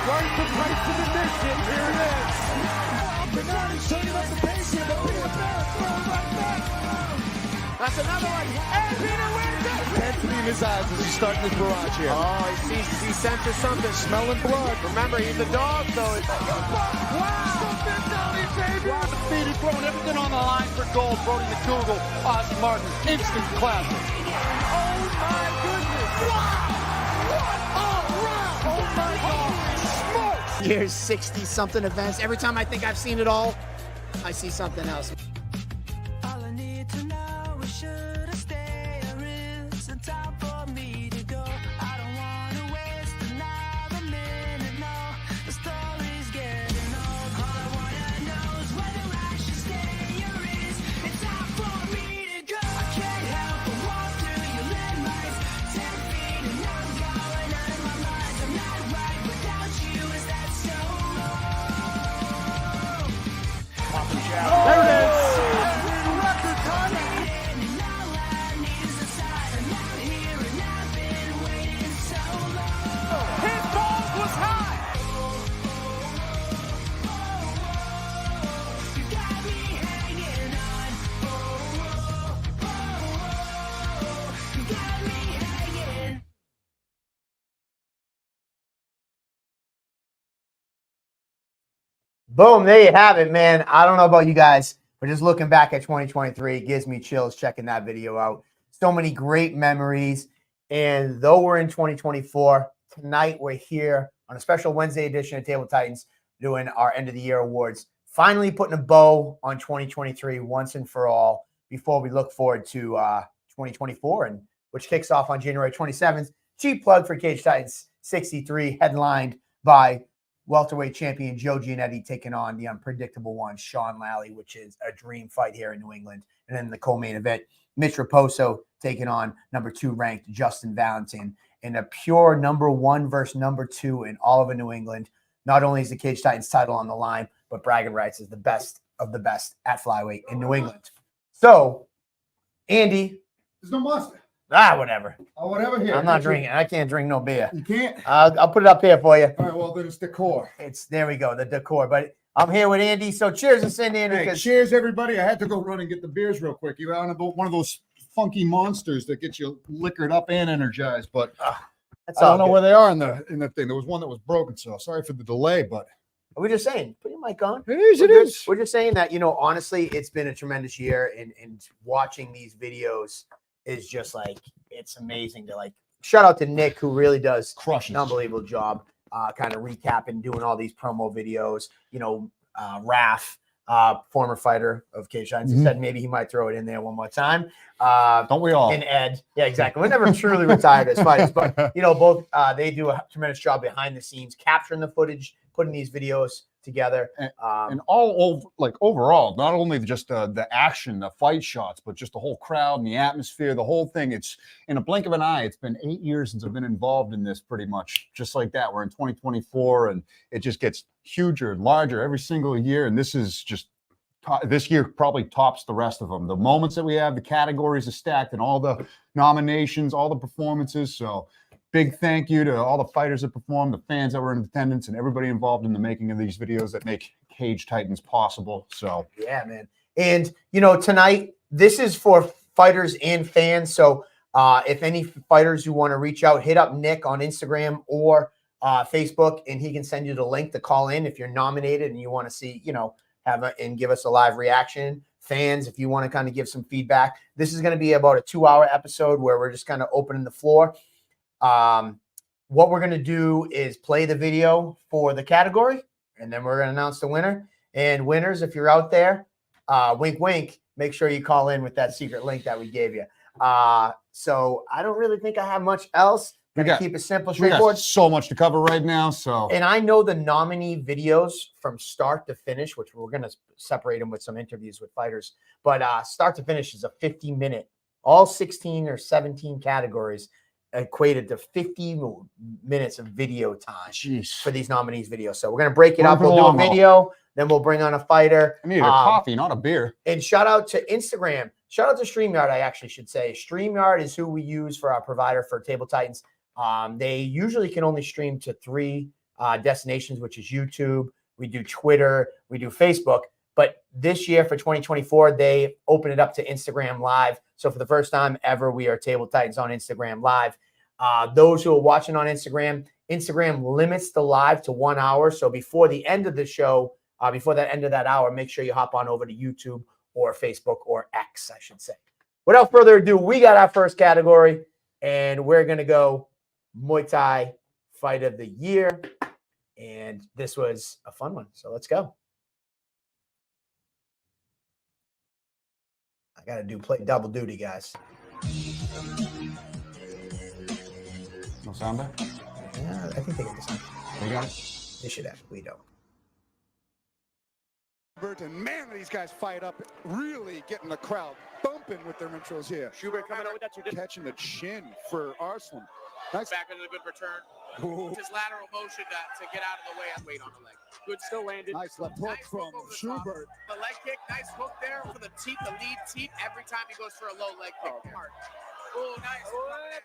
Worth the price of admission. Here it is. Bernardi's turning up the pace here, but Peter Barrett throws right back. That's another one. And Peter wins it. Intensity in his eyes as he's starting this barrage here. Oh, he senses something. Smelling blood. Remember, he's a dog, so it's like, wow. Something Dolly, baby. Rob the feet, he's throwing everything on the line for gold. Brody McDougal, Ozzy Martin, instant classic. Oh, my goodness. Wow. Oh my God! Years, 60-something events. Every time I think I've seen it all, I see something else. All I need to know is should I stay or is it time for me to go? I don't want to waste another minute, no. The story's getting old. All I want to know is whether I should stay or is it time for me to go? I can't help but walk through your landmines, 10 feet and I'm going out of my mind. I'm not right without you, is that so wrong? There it is. Record time. And all I need is a sign. I'm out here and I've been waiting so long. His balls was high. You got me hanging on. You got me hanging. Boom, there you have it, man. I don't know about you guys, but just looking back at 2023, it gives me chills checking that video out. So many great memories. And though we're in 2024, tonight we're here on a special Wednesday edition of Table Titans doing our end of the year awards. Finally putting a bow on 2023 once and for all before we look forward to 2024, and which kicks off on January 27th. Cheap plug for Cage Titans 63, headlined by welterweight champion Joe Giannetti taking on the unpredictable one, Sean Lally, which is a dream fight here in New England. And then the co-main event, Mitch Raposo taking on number 2 ranked Justin Valentin in a pure number 1 versus number 2 in all of New England. Not only is the Cage Titans title on the line, but bragging rights is the best of the best at flyweight in New England. So, Andy. There's no mustard. Whatever. Oh, whatever here. I'm not drinking. I can't drink no beer. You can't? I'll put it up here for you. All right, well, then it's decor. There we go, the decor. But I'm here with Andy. So cheers to Cindy, Andy. Hey, cheers, everybody. I had to go run and get the beers real quick. You're on one of those funky monsters that get you liquored up and energized. But I don't know where they are in the thing. There was one that was broken, so sorry for the delay. But we're just saying, put your mic on. It is. We're just saying that, honestly, it's been a tremendous year, and watching these videos is just like, it's amazing to shout out to Nick, who really does an unbelievable job kind of recapping, doing all these promo videos. Raf, former fighter of Cage Titans, said maybe he might throw it in there one more time. Don't we all? And Ed. Yeah, exactly. We're never truly retired as fighters, but both they do a tremendous job behind the scenes, capturing the footage, putting these videos together. And overall, not only just the action, the fight shots, but just the whole crowd and the atmosphere, the whole thing. It's in a blink of an eye. It's been 8 years since I've been involved in this, pretty much just like that. We're in 2024, and it just gets huger and larger every single year. And this is just this year probably tops the rest of them. The moments that we have, the categories are stacked, and all the nominations, all the performances. So big thank you to all the fighters that performed, the fans that were in attendance, and everybody involved in the making of these videos that make Cage Titans possible. So yeah, man. And tonight, this is for fighters and fans. So if any fighters who want to reach out, hit up Nick on Instagram or Facebook, and he can send you the link to call in if you're nominated and you want to see, and give us a live reaction. Fans, if you want to kind of give some feedback, this is going to be about a 2-hour episode where we're just kind of opening the floor. What we're going to do is play the video for the category, and then we're going to announce the winner. And winners, if you're out there, wink, wink, make sure you call in with that secret link that we gave you. So I don't really think I have much else. Keep it simple, straightforward. We got so much to cover right now. So, and I know the nominee videos from start to finish, which we're going to separate them with some interviews with fighters. But start to finish is a 50-minute, all 16 or 17 categories equated to 50 minutes of video time for these nominees videos. So we're going to break it up. We'll do a video, then we'll bring on a fighter. I need a coffee, not a beer. And shout out to Instagram. Shout out to StreamYard, I actually should say. StreamYard is who we use for our provider for Table Titans. They usually can only stream to 3 destinations, which is YouTube. We do Twitter. We do Facebook. But this year for 2024, they open it up to Instagram Live. So for the first time ever, we are Table Titans on Instagram Live. Those who are watching on Instagram, Instagram limits the live to 1 hour. So before the end of the show, before the end of that hour, make sure you hop on over to YouTube or Facebook or X, I should say. Without further ado, we got our first category, and we're going to go Muay Thai Fight of the Year. And this was a fun one. So let's go. I got to play double duty, guys. No sound back? Yeah, I think they get this one. They got it? They should have. We don't. And man, these guys fight up, really getting the crowd bumping with their intros here. Schubert coming out with that tradition. Catching the chin for Arslan. Nice. Back into the good return. Ooh. His lateral motion to get out of the way and wait on the leg. Good, still landed. Nice left hook from over the Schubert. top. The leg kick, nice hook there for the teep, the lead teep. Every time he goes for a low leg kick. Oh, nice.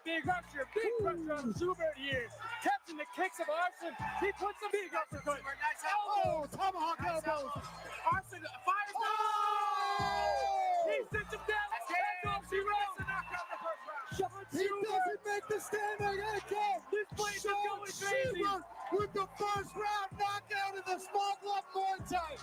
Big pressure on Schubert here. Catching the kicks of Arslan. He puts a big uppercut. Nice Oh, tomahawk elbows. Arslan fires. Oh! He sits him down. That's off she rolls. He doesn't make the stand again. This place is going crazy. Schubert with the first round knockout in the small club Muay Thai.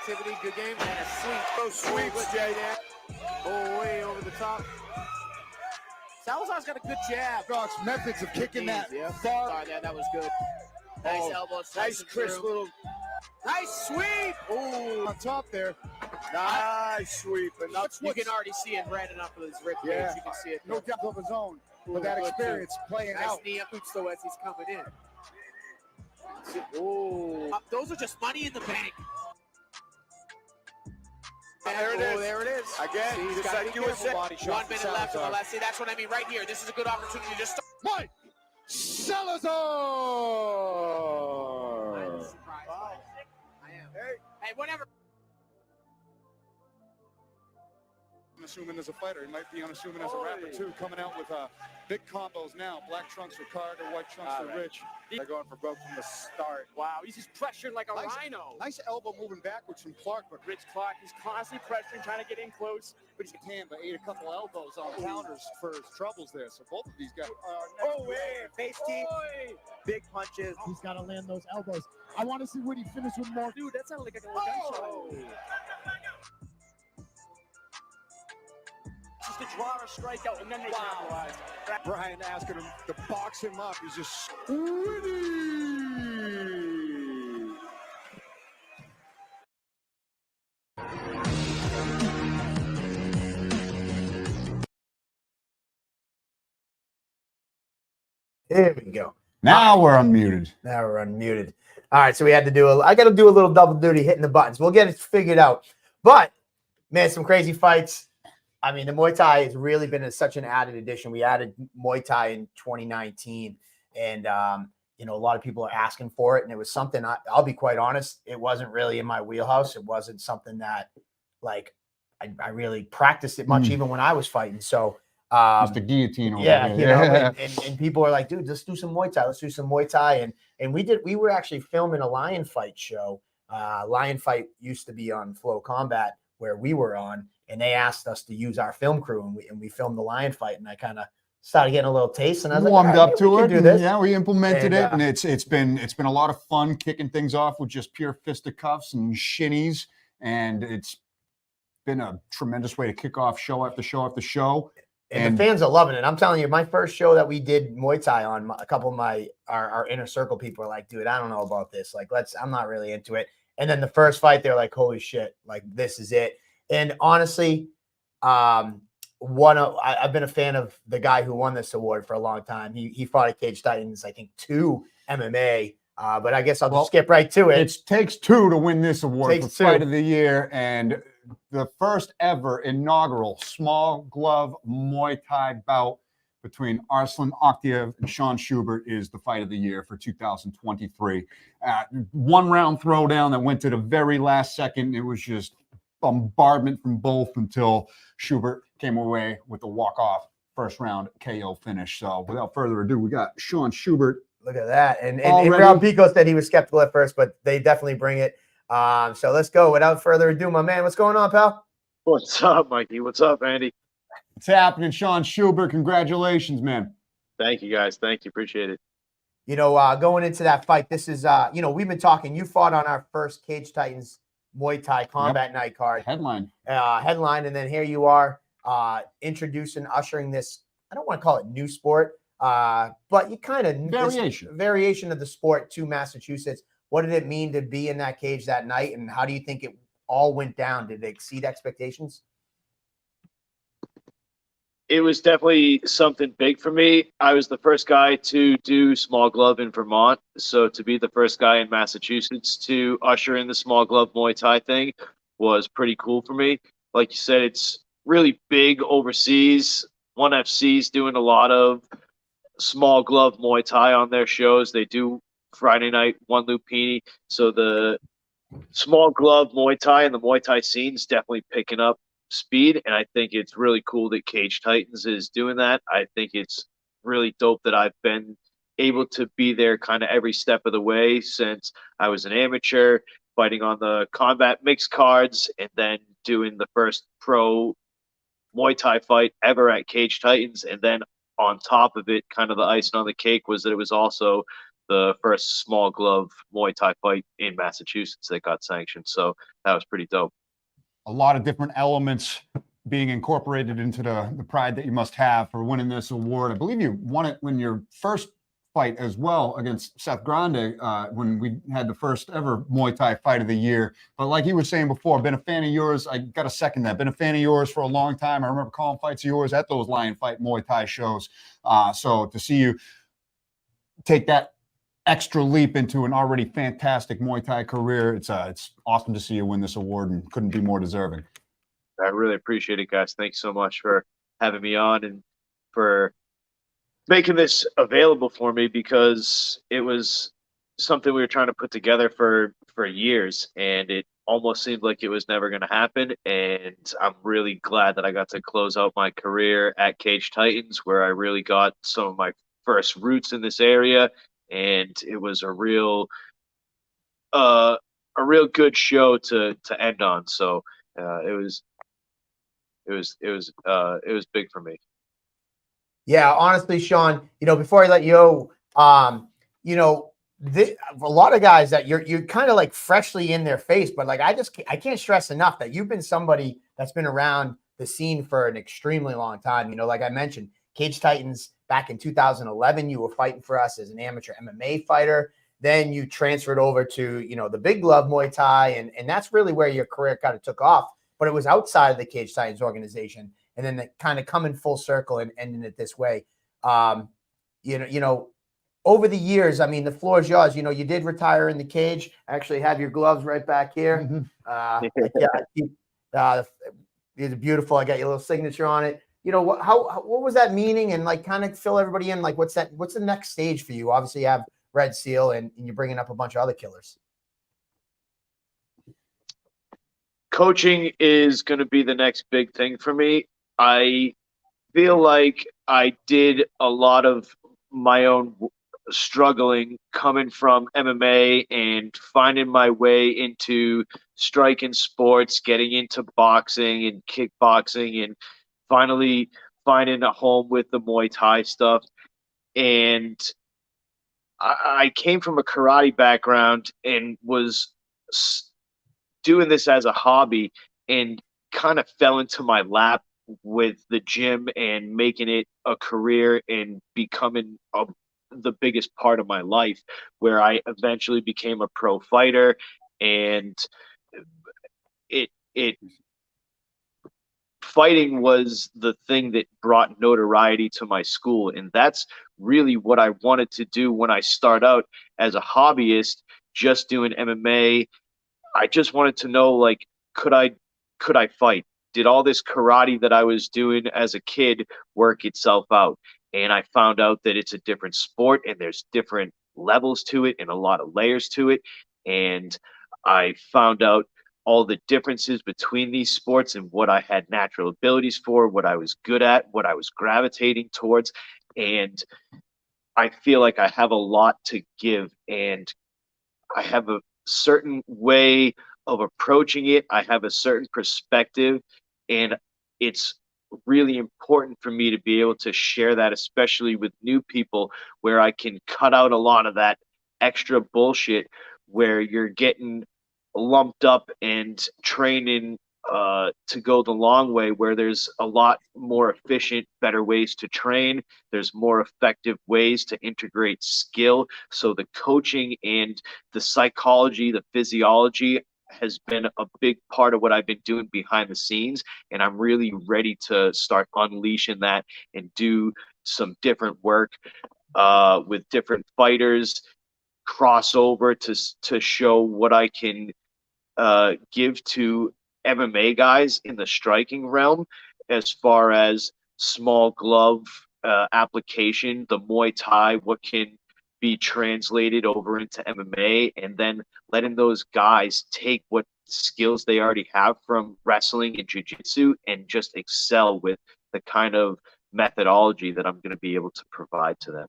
Activity, good game, and a sweep. Those sweeps, Jay. Oh, way over the top. Salazar's got a good jab. Dogs methods of kicking that far. Sorry, that was good. Nice elbow. Nice crisp little. Nice sweep. Ooh, on top there. Nice sweep. And You can already see it red enough of his rib cage. Yeah. You can see it. No depth of his own. Ooh, With that good experience playing Nice out. knee up though as he's coming in. Ooh. Those are just money in the bank. There it is. There it is. Again, See, just gotta like be you were careful. saying. Body shot 1 minute left in the last. See, that's what I mean right here. This is a good opportunity to just start. Mike Salazar. I'm surprised. Wow. I am. Hey, whatever. Unassuming as a fighter. He might be unassuming as a rapper too. Coming out with big combos now. Black trunks for Carter, white trunks for Rich. They're going for broke from the start. Wow, he's just pressured like a rhino. Nice elbow moving backwards from Clark, but Rich Clark, he's constantly pressuring, trying to get in close. but he can, but ate a couple elbows on counters for his troubles there. So both of these guys Face team, big punches. He's got to land those elbows. I want to see what he finished with more. Dude, that sounded like a gunshot. Just to draw a strikeout, and then they capitalize. Brian asking him to box him up. He's just winning. Here we go. Now we're unmuted. Now we're unmuted. All right, so we had to do I got to do a little double duty hitting the buttons. We'll get it figured out. But, man, some crazy fights. I mean, the Muay Thai has really been such an added addition. We added Muay Thai in 2019, and, you know, a lot of people are asking for it, and it was something, I'll be quite honest, it wasn't really in my wheelhouse. It wasn't something that, like, I really practiced it much even when I was fighting. So, Just the guillotine over yeah, there. you know, and people are like, dude, let's do some Muay Thai. Let's do some Muay Thai. And we were actually filming a lion fight show. Lion Fight used to be on Flow Combat where we were on, and they asked us to use our film crew, and we filmed the lion fight, and I kind of started getting a little taste, and I was warmed like, all right, up to we it. can do this. Yeah, we implemented And, it, and it's been a lot of fun kicking things off with just pure fisticuffs and shinnies, and it's been a tremendous way to kick off show after show after show. And the fans are loving it. I'm telling you, my first show that we did Muay Thai on, a couple of our inner circle people are like, dude, I don't know about this. Like, I'm not really into it. And then the first fight, they're like, holy shit, like this is it. And honestly, I've been a fan of the guy who won this award for a long time. He fought at Cage Titans, I think 2 MMA. But I guess I'll just skip right to it. It takes 2 to win this award for Takes 2. Fight of the Year, and the first ever inaugural small glove Muay Thai bout between Arslan Aktiev and Sean Schubert is the Fight of the Year for 2023. 1-round throwdown that went to the very last second. It was just bombardment from both until Schubert came away with a walk-off first-round KO finish. So without further ado, we got Sean Schubert. Look at that. And Rob Pico said he was skeptical at first, but they definitely bring it. So let's go. Without further ado, my man, what's going on, pal? What's up, Mikey? What's up, Andy? What's happening, Sean Schubert? Congratulations, man. Thank you, guys. Thank you. Appreciate it. You know, going into that fight, this is, you know, we've been talking. You fought on our first Cage Titans Muay Thai combat night card. Headline. And then here you are introducing, ushering this, I don't want to call it new sport, but you kind of variation of the sport to Massachusetts. What did it mean to be in that cage that night, and how do you think it all went down? Did it exceed expectations? It was definitely something big for me. I was the first guy to do small glove in Vermont, so to be the first guy in Massachusetts to usher in the small glove Muay Thai thing was pretty cool for me. Like you said, it's really big overseas. ONE FC's doing a lot of small glove Muay Thai on their shows. They do Friday night, One Lupini. So the small glove Muay Thai and the Muay Thai scene is definitely picking up speed, and I think it's really cool that Cage Titans is doing that. I think it's really dope that I've been able to be there kind of every step of the way since I was an amateur, fighting on the combat mixed cards, and then doing the first pro Muay Thai fight ever at Cage Titans. And then on top of it, kind of the icing on the cake was that it was also the first small glove Muay Thai fight in Massachusetts that got sanctioned. So that was pretty dope. A lot of different elements being incorporated into the pride that you must have for winning this award. I believe you won it when your first fight as well against Seth Grande when we had the first ever Muay Thai Fight of the Year. But like you were saying before, been a fan of yours. I got to second that. Been a fan of yours for a long time. I remember calling fights of yours at those Lion Fight Muay Thai shows. So to see you take that extra leap into an already fantastic Muay Thai career, it's awesome to see you win this award, and couldn't be more deserving. I really appreciate it, guys. Thanks so much for having me on and for making this available for me, because it was something we were trying to put together for years, and it almost seemed like it was never going to happen. And I'm really glad that I got to close out my career at Cage Titans, where I really got some of my first roots in this area. And it was a real good show to end on. So it was big for me. Yeah, honestly, Sean, you know, before I let you go, you know, a lot of guys that you're kind of like freshly in their face, but like I can't stress enough that you've been somebody that's been around the scene for an extremely long time. You know, like I mentioned, Cage Titans back in 2011, you were fighting for us as an amateur MMA fighter. Then you transferred over to, you know, the Big Glove Muay Thai, and that's really where your career kind of took off. But it was outside of the Cage Titans organization, and then kind of coming full circle and ending it this way. You know, over the years, I mean, the floor is yours. You know, you did retire in the cage. I actually have your gloves right back here. These are beautiful. I got your little signature on it. You know, what was that meaning? And like, kind of fill everybody in. Like, what's the next stage for you? Obviously, you have Red Seal, and you're bringing up a bunch of other killers. Coaching is going to be the next big thing for me. I feel like I did a lot of my own struggling coming from MMA and finding my way into striking sports, getting into boxing and kickboxing, and finally finding a home with the Muay Thai stuff. And I came from a karate background and was doing this as a hobby, and kind of fell into my lap with the gym and making it a career and becoming the biggest part of my life, where I eventually became a pro fighter. And it fighting was the thing that brought notoriety to my school. And that's really what I wanted to do when I start out as a hobbyist, just doing MMA. I just wanted to know, like, could I fight? Did all this karate that I was doing as a kid work itself out? And I found out that it's a different sport and there's different levels to it and a lot of layers to it. And I found out all the differences between these sports and what I had natural abilities for, what I was good at, what I was gravitating towards. And I feel like I have a lot to give, and I have a certain way of approaching it. I have a certain perspective, and it's really important for me to be able to share that, especially with new people, where I can cut out a lot of that extra bullshit where you're getting lumped up and training to go the long way, where there's a lot more efficient, better ways to train. There's more effective ways to integrate skill. So the coaching and the psychology, the physiology has been a big part of what I've been doing behind the scenes. And I'm really ready to start unleashing that and do some different work with different fighters, crossover to show what I can give to MMA guys in the striking realm, as far as small glove application, the Muay Thai, what can be translated over into MMA, and then letting those guys take what skills they already have from wrestling and jiu-jitsu and just excel with the kind of methodology that I'm going to be able to provide to them.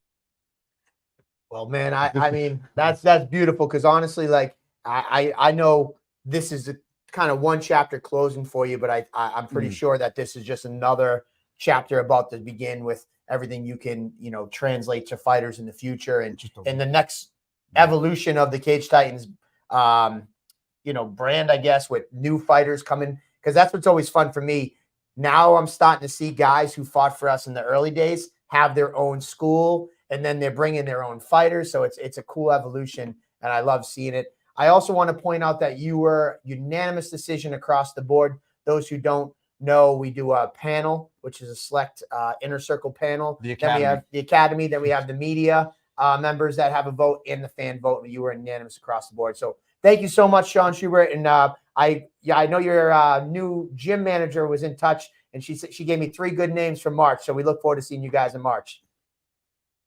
Well, man, I mean, that's beautiful, because honestly, like, I know this is a kind of one chapter closing for you, but I'm pretty sure that this is just another chapter about to begin with everything you can, translate to fighters in the future, and the next evolution of the Cage Titans, brand, I guess, with new fighters coming, because that's what's always fun for me. Now I'm starting to see guys who fought for us in the early days have their own school, and then they're bringing their own fighters. So it's a cool evolution, and I love seeing it. I also want to point out that you were unanimous decision across the board. Those who don't know, we do a panel, which is a select inner circle panel. Then we have the academy. Then we have the media members that have a vote and the fan vote. And you were unanimous across the board. So thank you so much, Sean Schubert. And I know your new gym manager was in touch, and she gave me 3 good names for March. So we look forward to seeing you guys in March.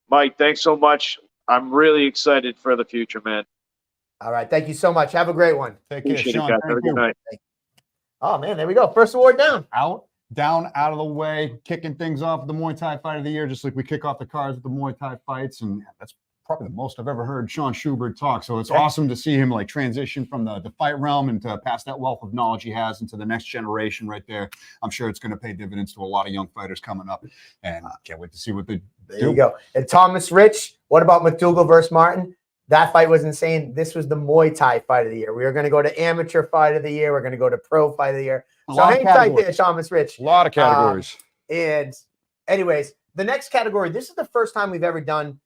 Mike, thanks so much. I'm really excited for the future, man. All right. Thank you so much. Have a great one. Take care, Appreciate it, Sean. guys. Thank Have a good you. night. Oh, man, there we go. First award down. Down, out of the way, kicking things off with the Muay Thai Fight of the Year, just like we kick off the cards with the Muay Thai fights. And that's probably the most I've ever heard Sean Schubert talk. So it's awesome to see him like transition from the fight realm and to pass that wealth of knowledge he has into the next generation right there. I'm sure it's going to pay dividends to a lot of young fighters coming up, and can't wait to see what they do. There you go. And Thomas Rich, what about McDougal versus Martin? That fight was insane. This was the Muay Thai Fight of the Year. We are going to go to Amateur Fight of the Year. We're going to go to Pro Fight of the Year. So hang tight there, Thomas Rich. A lot of categories. And anyways, the next category, this is the first time we've ever done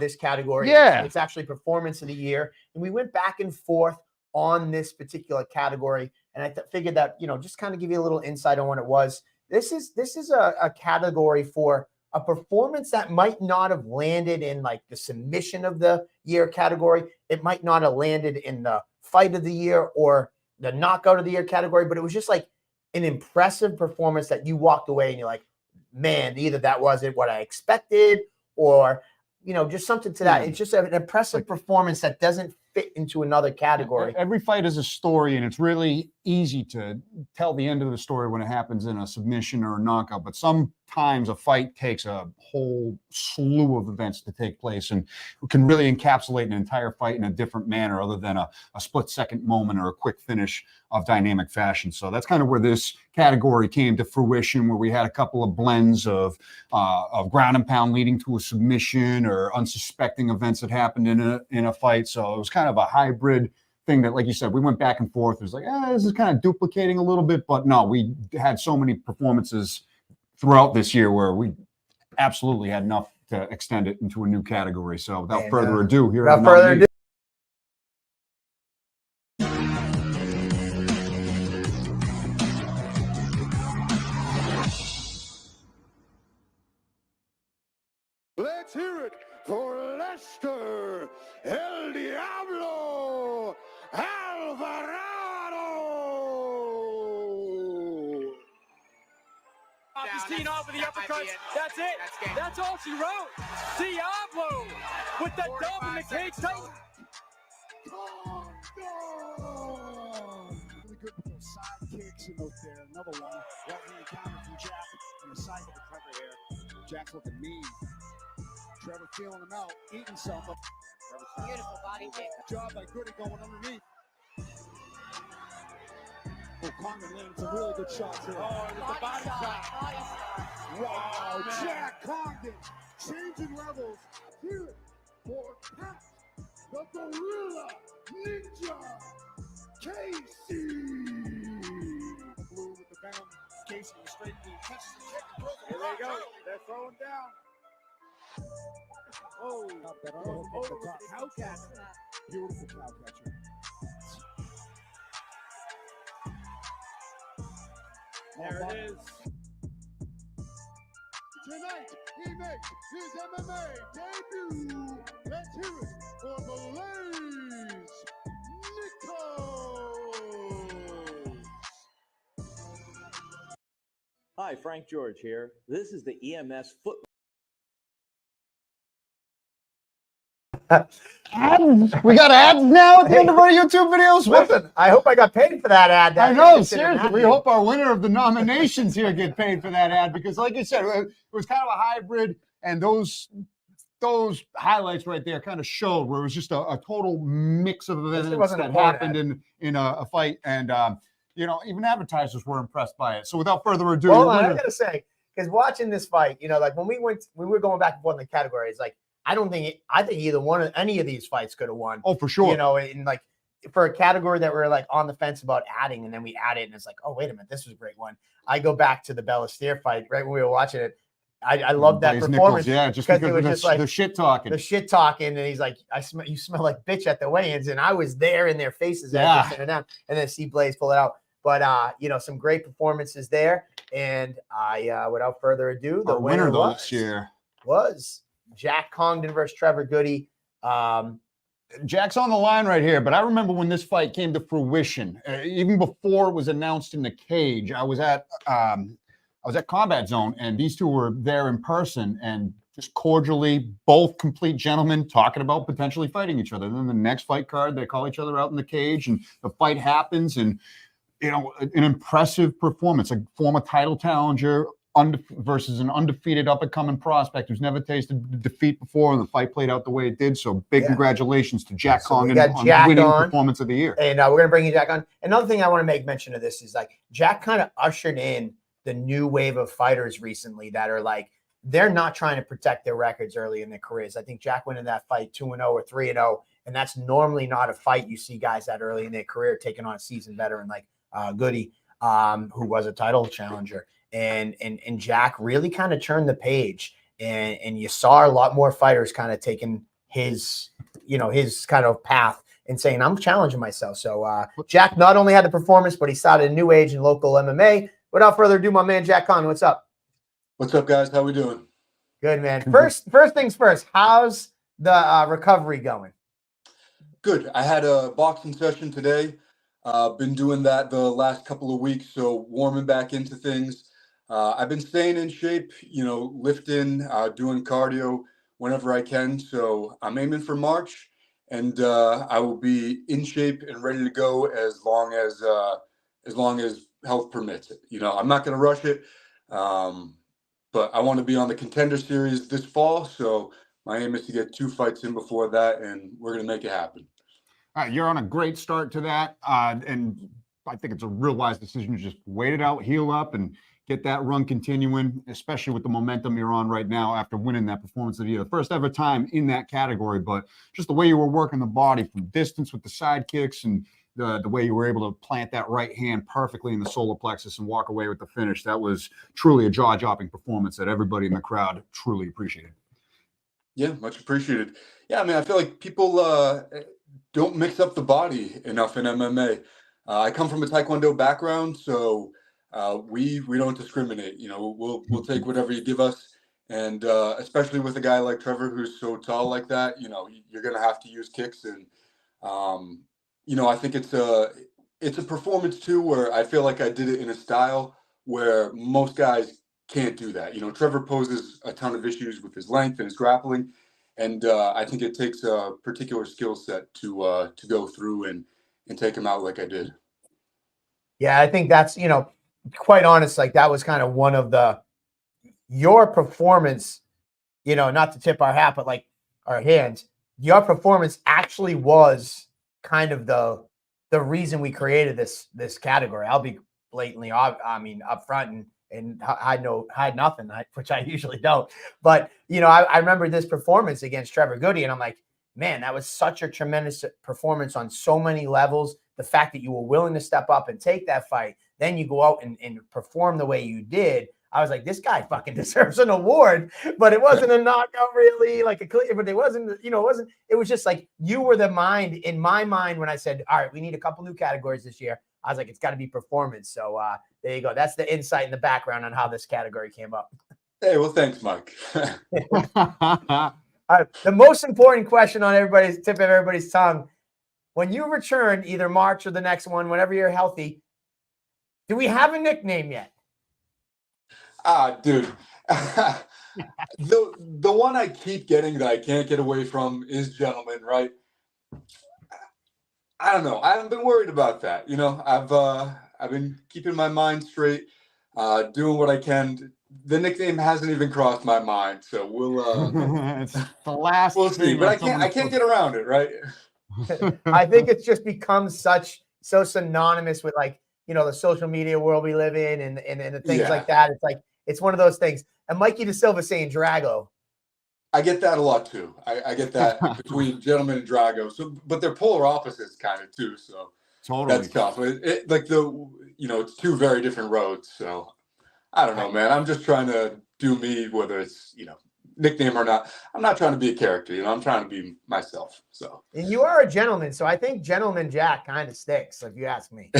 this category. Yeah. It's actually Performance of the Year. And we went back and forth on this particular category. And I figured that, just kind of give you a little insight on what it was. This is a category for a performance that might not have landed in like the submission of the year category. It might not have landed in the fight of the year or the knockout of the year category, but it was just like an impressive performance that you walked away and you're like, man, either that wasn't what I expected or, just something to that. It's just an impressive performance that doesn't fit into another category. Every fight is a story, and it's really easy to tell the end of the story when it happens in a submission or a knockout. But sometimes a fight takes a whole slew of events to take place and can really encapsulate an entire fight in a different manner other than a split-second moment or a quick finish of dynamic fashion. So that's kind of where this category came to fruition, where we had a couple of blends of ground and pound leading to a submission or unsuspecting events that happened in a fight. So it was kind of a hybrid thing that, like you said, we went back and forth. It was like, this is kind of duplicating a little bit, but no, we had so many performances throughout this year where we absolutely had enough to extend it into a new category. So without further ado, here are the nominees. Let's hear it for Lester El Diablo Alvarado. He's teeing off with the uppercuts. That's it. That's all she wrote. Diablo with the dub in the cage. Tight. Really good with those side kicks and those there. Another one. Right-hand counter from Jack and the side of the Trevor here. Jack's looking mean. Trevor feeling him out, eating something. Beautiful body kick. Good job by Goody going underneath. Oh, Condon landing some really good shots here. Oh, it was the body shot. Wow, Jack Condon changing levels. Here for Pat, the Gorilla Ninja, Casey. Blue with the venom. Casey was straight blue. Catches the kick. Here they go. They're throwing down. Oh, That other hook at the top. Cow catcher. Beautiful cow catcher. there it is. Tonight, he makes his MMA debut. Let's hear it for Blaze Nichols. Hi, Frank George here. This is the EMS foot. We got ads now at the end of our YouTube videos. What the- Listen, I hope I got paid for that ad. I know, seriously. We hope our winner of the nominations here get paid for that ad because, like you said, it was kind of a hybrid, and those highlights right there kind of showed where it was just a total mix of events wasn't a that porn happened in a fight, and even advertisers were impressed by it. So, without further ado, Well, I gotta say, because watching this fight, like when we were going back and forth in the categories, like I think either any of these fights could have won. Oh, for sure. And like for a category that we're like on the fence about adding, and then we add it, and it's like, oh wait a minute, this was a great one. I go back to the Belasteer fight right when we were watching it. I love that Blaze performance. Nichols, yeah, just because it was just like the shit talking. the shit talking, and he's like, you smell like bitch at the weigh-ins, and I was there in their faces, Yeah. as they're sitting down, and then see Blaze pull it out. But some great performances there, and without further ado, the Our winner winner this year was Jack Condon versus Trevor Goody. Jack's on the line right here, but I remember when this fight came to fruition, even before it was announced in the cage. I was at Combat Zone, and these two were there in person, and just cordially, both complete gentlemen, talking about potentially fighting each other. And then the next fight card, they call each other out in the cage, and the fight happens, and an impressive performance. A former title challenger versus an undefeated up-and-coming prospect who's never tasted defeat before, and the fight played out the way it did. So big congratulations to Jack Condon on winning performance of the year. And we're going to bring you Jack on. Another thing I want to make mention of this is like Jack kind of ushered in the new wave of fighters recently that are like, they're not trying to protect their records early in their careers. I think Jack went in that fight 2-0 or 3-0, and that's normally not a fight you see guys that early in their career taking on a seasoned veteran like Goody, who was a title challenger. And Jack really kind of turned the page, and you saw a lot more fighters kind of taking his kind of path and saying, I'm challenging myself. So Jack not only had the performance, but he started a new age in local MMA. Without further ado, my man Jack Condon, what's up? What's up, guys? How we doing? Good, man. First things first, how's the recovery going? Good. I had a boxing session today. Been doing that the last couple of weeks, so warming back into things. I've been staying in shape, lifting, doing cardio whenever I can. So I'm aiming for March, and I will be in shape and ready to go as long as health permits it. I'm not going to rush it, but I want to be on the Contender Series this fall. So my aim is to get 2 fights in before that, and we're going to make it happen. All right, you're on a great start to that, and I think it's a real wise decision to just wait it out, heal up, and get that run continuing, especially with the momentum you're on right now after winning that performance of the year. The first ever time in that category, but just the way you were working the body from distance with the side kicks and the way you were able to plant that right hand perfectly in the solar plexus and walk away with the finish, that was truly a jaw-dropping performance that everybody in the crowd truly appreciated. Yeah, much appreciated. Yeah, I feel like people don't mix up the body enough in MMA. I come from a Taekwondo background, so we don't discriminate. We'll take whatever you give us, And especially with a guy like Trevor who's so tall like that, you know, you're going to have to use kicks. And, you know, I think it's a performance too where I feel like I did it in a style where most guys can't do that. You know, Trevor poses a ton of issues with his length and his grappling. And I think it takes a particular skill set to go through and take him out like I did. Yeah, I think that's, you know, quite honest, like that was kind of one of your performance, you know, not to tip our hat, but like our hands, your performance actually was kind of the reason we created this category. I'll be blatantly, upfront and hide nothing, which I usually don't. But, you know, I remember this performance against Trevor Goody, and I'm like, man, that was such a tremendous performance on so many levels. The fact that you were willing to step up and take that fight, then you go out and perform the way you did. I was like, this guy fucking deserves an award, but it wasn't a knockout really, like a clear, but it wasn't, you know, it was just like you were the mind in my mind when I said, all right, we need a couple new categories this year. I was like, it's got to be performance. So there you go. That's the insight in the background on how this category came up. Hey, well, thanks, Mike. All right, the most important question on everybody's tip of everybody's tongue: when you return, either March or the next one, whenever you're healthy, do we have a nickname yet? Dude, the one I keep getting that I can't get away from is Gentleman, right? I don't know. I haven't been worried about that. You know, I've been keeping my mind straight, doing what I can. The nickname hasn't even crossed my mind, so it's the last. We'll see, but I can't get around it, right? I think it's just become so synonymous with, like, you know, the social media world we live in and the things like that. It's like, it's one of those things. And Mikey De Silva saying Drago. I get that a lot too. I get that between Gentleman and Drago. So, but they're polar opposites kind of too. So totally, that's tough. It's two very different roads. So I don't know, man. I'm just trying to do me, whether it's, you know, nickname or not. I'm not trying to be a character. You know, I'm trying to be myself. So. And you are a gentleman, so I think Gentleman Jack kind of sticks, if you ask me.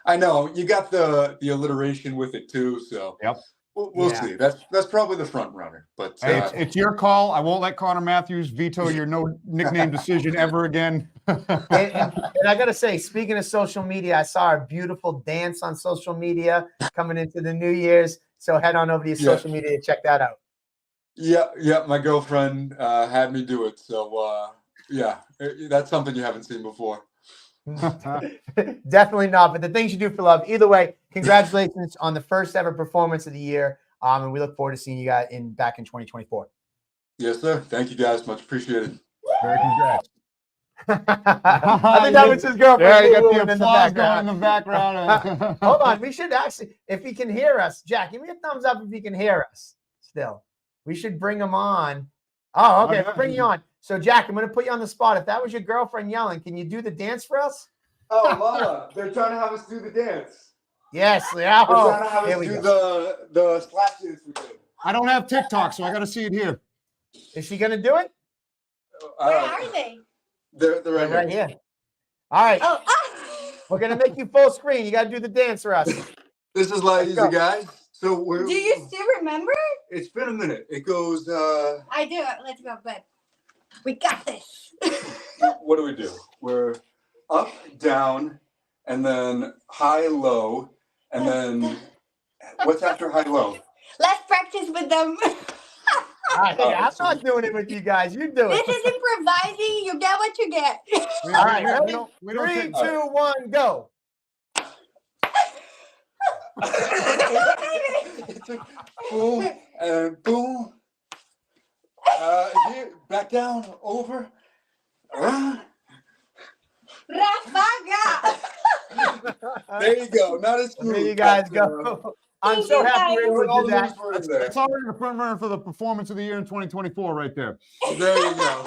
I know you got the alliteration with it too. So yep. We'll see. That's probably the front runner, but it's your call. I won't let Connor Matthews veto your no nickname decision ever again. and I gotta say, speaking of social media, I saw a beautiful dance on social media coming into the New Year's. So head on over to your social media to check that out. Yeah. My girlfriend had me do it. So that's something you haven't seen before. Definitely not, but the things you do for love. Either way, congratulations on the first ever performance of the year, and we look forward to seeing you guys back in 2024. Yes, sir. Thank you guys, much appreciated. Very congrats. I think that was his girlfriend. Yeah, you got the applause going in the background. Hold on, we should actually, if he can hear us, Jack, give me a thumbs up if he can hear us. Still, we should bring him on. Oh, okay, we'll bring you on. So, Jack, I'm going to put you on the spot. If that was your girlfriend yelling, can you do the dance for us? Oh, Lala, they're trying to have us do the dance. Yes, yeah. They're trying to have us do the splash dance we did. I don't have TikTok, so I got to see it here. Is she going to do it? Where are they? They're right here. All right. Oh, We're going to make you full screen. You got to do the dance for us. This is like easy, guys. So do you still remember? It's been a minute. It goes. I do. Let's go, but we got this. What do we do? We're up, down, and then high, low, and then what's after high, low? Let's practice with them. I'm not doing it with you guys. You do it. This is improvising. You get what you get. All right. We don't 3, 2, 1, go. Boom and boom. Here, back down, over. Rafaga. There you go. Not as smooth. There you guys go. I'm so happy we did that. That's already the front runner for the performance of the year in 2024 right there. There you go.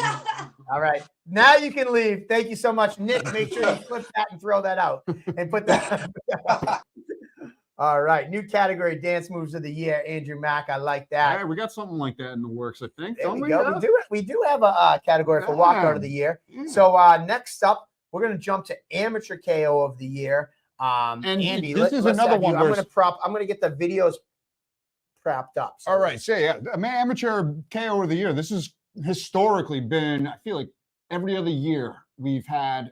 All right. Now you can leave. Thank you so much, Nick. Make sure you flip that and throw that out and put that. All right. New category, dance moves of the year. Andrew Mack. I like that. Yeah, we got something like that in the works, I think. There Don't we we? go. We do have a category for walkout of the year. So next up, we're going to jump to amateur KO of the year. And Andy, this is another one. I'm going to get the videos propped up. So All right. So, yeah, amateur KO of the year. This has historically been, I feel like every other year we've had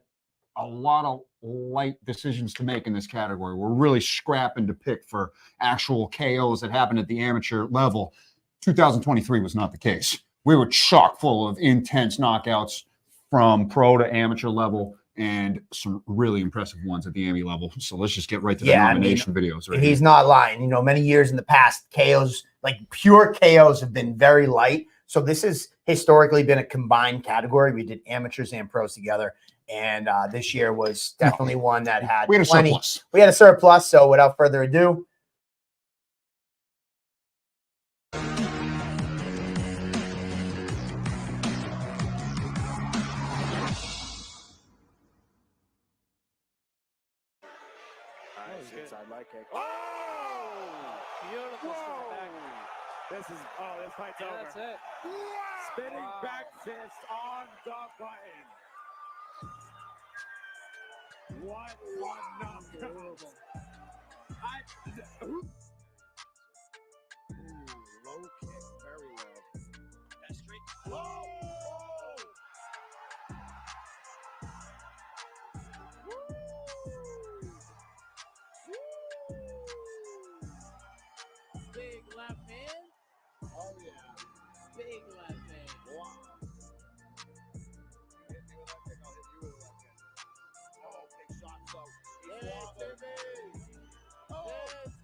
a lot of light decisions to make in this category. We're really scrapping to pick for actual KOs that happen at the amateur level. 2023 was not the case. We were chock full of intense knockouts from pro to amateur level and some really impressive ones at the AMI level. So let's just get right to the nomination videos. Right, he's not lying. You know, many years in the past, KOs, like pure KOs, have been very light. So this has historically been a combined category. We did amateurs and pros together. And this year was definitely one that had we had a plenty. surplus. We had a surplus. So without further ado, Inside leg kick. Oh! Beautiful spin back. This fight's over. That's it. Spinning back fist on the button. What one knockout. Low kick, very low. That's straight. Oh! Big left hand. Oh yeah. Big left hand. Wow. Hit me with that kick, I'll hit you with a left hand. Oh, big shot. So yeah, Timmy. Oh.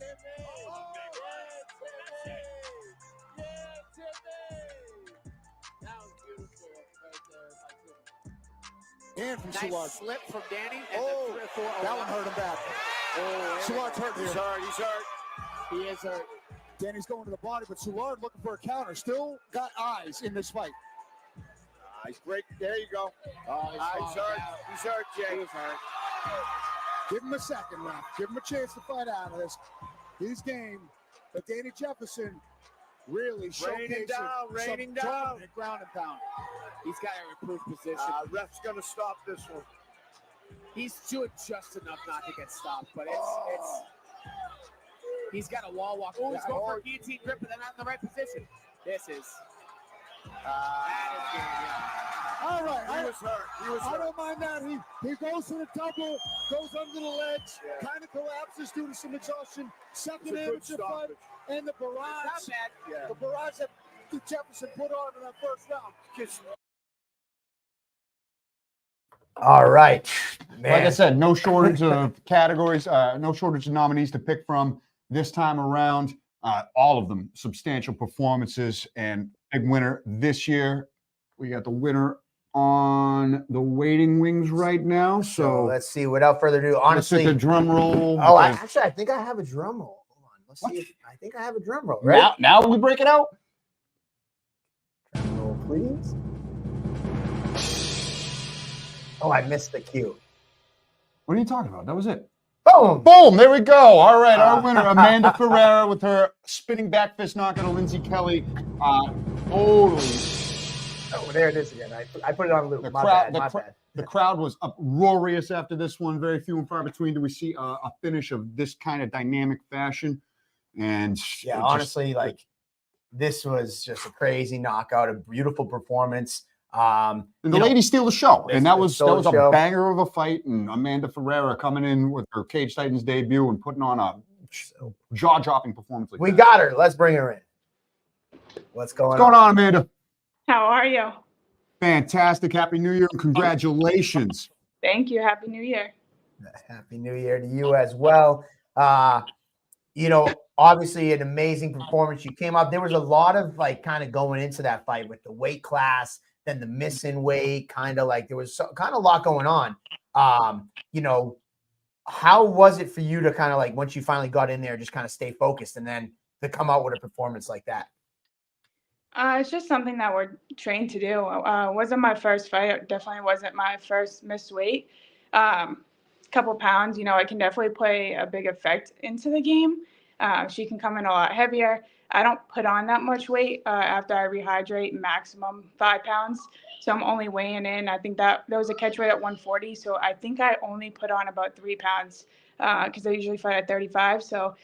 Yeah, Timmy. Oh. Yeah, Timmy. Yeah, Timmy. That was beautiful right there by Timmy. And from Nice Soulard. slip from Danny. And Oh, then 3 or 4. that one hurt him bad. Oh, Soulard's hurt here. He's hurt. He's hurt. He is hurt. Danny's going to the body, but Soulard looking for a counter. Still got eyes in this fight. He's break. There you go. Oh, he's hurt. He's hurt, Jay. He's hurt. Give him a second now. Give him a chance to fight out of this. He's game. But Danny Jefferson really showcasing raining some down. dominant ground and pound. He's got to improve position. Ref's going to stop this one. He's doing just enough not to get stopped, but it's he's got a wall walk. Oh, he's going for a guillotine grip, but they're not in the right position. This is that is good. Yeah. All right. He was hurt. He was I hurt. don't mind that. He goes for the double, goes under the legs, kind of collapses due to some exhaustion. Second amateur fight, and the barrage. Not bad. Yeah. The barrage that Jefferson put on in that first round. all right, man. Like I said, no shortage of categories, no shortage of nominees to pick from this time around. All of them substantial performances, and big winner this year. We got the winner on the waiting wings right now. So let's see. Without further ado, honestly, let's hit the drum roll. Oh, I think I have a drum roll. Hold on. Let's see. I think I have a drum roll. Right? Now we break it out. Drum roll, please. Oh, I missed the cue. What are you talking about? That was it. Boom. Boom. There we go. All right. Our winner, Amanda Ferreira, with her spinning back fist knockout of Lindsay Kelly. Totally. Oh, there it is again. I put it on loop. The crowd was uproarious after this one. Very few and far between do we see a finish of this kind of dynamic fashion. And yeah, honestly, this was just a crazy knockout, a beautiful performance. And the ladies steal the show, and that was a banger of a fight. And Amanda Ferreira coming in with her Cage Titans debut and putting on a jaw-dropping performance. We got her. Let's bring her in. What's going on, Amanda? How are you? Fantastic. Happy New Year and congratulations. Thank you. Happy New Year. Happy New Year to you as well. You know, obviously an amazing performance. You came up. There was a lot of kind of going into that fight with the weight class, then the missing weight, kind of there was kind of a lot going on. You know, how was it for you to kind of once you finally got in there, just kind of stay focused and then to come out with a performance like that? It's just something that we're trained to do. It wasn't my first fight. It definitely wasn't my first missed weight. Couple pounds, I can definitely play a big effect into the game. She can come in a lot heavier. I don't put on that much weight after I rehydrate, maximum 5 pounds. So I'm only weighing in. I think that there was a catch weight at 140. So I think I only put on about 3 pounds because I usually fight at 35. So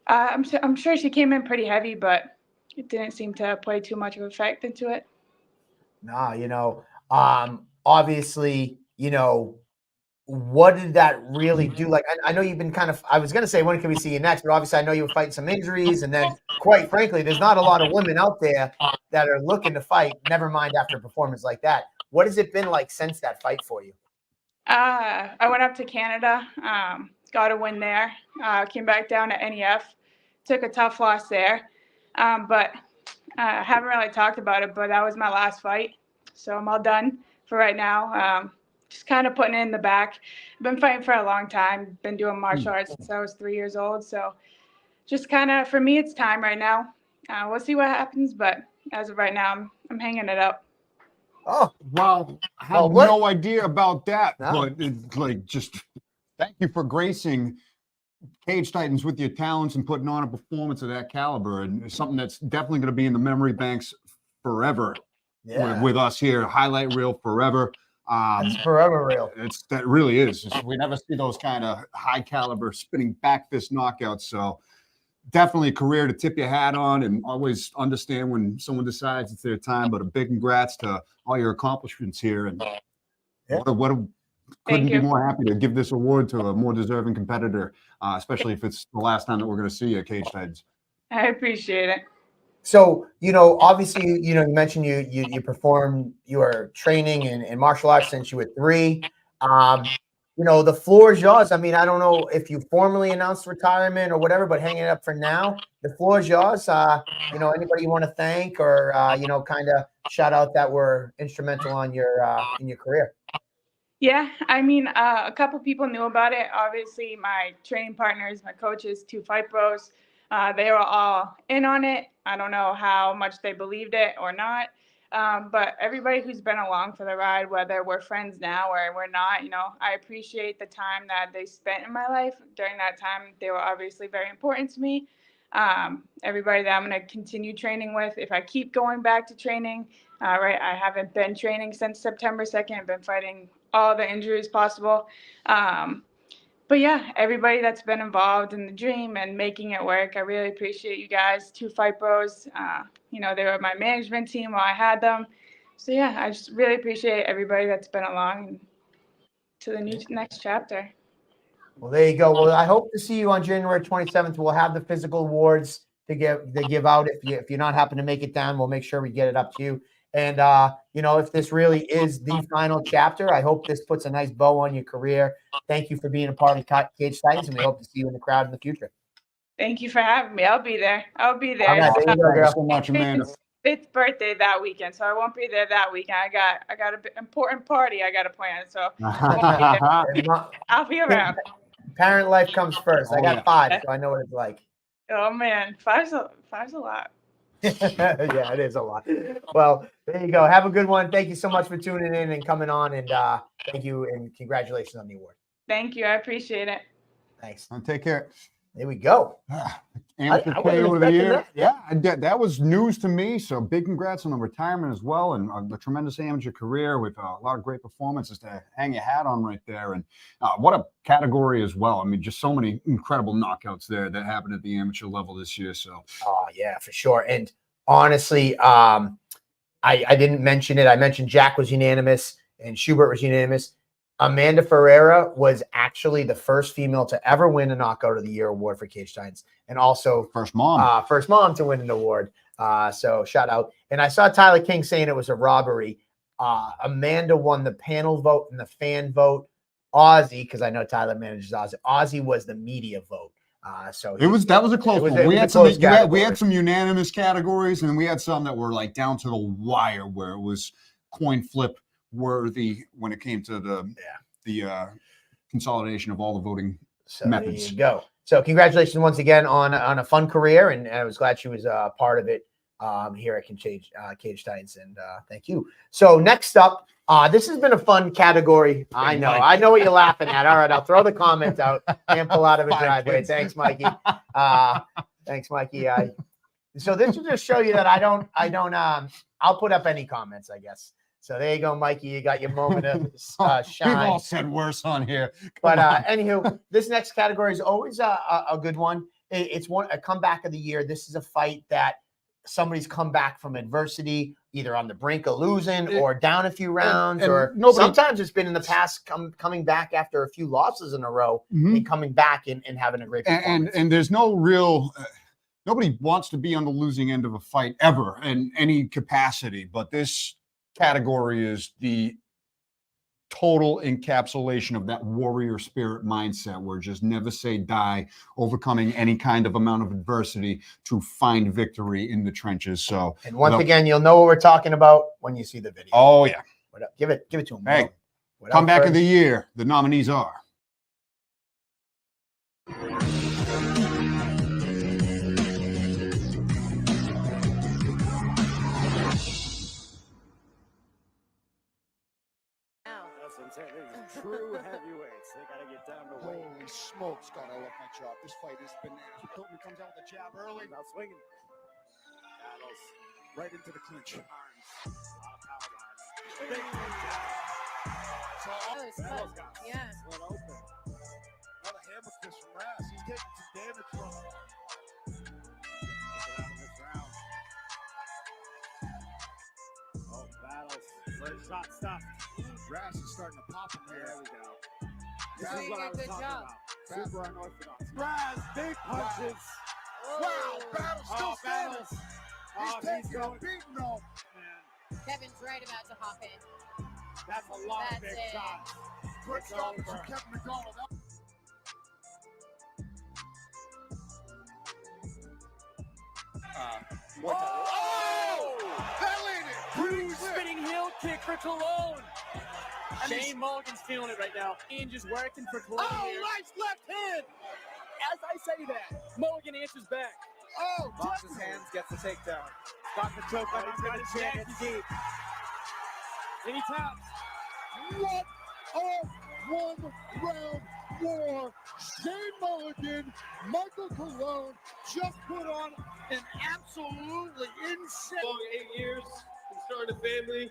I'm sure she came in pretty heavy, but it didn't seem to play too much of effect into it. No, obviously, what did that really do? Like, I know you've been kind of, I was going to say, when can we see you next? But obviously, I know you were fighting some injuries. And then, quite frankly, there's not a lot of women out there that are looking to fight, never mind after a performance like that. What has it been like since that fight for you? I went up to Canada, got a win there, came back down to NEF, took a tough loss there. But I haven't really talked about it, but that was my last fight. So I'm all done for right now. Just kind of putting it in the back. I've been fighting for a long time, been doing martial arts since I was 3 years old. So just kind of, for me, it's time right now. We'll see what happens, but as of right now, I'm hanging it up. Oh, Well, I have no idea about that, but just thank you for gracing Cage Titans with your talents and putting on a performance of that caliber, and it's something that's definitely going to be in the memory banks forever. With us here, highlight reel forever. It's forever real. That really is. We never see those kind of high caliber spinning back fist knockouts. So definitely a career to tip your hat on, and always understand when someone decides it's their time. But a big congrats to all your accomplishments here, and couldn't be more happy to give this award to a more deserving competitor, especially if it's the last time that we're going to see you at Cage Titans. I appreciate it. So, obviously, you mentioned you performed your training in martial arts since you were 3. The floor is yours. I mean, I don't know if you formally announced retirement or whatever, but hanging it up for now. The floor is yours. Anybody you want to thank or, kind of shout out that were instrumental on in your career? Yeah, I mean, a couple people knew about it. Obviously, my training partners, my coaches, 2 Fight Bros, they were all in on it. I don't know how much they believed it or not. But everybody who's been along for the ride, whether we're friends now or we're not, I appreciate the time that they spent in my life. During that time, they were obviously very important to me. Everybody that I'm going to continue training with, if I keep going back to training, right, I haven't been training since September 2nd. I've been fighting all the injuries possible. But yeah, everybody that's been involved in the dream and making it work, I really appreciate you guys. 2 Fight Bros, they were my management team while I had them. So yeah, I just really appreciate everybody that's been along to the next chapter. Well, there you go. Well, I hope to see you on January 27th. We'll have the physical awards to give out. If you're not happen to make it down, we'll make sure we get it up to you. And if this really is the final chapter, I hope this puts a nice bow on your career. Thank you for being a part of Cage Titans, and we hope to see you in the crowd in the future. Thank you for having me. I'll be there. All right, there you go, girl. So much, Amanda. 5th birthday that weekend, so I won't be there that weekend. I got an important party I got to plan, so I'll be around. Parent life comes first. I got 5, so I know what it's like. Oh man, five's a lot. Yeah, it is a lot. Well, there you go. Have a good one. Thank you so much for tuning in and coming on, and thank you and congratulations on the award. Thank you. I appreciate it. Thanks. Take care. There we go. Amateur KO of the year. That was news to me. So big congrats on the retirement as well, and the tremendous amateur career with a lot of great performances to hang your hat on right there. And what a category as well. I mean, just so many incredible knockouts there that happened at the amateur level this year. So, oh yeah, for sure. And honestly, I didn't mention it. I mentioned Jack was unanimous and Schubert was unanimous. Amanda Ferreira was actually the first female to ever win a Knockout of the Year award for Cage Titans, and also first mom to win an award. So shout out. And I saw Tyler King saying it was a robbery. Amanda won the panel vote and the fan vote. Ozzy, because I know Tyler manages Ozzy. Ozzy was the media vote. So that was a close one. We had some unanimous categories, and we had some that were like down to the wire, where it was coin flip worthy when it came to the consolidation of all the voting methods. There you go. So congratulations once again on a fun career, and I was glad she was part of it here at Cage Titans, and thank you. So next up, this has been a fun category. I know what you're laughing at. All right, I'll throw the comments out and pull out of a driveway. Thanks, Mikey. Thanks, Mikey. So this will just show you that I don't. I'll put up any comments, I guess. So there you go, Mikey. You got your moment of shine. We've all said worse on here. But anywho, this next category is always a good one. it's a comeback of the year. This is a fight that somebody's come back from adversity, either on the brink of losing or down a few rounds, or sometimes it's been in the past coming back after a few losses in a row and coming back and having a great performance. And there's no real nobody wants to be on the losing end of a fight ever in any capacity, but this category is the total encapsulation of that warrior spirit mindset, where just never say die, overcoming any kind of amount of adversity to find victory in the trenches. So, and once again, you'll know what we're talking about when you see the video. Oh yeah, give it to him. Hey, comeback of the year. The nominees are. True heavyweights. They got to get down to weight. Holy smokes, God, I love my job. This fight is bananas. Hilton comes out with a jab early. Now swinging. Battles right into the clinch. Arms. Big jab. So Battles got split open. Another hammer fist from Raz. He's taking some damage from him. Out of this round. Oh, Battles. First shot stopped. Raz is starting to pop him here. There we go. This is what I was talking about. Super unorthodox. Raz, big punches. Wow, Battles still standing. He's taking a beating though. Kevin's right about to hop in. That's a lot of big shots. Quick stop from Kevin McDonald. That landed! Huge spinning heel kick for Cologne. Shane Mulligan's feeling it right now. Ian just working for Cologne here. Nice left hand! As I say that, Mulligan answers back. Oh, Boxes hands, gets the takedown. Got the choke on his got a chance. Deep. And he taps. What a one-round war. Shane Mulligan, Michael Cologne just put on an absolutely insane. Long 8 years, been starting a family.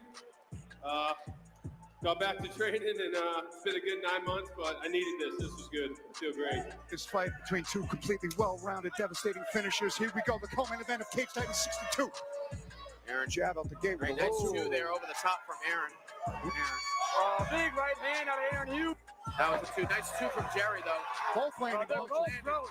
Got back to training, and it's been a good 9 months, but I needed this. This was good. I feel great. This fight between two completely well-rounded, devastating finishers. Here we go, the co-main event of Cage Titan 62. Aaron jab out the gate. Great nice two there over the top from Aaron. Big right hand out of Aaron Hughes. That was a two. Nice two from Jerry, though. Both landing. They're both thrown.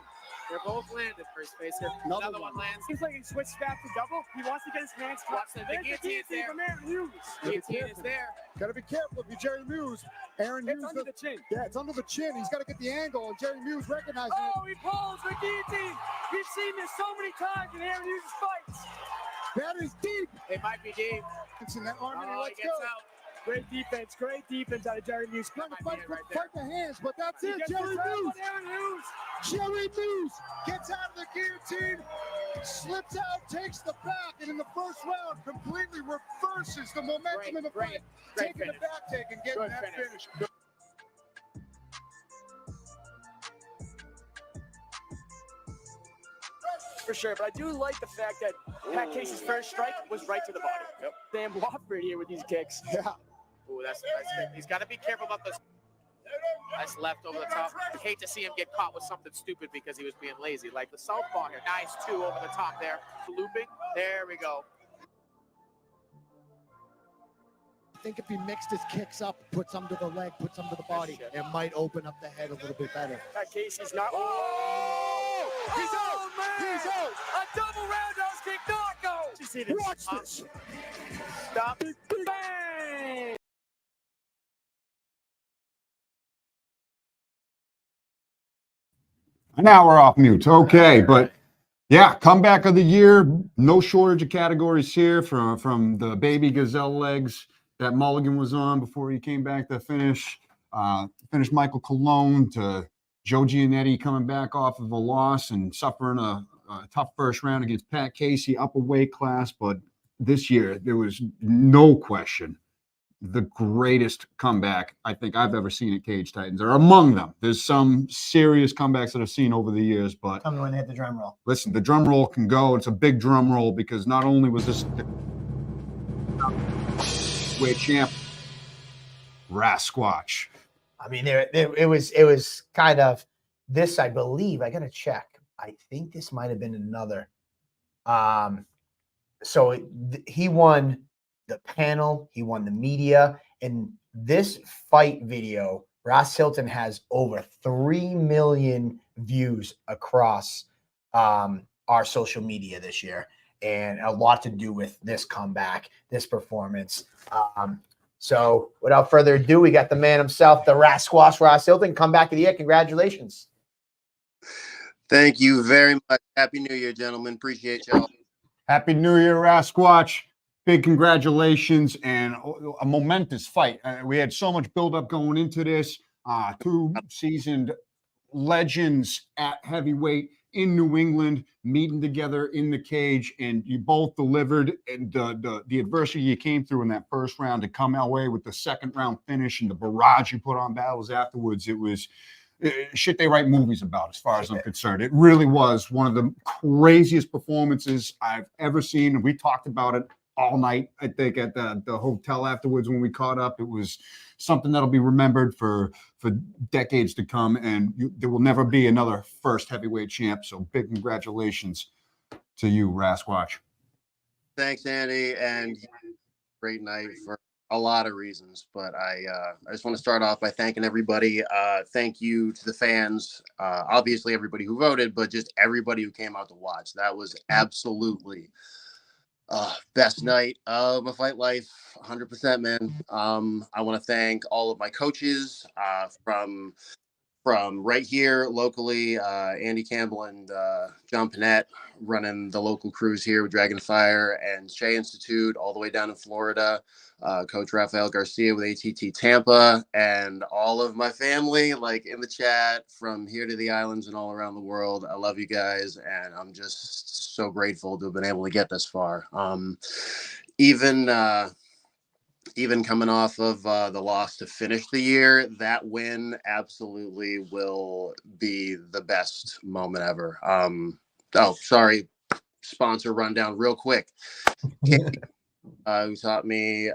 They're both landed for his face. Another one lands. Seems like he switched back to double. He wants to get his hands caught. The guillotine is there. From Aaron Hughes. Guillotine is there. Got to be careful if you're Jerry Muse. Aaron Hughes. It's under the chin. Yeah, it's under the chin. He's got to get the angle, and Jerry Muse recognizes it. Oh, he pulls the guillotine. We've seen this so many times in Aaron Hughes' fights. That is deep. It might be deep. It's in that arm, and he He lets gets go. out. Great defense out of Jerry Muse. Trying to fight the hands, but that's it. Jerry Muse. Jerry Muse gets out of the guillotine, slips out, takes the back, and in the first round completely reverses the momentum in the fight, taking the back take and getting that finish. For sure, but I do like the fact that Pat Casey's first strike was right to the body. Yep. Sam Wofford here with these kicks. Yeah. Ooh, that's he's got to be careful about this. Nice left over the top. I hate to see him get caught with something stupid because he was being lazy. Like the southpaw here. Nice two over the top there. Looping. There we go. I think if he mixed his kicks up, puts them to the leg, puts them to the body, it might open up the head a little bit better. Pat Casey's not. Oh! He's out! Man. He's out! A double roundhouse kick knockout! You see this? Watch this! Stop. Bang! Now we're off mute. Okay, but yeah, comeback of the year. No shortage of categories here from the baby gazelle legs that Mulligan was on before he came back to finish Michael Cologne, to Joe Giannetti coming back off of a loss and suffering a tough first round against Pat Casey, upper weight class. But this year, there was no question the greatest comeback I think I've ever seen at Cage Titans, or among them. There's some serious comebacks that I've seen over the years, but Tell me when they hit the drum roll. Listen, the drum roll can go. It's a big drum roll because not only was this weight champ, Rasquatch. I mean, it was kind of this. I believe I got to check. I think this might have been another. So he won the panel, he won the media, and this fight video, Ross Hilton has over 3 million views across our social media this year, and a lot to do with this comeback, this performance. So without further ado, we got the man himself, the Rat Squash, Ross Hilton. Come back of the year. Congratulations. Thank you very much. Happy New Year, gentlemen. Appreciate y'all. Happy New Year, Rasquatch. Big congratulations and a momentous fight. We had so much buildup going into this. Two seasoned legends at heavyweight in New England meeting together in the cage, and you both delivered. And the adversity you came through in that first round to come away with the second round finish and the barrage you put on battles afterwards, it was shit they write movies about, as far as I'm concerned. It really was one of the craziest performances I've ever seen. And we talked about it all night, I think, at the hotel afterwards when we caught up. It was something that'll be remembered for decades to come. And there will never be another first heavyweight champ. So big congratulations to you, Rasquatch. Thanks, Andy. And great night for a lot of reasons, but I just want to start off by thanking everybody. Thank you to the fans, obviously everybody who voted, but just everybody who came out to watch. That was absolutely best night of my fight life, 100%, man. I want to thank all of my coaches from right here locally, Andy Campbell and John Panette running the local crews here with Dragon Fire and Shea Institute all the way down in Florida. Coach Rafael Garcia with ATT Tampa, and all of my family, like in the chat from here to the islands and all around the world. I love you guys, and I'm just so grateful to have been able to get this far. Even coming off of the loss to finish the year, that win absolutely will be the best moment ever. Oh, sorry. Sponsor rundown real quick. Who taught me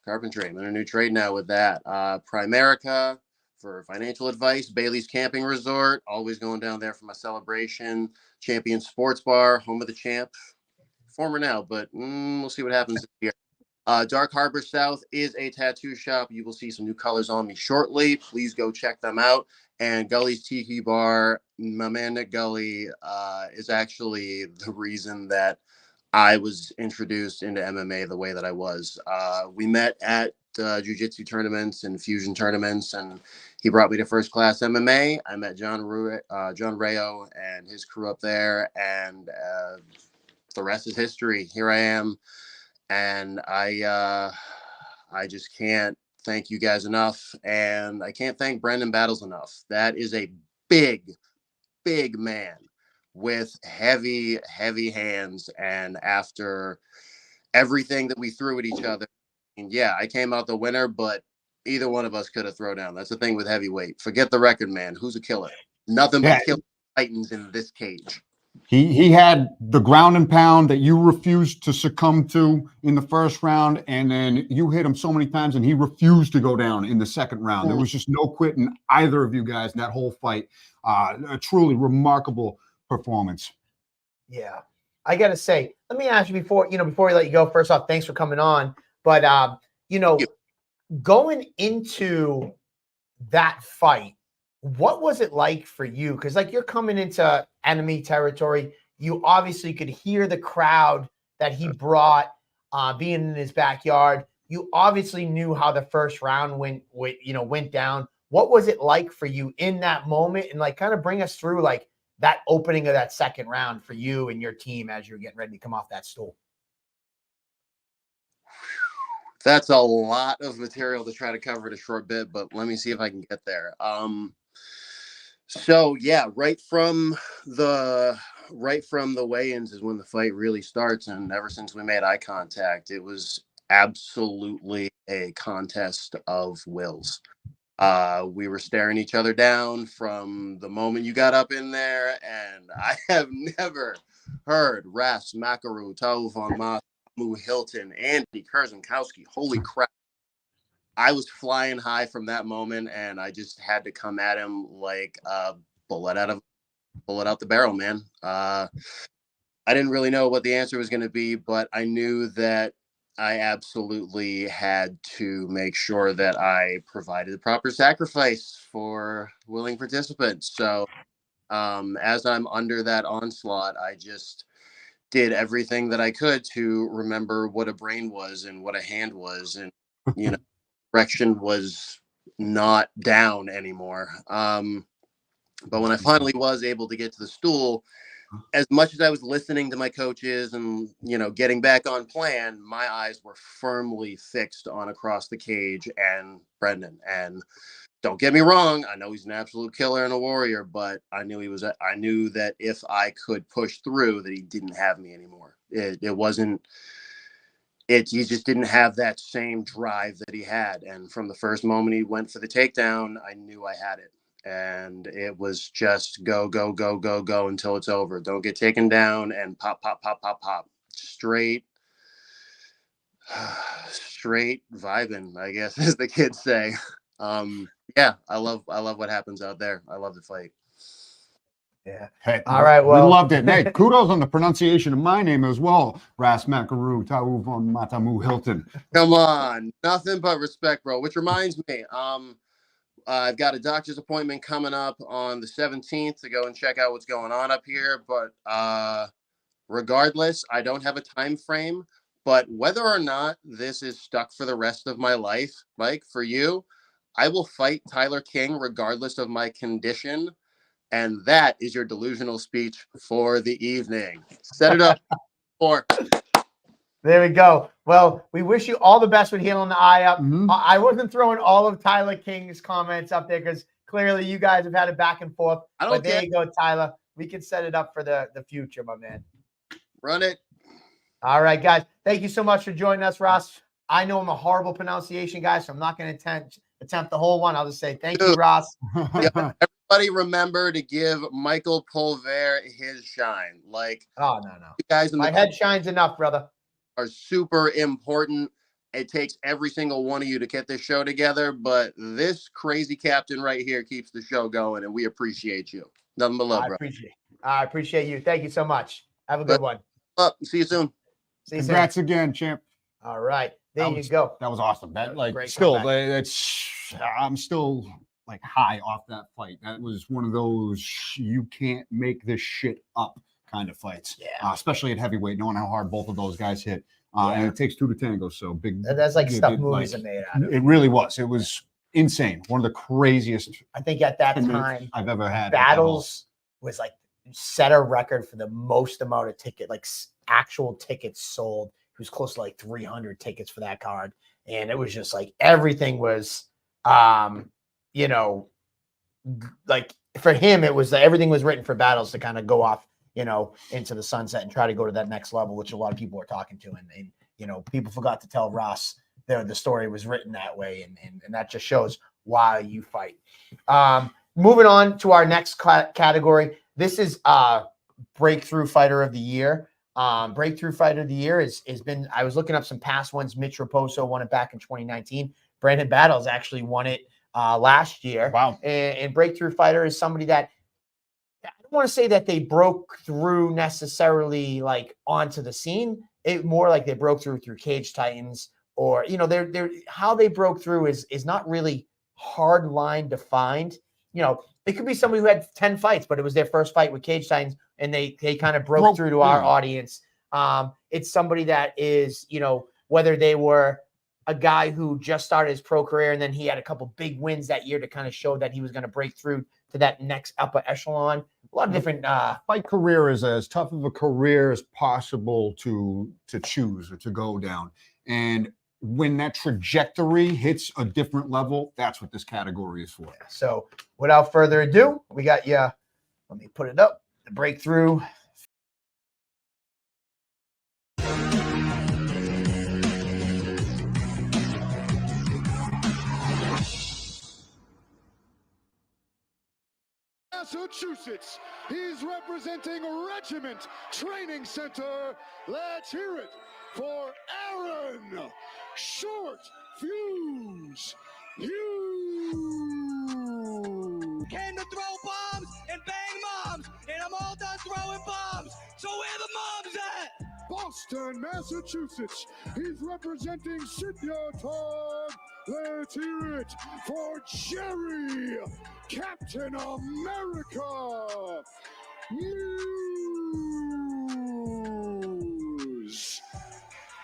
carpentry. I'm in a new trade now with that. Primerica for financial advice. Bailey's Camping Resort. Always going down there for my celebration. Champion Sports Bar. Home of the champ. Former now, but we'll see what happens this year. Dark Harbor South is a tattoo shop. You will see some new colors on me shortly. Please go check them out. And Gully's Tiki Bar, my man Nick Gully, is actually the reason that I was introduced into MMA the way that I was. We met at jiu-jitsu tournaments and fusion tournaments, and he brought me to First Class MMA. I met John Rayo and his crew up there, and the rest is history. Here I am, and I just can't thank you guys enough, and I can't thank Brendan Battles enough. That is a big man with heavy hands, and after everything that we threw at each other, and yeah, I came out the winner, but either one of us could have thrown down. That's the thing with heavyweight. Forget the record, man. Who's a killer? Nothing but killer titans in this cage. He had the ground and pound that you refused to succumb to in the first round, and then you hit him so many times, and he refused to go down in the second round. There was just no quitting either of you guys in that whole fight. A truly remarkable performance. Yeah, I gotta say, let me ask you before we let you go. First off, thanks for coming on. But going into that fight, what was it like for you? Because you're coming into enemy territory. You obviously could hear the crowd that he brought, being in his backyard. You obviously knew how the first round went down. What was it like for you in that moment? And kind of bring us through that opening of that second round for you and your team as you're getting ready to come off that stool. That's a lot of material to try to cover in a short bit, but let me see if I can get there. So yeah, right from the weigh-ins is when the fight really starts, and ever since we made eye contact, it was absolutely a contest of wills. We were staring each other down from the moment you got up in there, and I have never heard Ras, Makaru, Tau von Mas, Hilton, Andy Kurzankowski. Holy crap. I was flying high from that moment, and I just had to come at him like a bullet out of pull it out the barrel, man. I didn't really know what the answer was going to be, but I knew that I absolutely had to make sure that I provided the proper sacrifice for willing participants. So as I'm under that onslaught, I just did everything that I could to remember what a brain was and what a hand was, and direction was not down anymore. But when I finally was able to get to the stool, as much as I was listening to my coaches and getting back on plan, my eyes were firmly fixed on across the cage and Brendan. And don't get me wrong, I know he's an absolute killer and a warrior, but I knew that if I could push through, that he didn't have me anymore. It wasn't. He just didn't have that same drive that he had. And from the first moment he went for the takedown, I knew I had it. And it was just go, go, go, go, go until it's over. Don't get taken down and pop, pop, pop, pop, pop. Straight vibing, I guess, as the kids say. Yeah, I love what happens out there. I love the fight. Yeah. Hey, all right. Well, we loved it. Hey, kudos on the pronunciation of my name as well. Ras Makaru Tau von Matamu Hilton. Come on, nothing but respect, bro. Which reminds me, I've got a doctor's appointment coming up on the 17th to go and check out what's going on up here. But regardless, I don't have a time frame. But whether or not this is stuck for the rest of my life, Mike, for you, I will fight Tyler King regardless of my condition. And that is your delusional speech for the evening. Set it up. There we go. Well, we wish you all the best with healing the eye up. I wasn't throwing all of Tyler King's comments up there because clearly you guys have had it back and forth. But there you go, Tyler. We can set it up for the future, my man. Run it. All right, guys. Thank you so much for joining us, Ross. I know I'm a horrible pronunciation guy, so I'm not going to attempt the whole one. I'll just say thank you, Ross. Everybody remember to give Michael Pulver his shine. Like, oh, no. You guys in my head shines enough, brother. Are super important. It takes every single one of you to get this show together, but this crazy captain right here keeps the show going, and we appreciate you. Nothing but love, bro. I appreciate you. Thank you so much. Have a good one. See you soon. Congrats again, champ. All right. There you go. That was awesome. That I'm still like high off that fight. That was one of those you can't make this shit up kind of fights. Yeah. Especially at heavyweight, knowing how hard both of those guys hit. And it takes two to tango. So big. That's like stuff movies are made out of. It really was. It was insane. One of the craziest. I think at that time I've ever had. Battles was like set a record for the most amount of actual tickets sold. It was close to like 300 tickets for that card. And it was just like everything was, like for him, it was everything was written for Battles to kind of go off, into the sunset and try to go to that next level, which a lot of people were talking to. And people forgot to tell Ross the story was written that way. And that just shows why you fight. Moving on to our next category. This is Breakthrough Fighter of the Year. Breakthrough Fighter of the Year has been, I was looking up some past ones. Mitch Raposo won it back in 2019. Brandon Battles actually won it last year. Wow. And Breakthrough Fighter is somebody that, I don't want to say that they broke through necessarily like onto the scene. It more like they broke through Cage Titans, or they're how they broke through is not really hard line defined. It could be somebody who had 10 fights, but it was their first fight with Cage Titans, and they kind of broke through to our audience. It's somebody that is, whether they were a guy who just started his pro career and then he had a couple big wins that year to kind of show that he was going to break through to that next upper echelon. A lot of different fight career is as tough of a career as possible to choose or to go down. And when that trajectory hits a different level, that's what this category is for. Yeah. So without further ado, we got you. Let me put it up. The Breakthrough. Massachusetts. He's representing Regiment Training Center. Let's hear it for Aaron Short Fuse Hughes. Came to throw bombs and bang moms, and Boston, Massachusetts. He's representing Sityodtong. Let's hear it for Jerry, Captain America. News.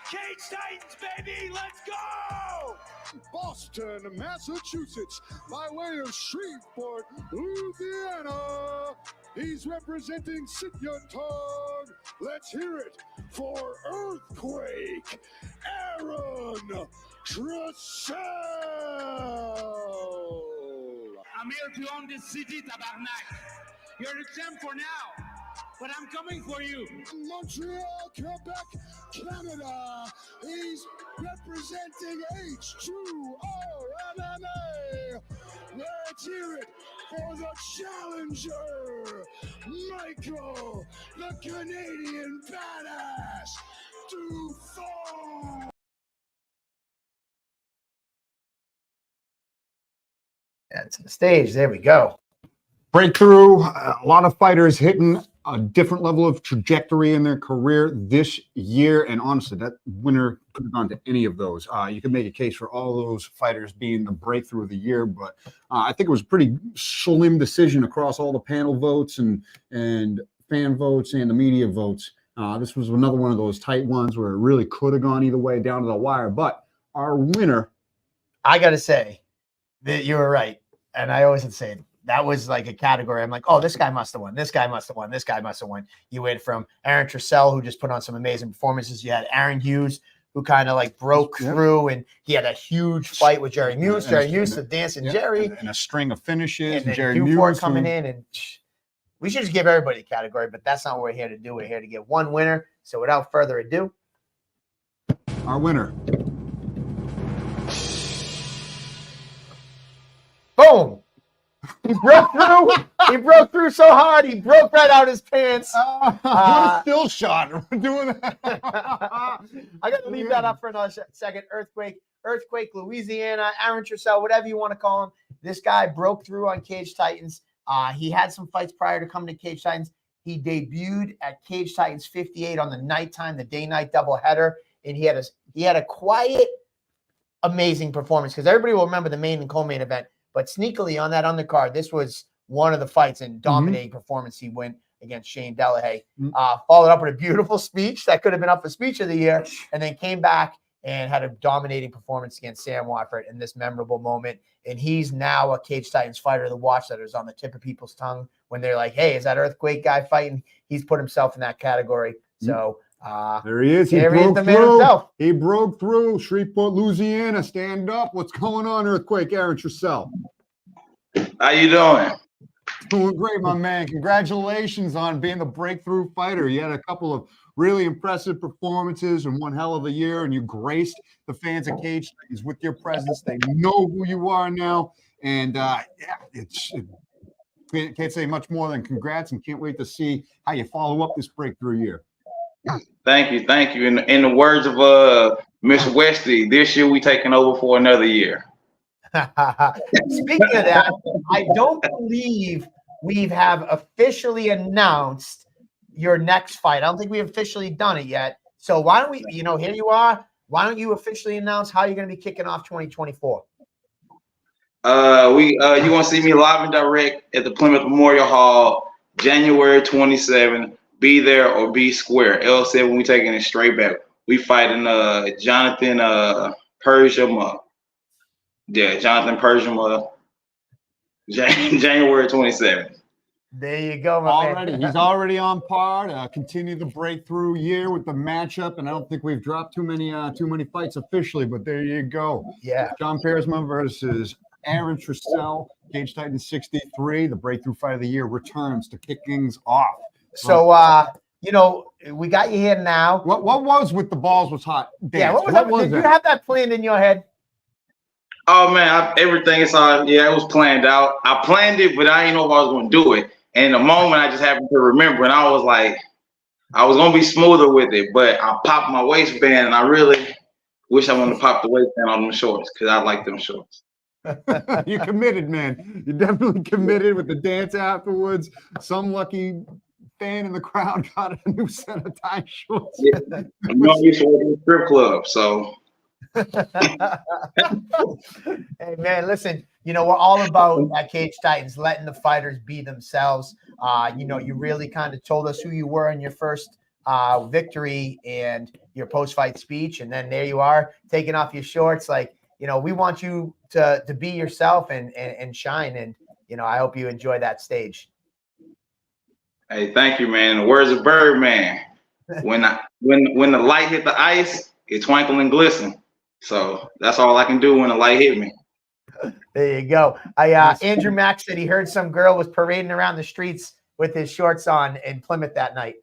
Cage Titans, baby, let's go! Boston, Massachusetts, by way of Shreveport, Louisiana. He's representing Sityodtong. Let's hear it for Earthquake, Aaron Trussell. I'm here to own this city, Tabarnak. You're the champ for now, but I'm coming for you. Montreal, Quebec, Canada. He's representing H2O MMA. Let's hear it for the challenger, Michael, the Canadian badass, Dufort. That's the stage. There we go. Breakthrough. A lot of fighters hitting a different level of trajectory in their career this year. And honestly, that winner could have gone to any of those. You can make a case for all those fighters being the breakthrough of the year. But I think it was a pretty slim decision across all the panel votes and fan votes and the media votes. This was another one of those tight ones where it really could have gone either way down to the wire. But our winner. I got to say that you were right. And I always would say that was like a category. I'm like, oh, this guy must have won. This guy must have won. This guy must have won. You went from Aaron Trussell, who just put on some amazing performances. You had Aaron Hughes, who kind of like broke through, and he had a huge fight with Jerry Muse. Jerry Muse, the dancing Jerry. And a string of finishes. And Jerry Dufort Muse coming in. And we should just give everybody a category, but that's not what we're here to do. We're here to get one winner. So without further ado, our winner. Boom. He broke through. He broke through so hard. He broke right out his pants. What a still shot. We're doing that. I got to leave that up for another second. Earthquake, Louisiana, Aaron Trussell, whatever you want to call him. This guy broke through on Cage Titans. He had some fights prior to coming to Cage Titans. He debuted at Cage Titans 58 on the nighttime, the day-night doubleheader, and he had a quiet, amazing performance because everybody will remember the main and co-main event. But sneakily on that undercard, this was one of the fights and dominating performance. He went against Shane Delahaye. Followed up with a beautiful speech that could have been up for speech of the year, and then came back and had a dominating performance against Sam Watford in this memorable moment. And he's now a Cage Titans fighter to watch that is on the tip of people's tongue when they're like, hey, is that Earthquake guy fighting? He's put himself in that category. So there he is. He broke through. He broke through. Shreveport, Louisiana. Stand up. What's going on, Earthquake? Aaron Trussell. How you doing? Doing great, my man. Congratulations on being the breakthrough fighter. You had a couple of really impressive performances and one hell of a year, and you graced the fans of Cage Titans with your presence. They know who you are now, and can't say much more than congrats, and can't wait to see how you follow up this breakthrough year. Thank you. In the words of Miss Westy, this year we taking over for another year. Speaking of that, I don't believe we have officially announced your next fight. I don't think we've officially done it yet. So why don't we, here you are. Why don't you officially announce how you're going to be kicking off 2024? You want to see me live and direct at the Plymouth Memorial Hall, January 27th. Be there or be square. L7, we taking it straight back. We fighting Jonathan Persham. Jonathan Persham. January 27th. There you go, my man. He's already on par to continue the breakthrough year with the matchup, and I don't think we've dropped too many fights officially, but there you go. Yeah. John Persma versus Aaron Trussell, Cage Titans 63. The breakthrough fight of the year returns to kick things off. So, we got you here now. What was with the balls was hot? Dance? Yeah, what was that? Did you have that planned in your head? Oh, man, everything is on. Yeah, it was planned out. I planned it, but I didn't know if I was going to do it. And in the moment, I just happened to remember, and I was like, I was going to be smoother with it, but I popped my waistband, and I really wish I wanted to pop the waistband on them shorts because I like them shorts. You're committed, man. You're definitely committed with the dance afterwards. Some lucky fan in the crowd got a new set of tie shorts. Yeah. I'm not used to working in a strip club, so. Hey man, listen, we're all about at Cage Titans letting the fighters be themselves. You really kind of told us who you were in your first victory and your post-fight speech, and then there you are taking off your shorts. Like, we want you to be yourself and shine. And I hope you enjoy that stage. Hey, thank you, man. The words of Birdman. When the light hit the ice, it twinkle and glisten. So that's all I can do when the light hit me. There you go. Andrew Mack said he heard some girl was parading around the streets with his shorts on in Plymouth that night.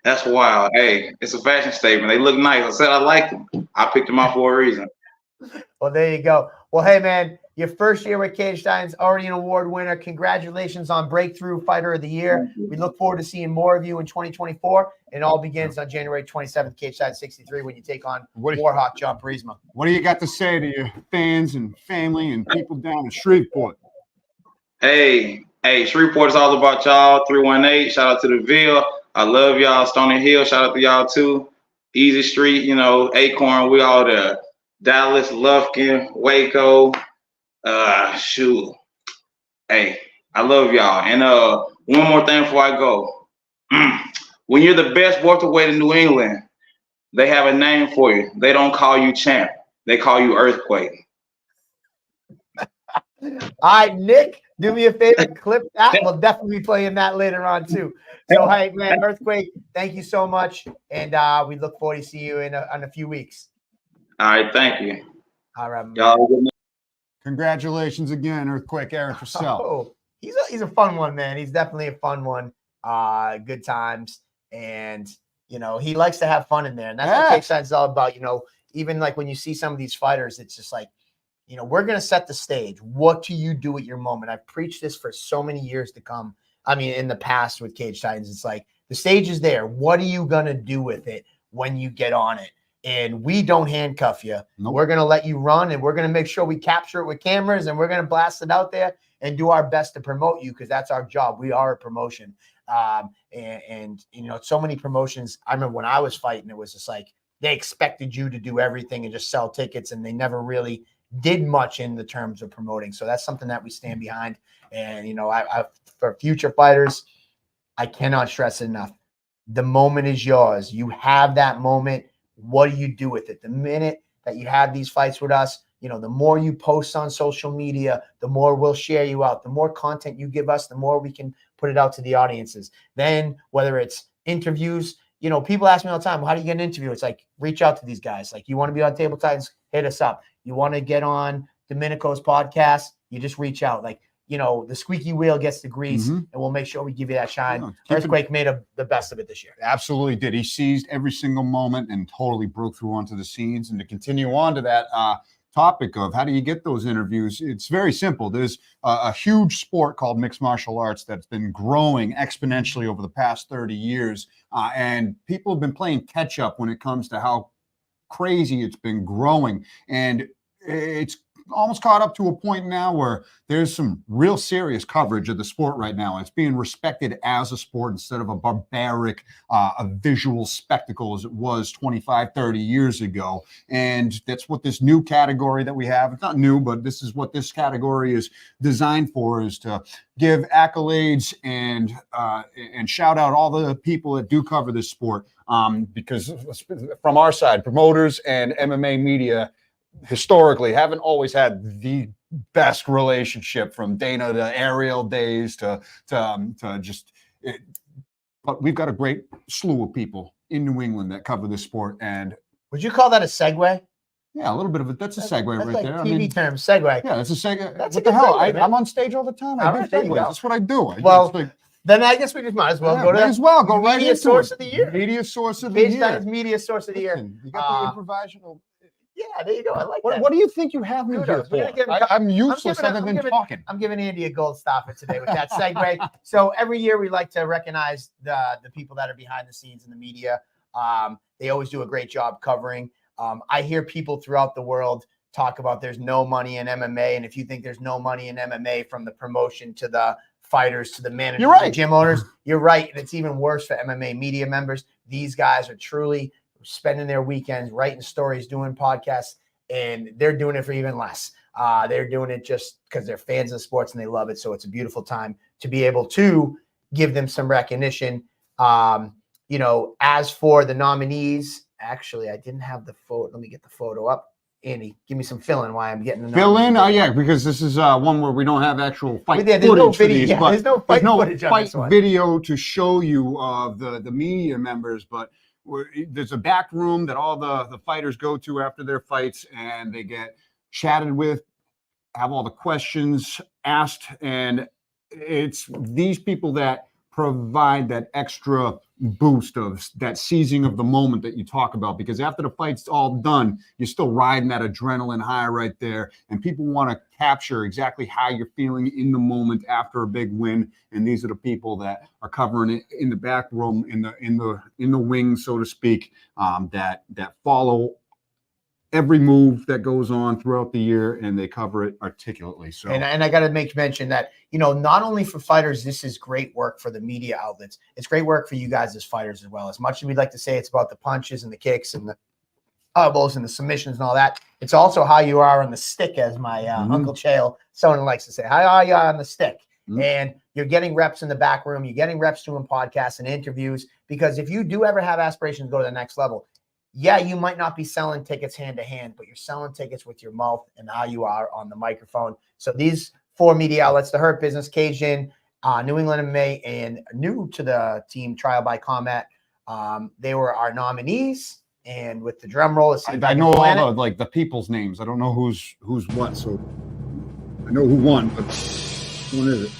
That's wild. Hey, it's a fashion statement. They look nice. I said I liked them. I picked them out for a reason. Well, there you go. Well, hey, man, your first year with Cage Titans, already an award winner. Congratulations on Breakthrough Fighter of the Year. We look forward to seeing more of you in 2024. It all begins on January 27th, Cage Titans 63, when you take on Warhawk John Prisma. What do you got to say to your fans and family and people down in Shreveport? Hey, Shreveport is all about y'all. 318, shout out to the Ville. I love y'all. Stony Hill, shout out to y'all too. Easy Street, Acorn, we all there. Dallas, Lufkin, Waco. Shoot. Hey, I love y'all. And one more thing before I go. When you're the best welterweight in New England, they have a name for you. They don't call you champ. They call you Earthquake. All right, Nick, do me a favor, clip that. We'll definitely be playing that later on too. So, hey, man, Earthquake, thank you so much. And we look forward to see you in a few weeks. All right, thank you. All right, y'all. Congratulations again, Earthquake Aaron Purcell. Oh, he's a fun one, man. He's definitely a fun one. Good times. And, he likes to have fun in there. And that's what Cage Titans is all about. Even like when you see some of these fighters, it's just like, we're going to set the stage. What do you do at your moment? I've preached this for so many years to come. I mean, in the past with Cage Titans, it's like the stage is there. What are you going to do with it when you get on it? And we don't handcuff you. Nope. We're going to let you run, and we're going to make sure we capture it with cameras, and we're going to blast it out there and do our best to promote you, because that's our job. We are a promotion. And so many promotions. I remember when I was fighting, it was just like they expected you to do everything and just sell tickets, and they never really did much in the terms of promoting. So that's something that we stand behind. And, I for future fighters, I cannot stress it enough. The moment is yours. You have that moment. What do you do with it? The minute that you have these fights with us, the more you post on social media, the more we'll share you out. The more content you give us, the more we can put it out to the audiences. Then whether it's interviews, people ask me all the time, well, how do you get an interview? It's like, reach out to these guys. Like, you want to be on Table Titans, hit us up. You want to get on Domenico's podcast, you just reach out. Like, the squeaky wheel gets the grease, and we'll make sure we give you that shine. Earthquake made the best of it this year. Absolutely did. He seized every single moment and totally broke through onto the scenes. And to continue on to that topic of how do you get those interviews, it's very simple. There's a huge sport called mixed martial arts that's been growing exponentially over the past 30 years. And people have been playing catch up when it comes to how crazy it's been growing. And it's almost caught up to a point now where there's some real serious coverage of the sport right now. It's being respected as a sport instead of a barbaric, a visual spectacle as it was 25, 30 years ago. And that's what this new category that we have, it's not new, but this is what this category is designed for, is to give accolades and shout out all the people that do cover this sport. Because from our side, promoters and MMA media historically haven't always had the best relationship, from Dana to Ariel days to just it, but we've got a great slew of people in New England that cover this sport. And would you call that a segue? Yeah, a little bit of it. That's a segue right like there. TV term, segue. Yeah, that's a segue. That's what the hell? Segue, I'm on stage all the time. I do segues. That's what I do. Then I guess we just might as well go to go right media into source it. of the year. Media source of the year. Cage Titans media source of the year. You got the improvisational. Yeah, there you go. I like that. What do you think you have me here for? I'm useless other than talking. I'm giving Andy a gold star for today with that segue. So every year we like to recognize the people that are behind the scenes in the media. They always do a great job covering. I hear people throughout the world talk about there's no money in MMA. And if you think there's no money in MMA, from the promotion to the fighters to the managers, You're right. the gym owners. You're right. And it's even worse for MMA media members. These guys are truly spending their weekends writing stories, doing podcasts, and they're doing it for even less. They're doing it just because they're fans of sports and they love it. So it's a beautiful time to be able to give them some recognition. As for the nominees, actually, I didn't have the photo. Let me get the photo up. Andy, give me some fill-in why I'm getting the Fill in? nominees. Yeah, because this is one where we don't have actual fight There's footage no for video. these, Yeah, but there's no fight footage on this one. video to show you of the media members, but there's a back room that all the fighters go to after their fights, and they get chatted with, have all the questions asked, and it's these people that provide that extra boost of that seizing of the moment that you talk about, because after the fight's all done, you're still riding that adrenaline high right there, and people want to capture exactly how you're feeling in the moment after a big win. And these are the people that are covering it in the back room, in the wing, so to speak, that follow every move that goes on throughout the year, and they cover it articulately. So, and I got to make mention that, not only for fighters, this is great work for the media outlets. It's great work for you guys as fighters as well. As much as we'd like to say it's about the punches and the kicks and the elbows and the submissions and all that, it's also how you are on the stick, as my Uncle Chael, someone likes to say, how are you on the stick? And you're getting reps in the back room. You're getting reps doing podcasts and interviews, because if you do ever have aspirations to go to the next level, yeah, you might not be selling tickets hand to hand, but you're selling tickets with your mouth and how you are on the microphone. So these 4 media outlets, The Hurt Business, Cage In, New England MMA, and new to the team, Trial by Combat, they were our nominees. And with the drum roll, I know all the people's names. I don't know who's what, so I know who won, but who is it?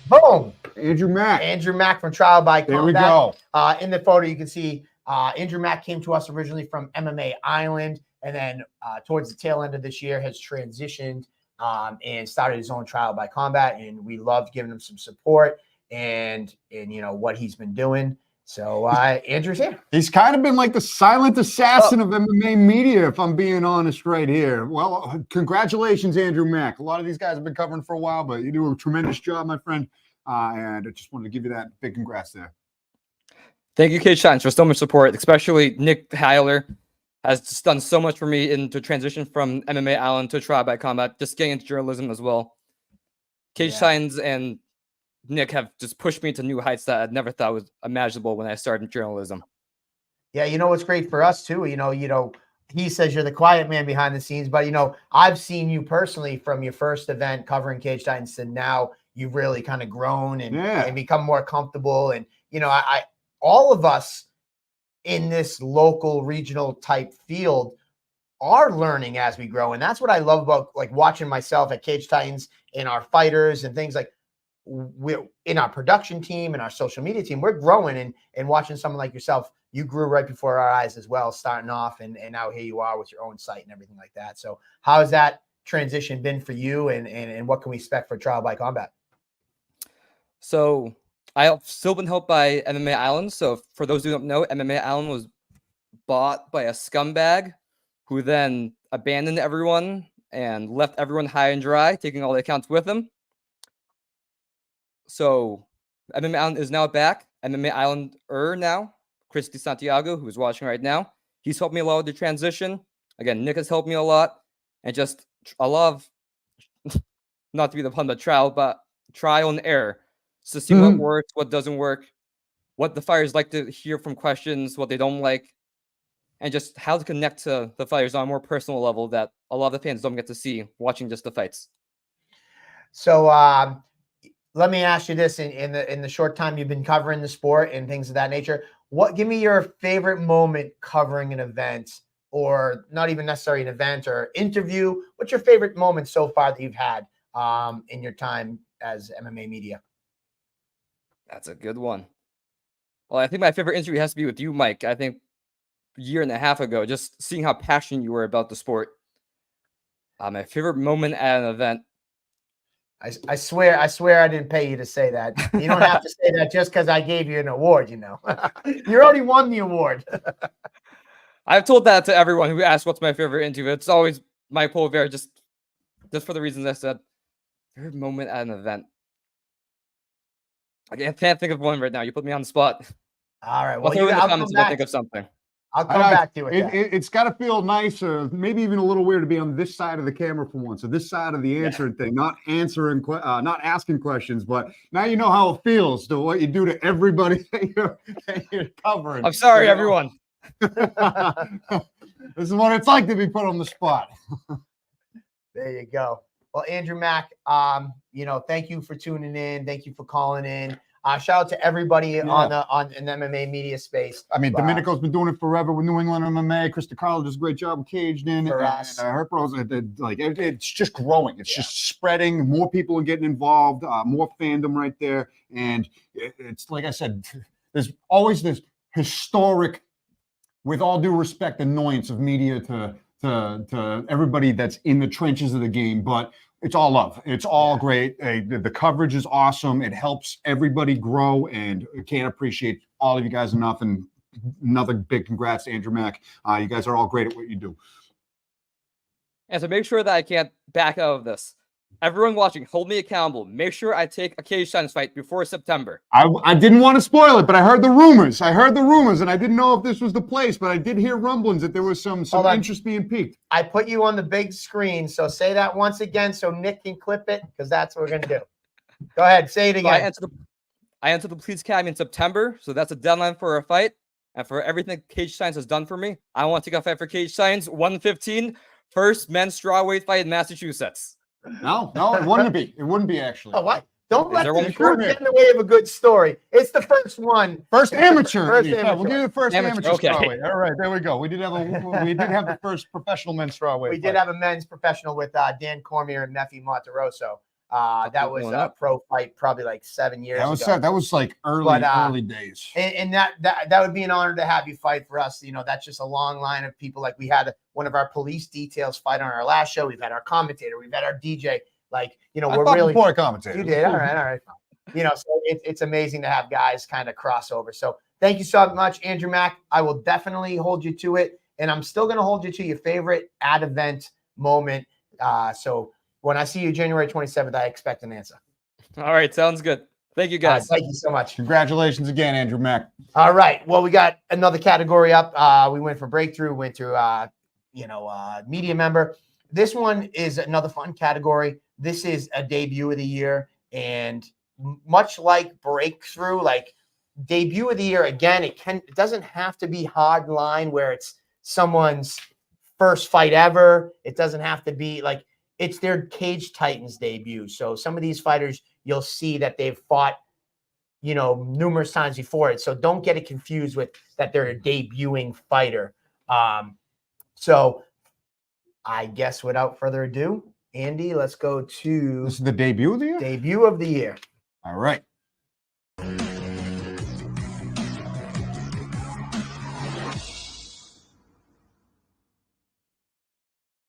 Boom! Andrew Mack. Andrew Mack from Trial by Combat. There we go. In the photo, you can see Andrew Mack came to us originally from MMA Island, and then towards the tail end of this year has transitioned and started his own Trial by Combat, and we loved giving him some support and what he's been doing. So Andrew's here. He's kind of been like the silent assassin of MMA media, if I'm being honest right here. Well, congratulations, Andrew Mack. A lot of these guys have been covering for a while, but you do a tremendous job, my friend. And I just wanted to give you that big congrats there. Thank you, Cage Titans, for so much support, especially Nick Heiler has just done so much for me in to transition from MMA Island to Trial by Combat, just getting into journalism as well. Cage Titans and Nick have just pushed me to new heights that I never thought was imaginable when I started journalism. Yeah, what's great for us too, he says you're the quiet man behind the scenes, but I've seen you personally from your first event covering Cage Titans to now. You've really kind of grown and become more comfortable. And all of us in this local regional type field are learning as we grow. And that's what I love about watching myself at Cage Titans and our fighters and things like we're in our production team and our social media team. We're growing and watching someone like yourself. You grew right before our eyes as well, starting off. And now here you are with your own site and everything like that. So how has that transition been for you? And what can we expect for Trial by Combat? So I've still been helped by MMA Island. So for those who don't know, MMA Island was bought by a scumbag who then abandoned everyone and left everyone high and dry, taking all the accounts with him. So MMA Island is now back. MMA Island now, Chris DeSantiago, who is watching right now, he's helped me a lot with the transition. Again, Nick has helped me a lot. And just a lot of, not to be the pun, but trial and error. To see what works, what doesn't work, what the fighters like to hear from questions, what they don't like, and just how to connect to the fighters on a more personal level that a lot of the fans don't get to see watching just the fights. So let me ask you this: in the short time you've been covering the sport and things of that nature, give me your favorite moment covering an event, or not even necessarily an event or interview. What's your favorite moment so far that you've had in your time as MMA media? That's a good one. Well, I think my favorite interview has to be with you, Mike. I think a year and a half ago, just seeing how passionate you were about the sport. My favorite moment at an event. I swear I didn't pay you to say that. You don't have to say that just because I gave you an award, You already won the award. I've told that to everyone who asks what's my favorite interview. It's always Mike Polvera, just for the reasons I said. Favorite moment at an event. I can't think of one right now. You put me on the spot. All right. I'll Well, throw in the I'll come comments if I back. think of something. I'll come back to it. It's got to feel nice, maybe even a little weird to be on this side of the camera for once. So this side of the answering thing, not asking questions, but now you know how it feels to what you do to everybody that you're covering. I'm sorry, everyone. This is what it's like to be put on the spot. There you go. Well, Andrew Mack, thank you for tuning in. Thank you for calling in. Shout out to everybody on in the MMA media space. I mean, Domenico's been doing it forever with New England MMA. Chris DiCarlo does a great job with Caged In. For us. Her pros, it's just growing. It's just spreading. More people are getting involved. More fandom right there. And it's like I said, there's always this historic, with all due respect, annoyance of media to everybody that's in the trenches of the game. But it's all love. It's all great. The coverage is awesome. It helps everybody grow, and I can't appreciate all of you guys enough. And another big congrats to Andrew Mack. You guys are all great at what you do. And to make sure that I can't back out of this, everyone watching, hold me accountable. Make sure I take a Cage Science fight before September. I didn't want to spoil it, but I heard the rumors. And I didn't know if this was the place, but I did hear rumblings that there was some interest being piqued. I put you on the big screen, so say that once again so Nick can clip it, because that's what we're going to do. Go ahead, say it again. I entered the Police Academy in September, so that's a deadline for a fight. And for everything Cage Science has done for me, I want to take a fight for Cage Science 115, first men's strawweight fight in Massachusetts. No, it wouldn't be. It wouldn't be, actually. Oh, what? Don't let the truth truth get in the way of a good story. It's the first one. First amateur. First Yeah, amateur. we'll give you the first amateur Okay. strawweight. All right, there we go. We did have the first professional men's strawweight. We did have a men's professional with Dan Cormier and Meffy Monterosso. That was a pro fight probably like 7 years ago. That was like early days. And that would be an honor to have you fight for us. That's just a long line of people. Like we had one of our police details fight on our last show. We've had our commentator. We've had our DJ. We're really before I commentated. You did. All right. So it's amazing to have guys kind of cross over. So thank you so much, Andrew Mack. I will definitely hold you to it. And I'm still going to hold you to your favorite event moment. So when I see you January 27th, I expect an answer. All right. Sounds good. Thank you, guys. Thank you so much. Congratulations again, Andrew Mack. All right. Well, we got another category up. We went for breakthrough, went to, media member. This one is another fun category. This is a debut of the year. And much like breakthrough, like debut of the year, again, it doesn't have to be hard line where it's someone's first fight ever. It doesn't have to be like it's their Cage Titans debut. So some of these fighters, you'll see that they've fought, numerous times before it. So don't get it confused with that they're a debuting fighter. So I guess without further ado, Andy, let's go to... This is the debut of the year? Debut of the year. All right.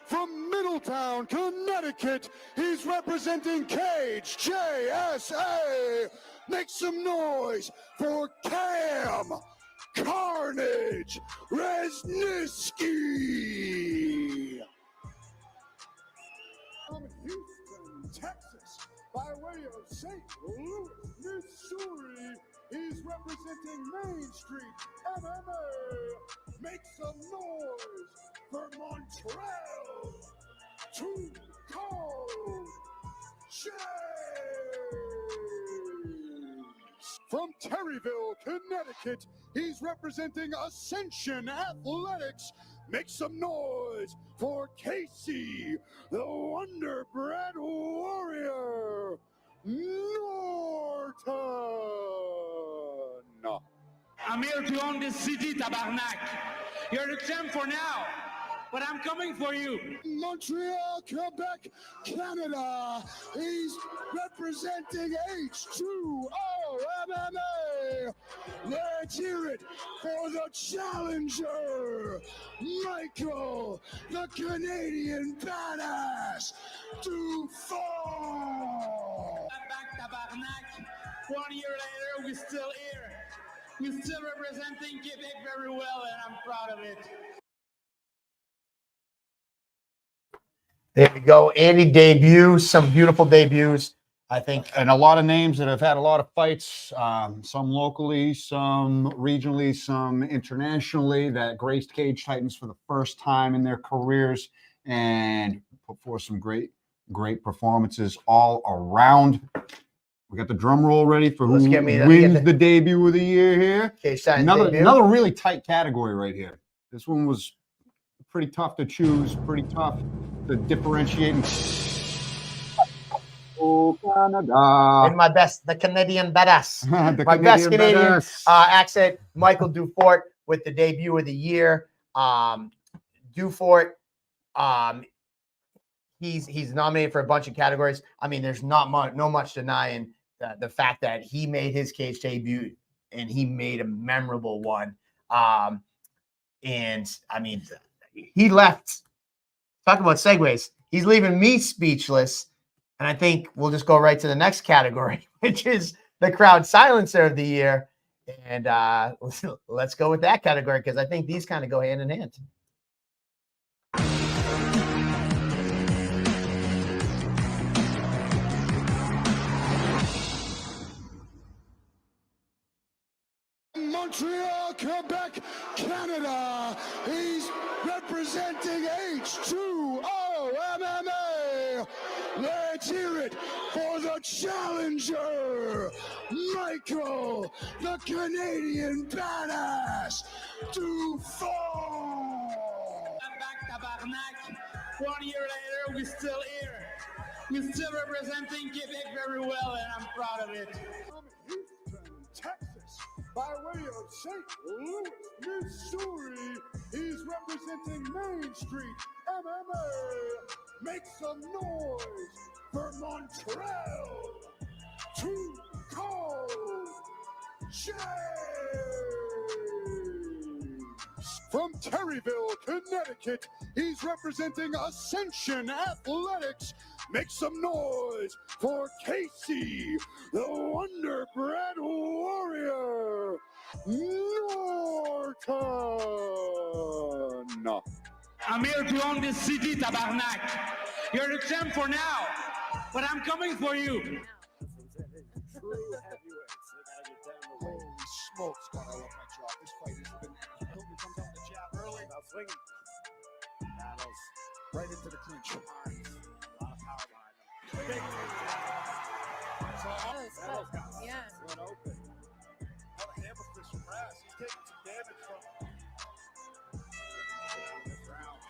From Middletown, Connecticut, he's representing Cage JSA. Make some noise for Cam Carnage Resniski. From Houston, Texas, by way of St. Louis, Missouri, he's representing Main Street MMA. Make some noise for Montreal. Too Cold James. From Terryville, Connecticut, he's representing Ascension Athletics. Make some noise for Casey, the Wonderbread Warrior, Norton. I'm here to own this city, Tabarnak. You're the champ for now, but I'm coming for you. Montreal, Quebec, Canada. He's representing H2O MMA. Let's hear it for the challenger, Michael, the Canadian badass, Dufort. Back, Tabarnak. 1 year later, we're still here. We're still representing Quebec very well, and I'm proud of it. There we go. Andy debut, some beautiful debuts. I think, and a lot of names that have had a lot of fights, some locally, some regionally, some internationally, that graced Cage Titans for the first time in their careers and put forth some great performances all around. We got the drum roll ready for who wins the debut of the year here. Another really tight category right here. This one was pretty tough to choose, pretty tough to differentiate. Oh, Canada. In my best, the Canadian badass. My best Canadian accent, Michael Dufort with the debut of the year. Dufort, he's nominated for a bunch of categories. I mean, there's no much denying the fact that he made his cage debut and he made a memorable one. And I mean, he left. Talking about segues, he's leaving me speechless. And I think we'll just go right to the next category, which is the crowd silencer of the year. And let's go with that category because I think these kind of go hand in hand. Montreal, Quebec, Canada. He's representing H2O MMA. Let's hear it for the challenger, Michael, the Canadian badass, Dufort. I'm back, tabarnak. 1 year later, we're still here. We're still representing Quebec very well, and I'm proud of it. From Houston, Texas, by way of St. Louis, Missouri, he's representing Main Street MMA. Make some noise for Montreal. Too cold. James. From Terryville, Connecticut, he's representing Ascension Athletics. Make some noise for Casey, the Wonder Bread Warrior, Norton. I'm here to own this city, tabarnak. You're the champ for now, but I'm coming for you. True heavyweights. They gotta get down the way. Holy smokes, God, I love my job. This fight is bananas. Hilton comes out the jab early. Now swinging. Battles right into the clinch. Arms. A lot of power behind them. Big so Battles got one open. Now the hammer fist from Brass. He's taking some damage from this round.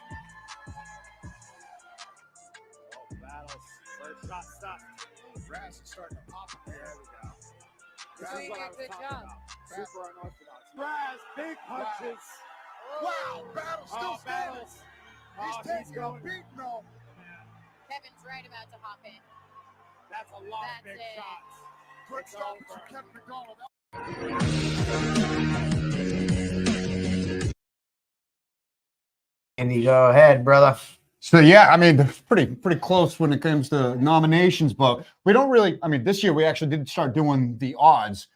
Oh, Battles. First shot stopped. Brass is starting to pop. There we go. This is what I was talking about. Super unorthodox. Brass, big punches. Wow, Battles still standing. He's taking a beat now. Kevin's right about to hop in. That's a lot of big shots. Quick stop from Kevin McDonald. Andy, go ahead, brother. So yeah, I mean, pretty close when it comes to nominations, but we don't really. I mean, this year we actually did start doing the odds.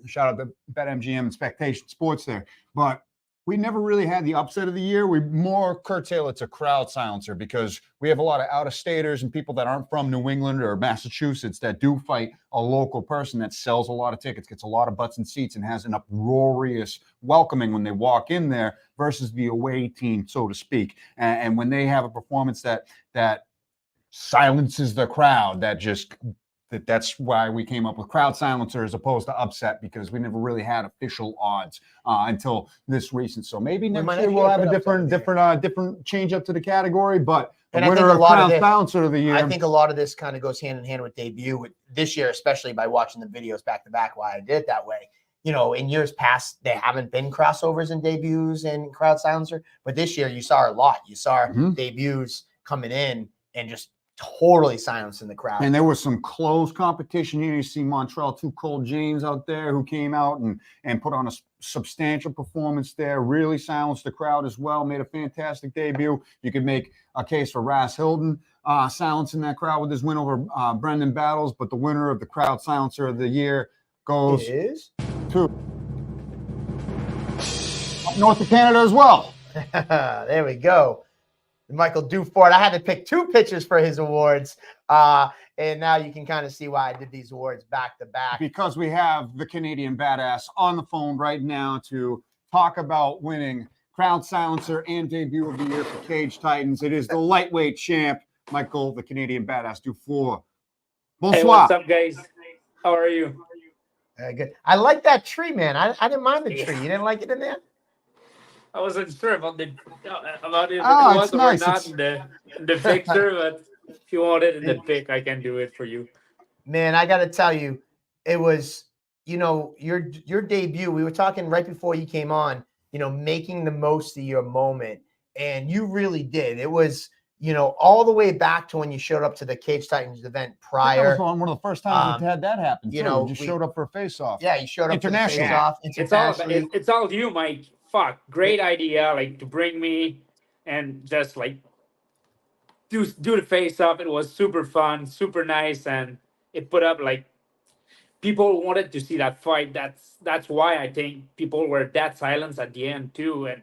Shout out to BetMGM and Spectation Sports there, but we never really had the upset of the year. We more curtail it to crowd silencer because we have a lot of out-of-staters and people that aren't from New England or Massachusetts that do fight a local person that sells a lot of tickets, gets a lot of butts and seats, and has an uproarious welcoming when they walk in there versus the away team, so to speak. And when they have a performance that silences the crowd, that's why we came up with crowd silencer as opposed to upset, because we never really had official odds until this recent. So maybe next year we'll have a different change up to the category. But the winner of crowd silencer of the year, I think a lot of this kind of goes hand in hand with debut this year, especially by watching the videos back to back. Why I did it that way. You know, in years past, there haven't been crossovers and debuts and crowd silencer, but this year you saw a lot. You saw debuts coming in and just totally silencing the crowd. And there was some close competition here. You see Montreal Too Cold James out there who came out and put on a substantial performance there, really silenced the crowd as well, made a fantastic debut. You could make a case for Ras Hilton silencing that crowd with his win over Brendan Battles, but the winner of the crowd silencer of the year goes to up north of Canada as well. There we go. Michael Dufort. I had to pick two pitchers for his awards. And And now you can kind of see why I did these awards back to back. Because we have the Canadian Badass on the phone right now to talk about winning Crowd Silencer and Debut of the Year for Cage Titans. It is the lightweight champ, Michael, the Canadian Badass Dufour. Bonsoir. Hey, what's up, guys? How are you? Very good. I like that tree, man. I didn't mind the tree. You didn't like it in there? I wasn't sure about if it Oh, was it's or nice. not in the picture, but if you want it in the pic, I can do it for you. Man, I got to tell you, it was, your debut. We were talking right before you came on, making the most of your moment. And you really did. It was, all the way back to when you showed up to the Cage Titans event prior. That was one of the first times we've had that happen. You just showed up for a face-off. Yeah, you showed up internationally. For the face-off. It's all you, Mike. Fuck, great idea, like to bring me and just like do the face-off. It was super fun, super nice, and it put up like people wanted to see that fight. That's why I think people were that silent at the end too, and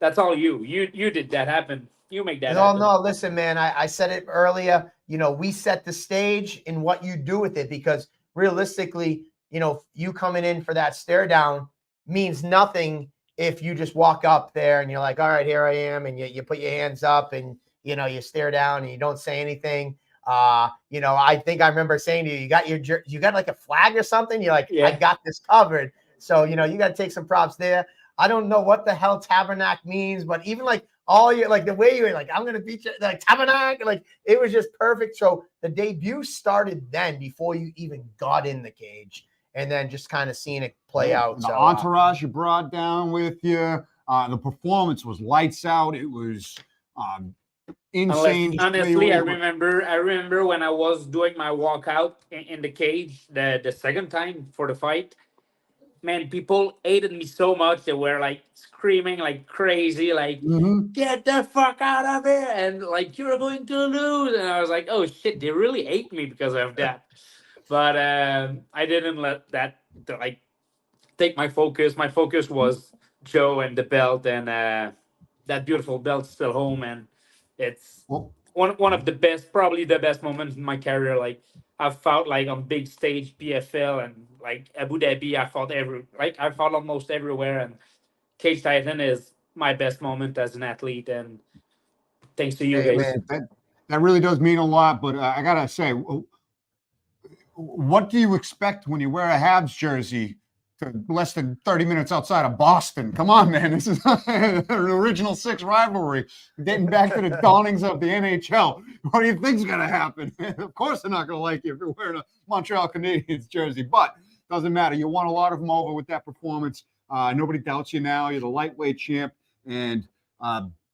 that's all you. You did that happen. You make that happen. No, listen, man. I said it earlier. We set the stage in what you do with it, because realistically, you coming in for that stare down means nothing if you just walk up there and you're like, all right, here I am, and you put your hands up and you stare down and you don't say anything. I think I remember saying to you, you got like a flag or something. You're like, I got this covered. So you got to take some props there. I don't know what the hell tabernacle means, but even like all your, like the way you were like, I'm gonna beat you, like tabernacle, like it was just perfect. So the debut started then before you even got in the cage, and then just kind of seeing it play out. The entourage you brought down with you. The performance was lights out. It was insane. Honestly, I remember when I was doing my walkout in the cage the second time for the fight. Man, people hated me so much. They were like screaming like crazy, like get the fuck out of here, and like you're going to lose. And I was like, oh shit, they really hate me because of that. But I didn't let that like take my focus. My focus was Joe and the belt, and that beautiful belt's still home, and it's one of the best, probably the best moments in my career. Like I've fought like on big stage, PFL, and like Abu Dhabi. I fought almost everywhere, and Cage Titan is my best moment as an athlete. And thanks to you guys. That really does mean a lot. But I gotta say, what do you expect when you wear a Habs jersey to less than 30 minutes outside of Boston? Come on, man. This is an original six rivalry dating back to the dawnings of the NHL. What do you think's going to happen? Of course they're not going to like you if you're wearing a Montreal Canadiens jersey, but doesn't matter. You won a lot of them over with that performance. Nobody doubts you now. You're the lightweight champ, and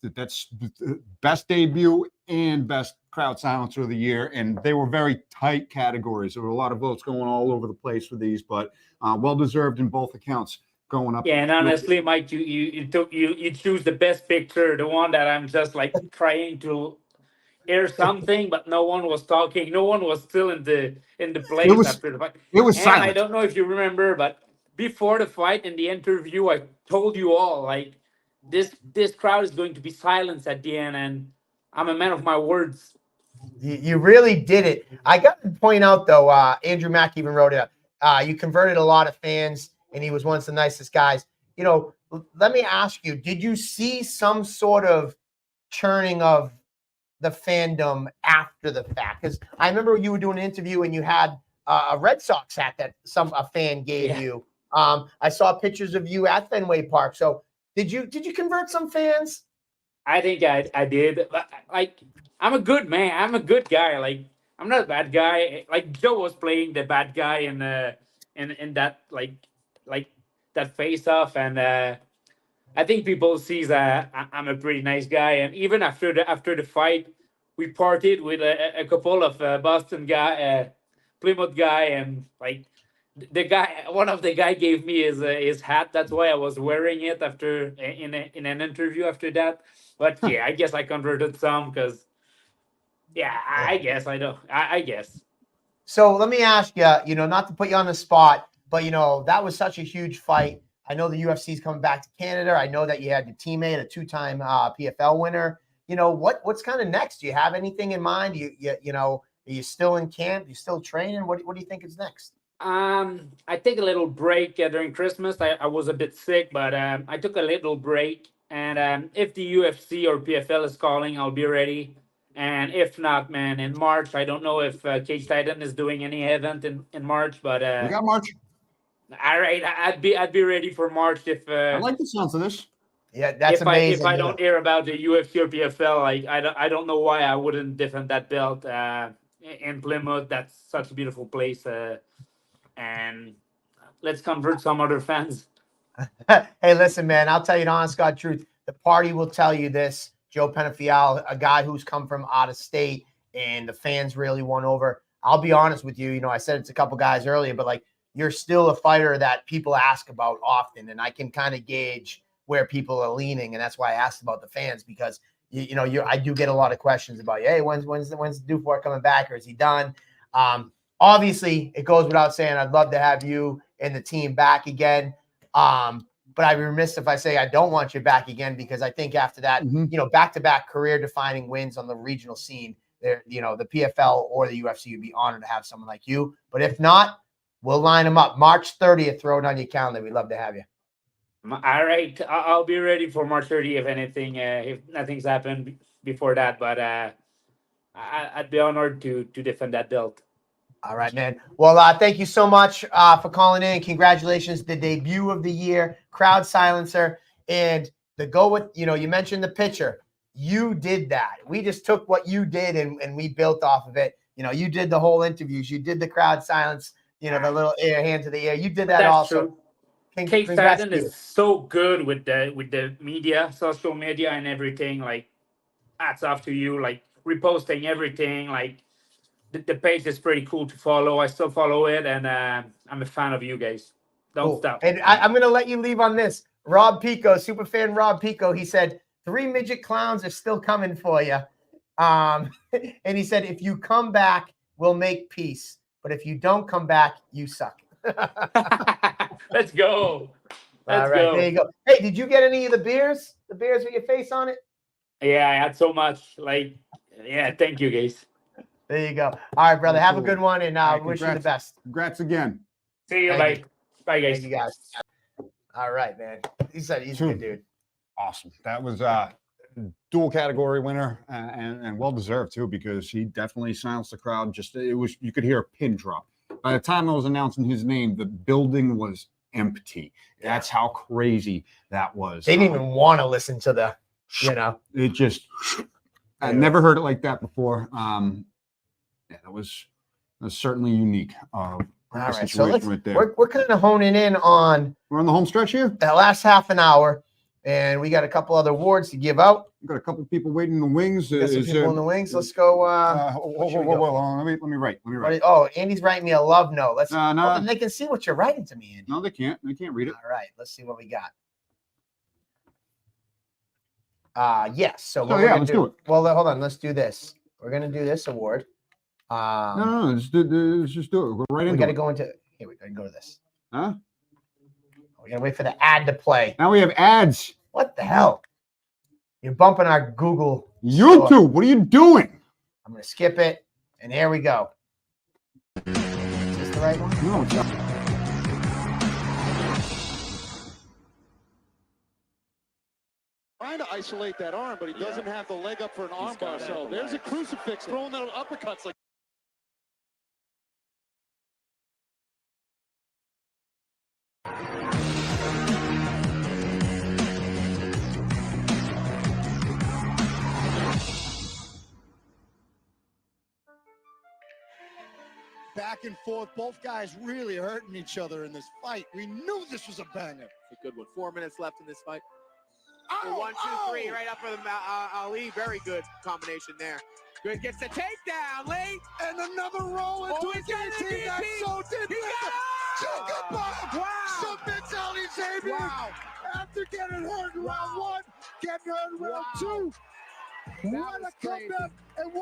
that's the best debut and best crowd silencer of the year. And they were very tight categories. There were a lot of votes going all over the place for these, but well-deserved in both accounts going up. Yeah, and honestly, Mike, you choose the best picture, the one that I'm just like trying to hear something, but no one was talking. No one was still in the place after the fight. It was silent. I don't know if you remember, but before the fight in the interview, I told you all like this crowd is going to be silenced at the end, and I'm a man of my words. You really did it. I got to point out though, Andrew Mack even wrote it up. You converted a lot of fans, and he was one of the nicest guys. Let me ask you, did you see some sort of churning of the fandom after the fact? Because I remember you were doing an interview and you had a Red Sox hat that a fan gave you. I saw pictures of you at Fenway Park. So did you convert some fans? I think I did. Like, I'm a good man. I'm a good guy. Like, I'm not a bad guy. Like Joe was playing the bad guy in that like that face off, and I think people sees that I'm a pretty nice guy. And even after the fight, we partied with a couple of Boston guy, Plymouth guy, and like one of the guy gave me his hat. That's why I was wearing it after in an interview after that. But yeah, I guess I converted some because I guess I know. I guess. So let me ask you, not to put you on the spot, but that was such a huge fight. I know the UFC is coming back to Canada. I know that you had your teammate, a two-time PFL winner. What's kind of next? Do you have anything in mind? Are you still in camp? You still training? What do you think is next? I take a little break during Christmas. I was a bit sick, but I took a little break. And if the UFC or PFL is calling, I'll be ready. And if not, man, in March, I don't know if Cage Titan is doing any event in March, but We got March. all right, I'd be ready for March if I like the sounds of this. Yeah, that's if amazing. I don't hear about the UFC or PFL, I don't know why I wouldn't defend that belt in Plymouth. That's such a beautiful place, and let's convert some other fans. Hey, listen, man, I'll tell you the honest God truth. The party will tell you this. Joe Penafiel, a guy who's come from out of state, and the fans really won over. I'll be honest with you. You know, I said it's a couple guys earlier, but like you're still a fighter that people ask about often, and I can kind of gauge where people are leaning, and that's why I asked about the fans because I do get a lot of questions about, hey, when's Dufort coming back, or is he done? Obviously, it goes without saying, I'd love to have you and the team back again. But I'd be remiss if I say I don't want you back again, because I think after that, back-to-back career-defining wins on the regional scene, there, the PFL or the UFC would be honored to have someone like you. But if not, we'll line them up. March 30th, throw it on your calendar. We'd love to have you. All right, I'll be ready for March 30th if anything, if nothing's happened before that. But I'd be honored to defend that belt. All right, man. Well, thank you so much for calling in. Congratulations, the debut of the year, crowd silencer, and the go with, you mentioned the pitcher. You did that. We just took what you did and we built off of it. You did the whole interviews. You did the crowd silence, the little air, hand to the air. You did that That's also. true. Cage Titan is so good with the media, social media, and everything. Like, hats off to you. Like, reposting everything. Like, the page is pretty cool to follow. I still follow it, and I'm a fan of you guys. Don't stop. And I'm going to let you leave on this. Rob Pico, super fan Rob Pico, he said, 3 midget clowns are still coming for you. And he said, if you come back, we'll make peace. But if you don't come back, you suck. Let's go. All right, there you go. Hey, did you get any of the beers? The beers with your face on it? Yeah, I had so much. Like, yeah, thank you, guys. There you go. All right, brother. Have a good one, and wish you the best. Congrats again. See you. Bye. Bye, guys. Thank you, guys. All right, man. He's a good dude. Awesome. That was dual category winner and well deserved too, because he definitely silenced the crowd. You could hear a pin drop. By the time I was announcing his name, the building was empty. That's how crazy that was. They didn't even want to listen to the, It just, I never heard it like that before. That was certainly unique. All right, so we're kind of honing in on. We're on the home stretch here. The last half an hour, and we got a couple other awards to give out. We've got a couple people waiting in the wings. Got some people in the wings. Let's go. Whoa. Let me write. Oh, Andy's writing me a love note. Let's. No. They can see what you're writing to me, Andy. No, they can't. They can't read it. All right. Let's see what we got. Yes. So let's do it. Well, hold on. Let's do this. We're gonna do this award. No. Let's just do it. We're right into it. We got to go into. Here we go to this. Huh? We gotta wait for the ad to play. Now we have ads. What the hell? You're bumping our Google. YouTube. Store. What are you doing? I'm gonna skip it, and here we go. Is this the right one? No, it's not. Trying to isolate that arm, but he doesn't have the leg up for an arm bar. So there's a crucifix throwing that uppercuts like. Back and forth, both guys really hurting each other in this fight. We knew this was a banger. A good one. 4 minutes left in this fight. 1, 2, 3, right up for the Ali. Very good combination there. Good, gets the takedown late. And another roll into his guillotine. That's so Wow. Submits Ali Xavier. Wow. After getting hurt in round 1, getting hurt in round 2. What a comeback. And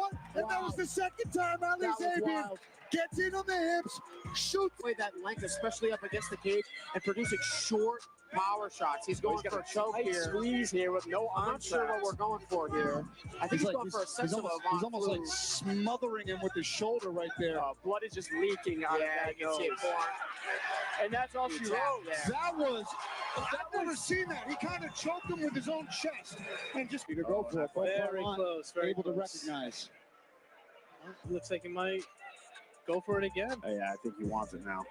that was the second time Ali Xavier gets in on the hips, shoots. Play that length, especially up against the cage, and producing short power shots. He's going for a choke here. Squeeze here with no I'm arm not sure what we're going for here. I think he's going for a sense of He's almost like smothering him with his shoulder right there. Blood is just leaking out of that you can see it nose. pouring. And that's all she wrote. That was, I've never seen that. He kind of choked him with his own chest and just to go for it. Very close. Very able to close. recognize. Looks like he might go for it again. Yeah, I think he wants it now.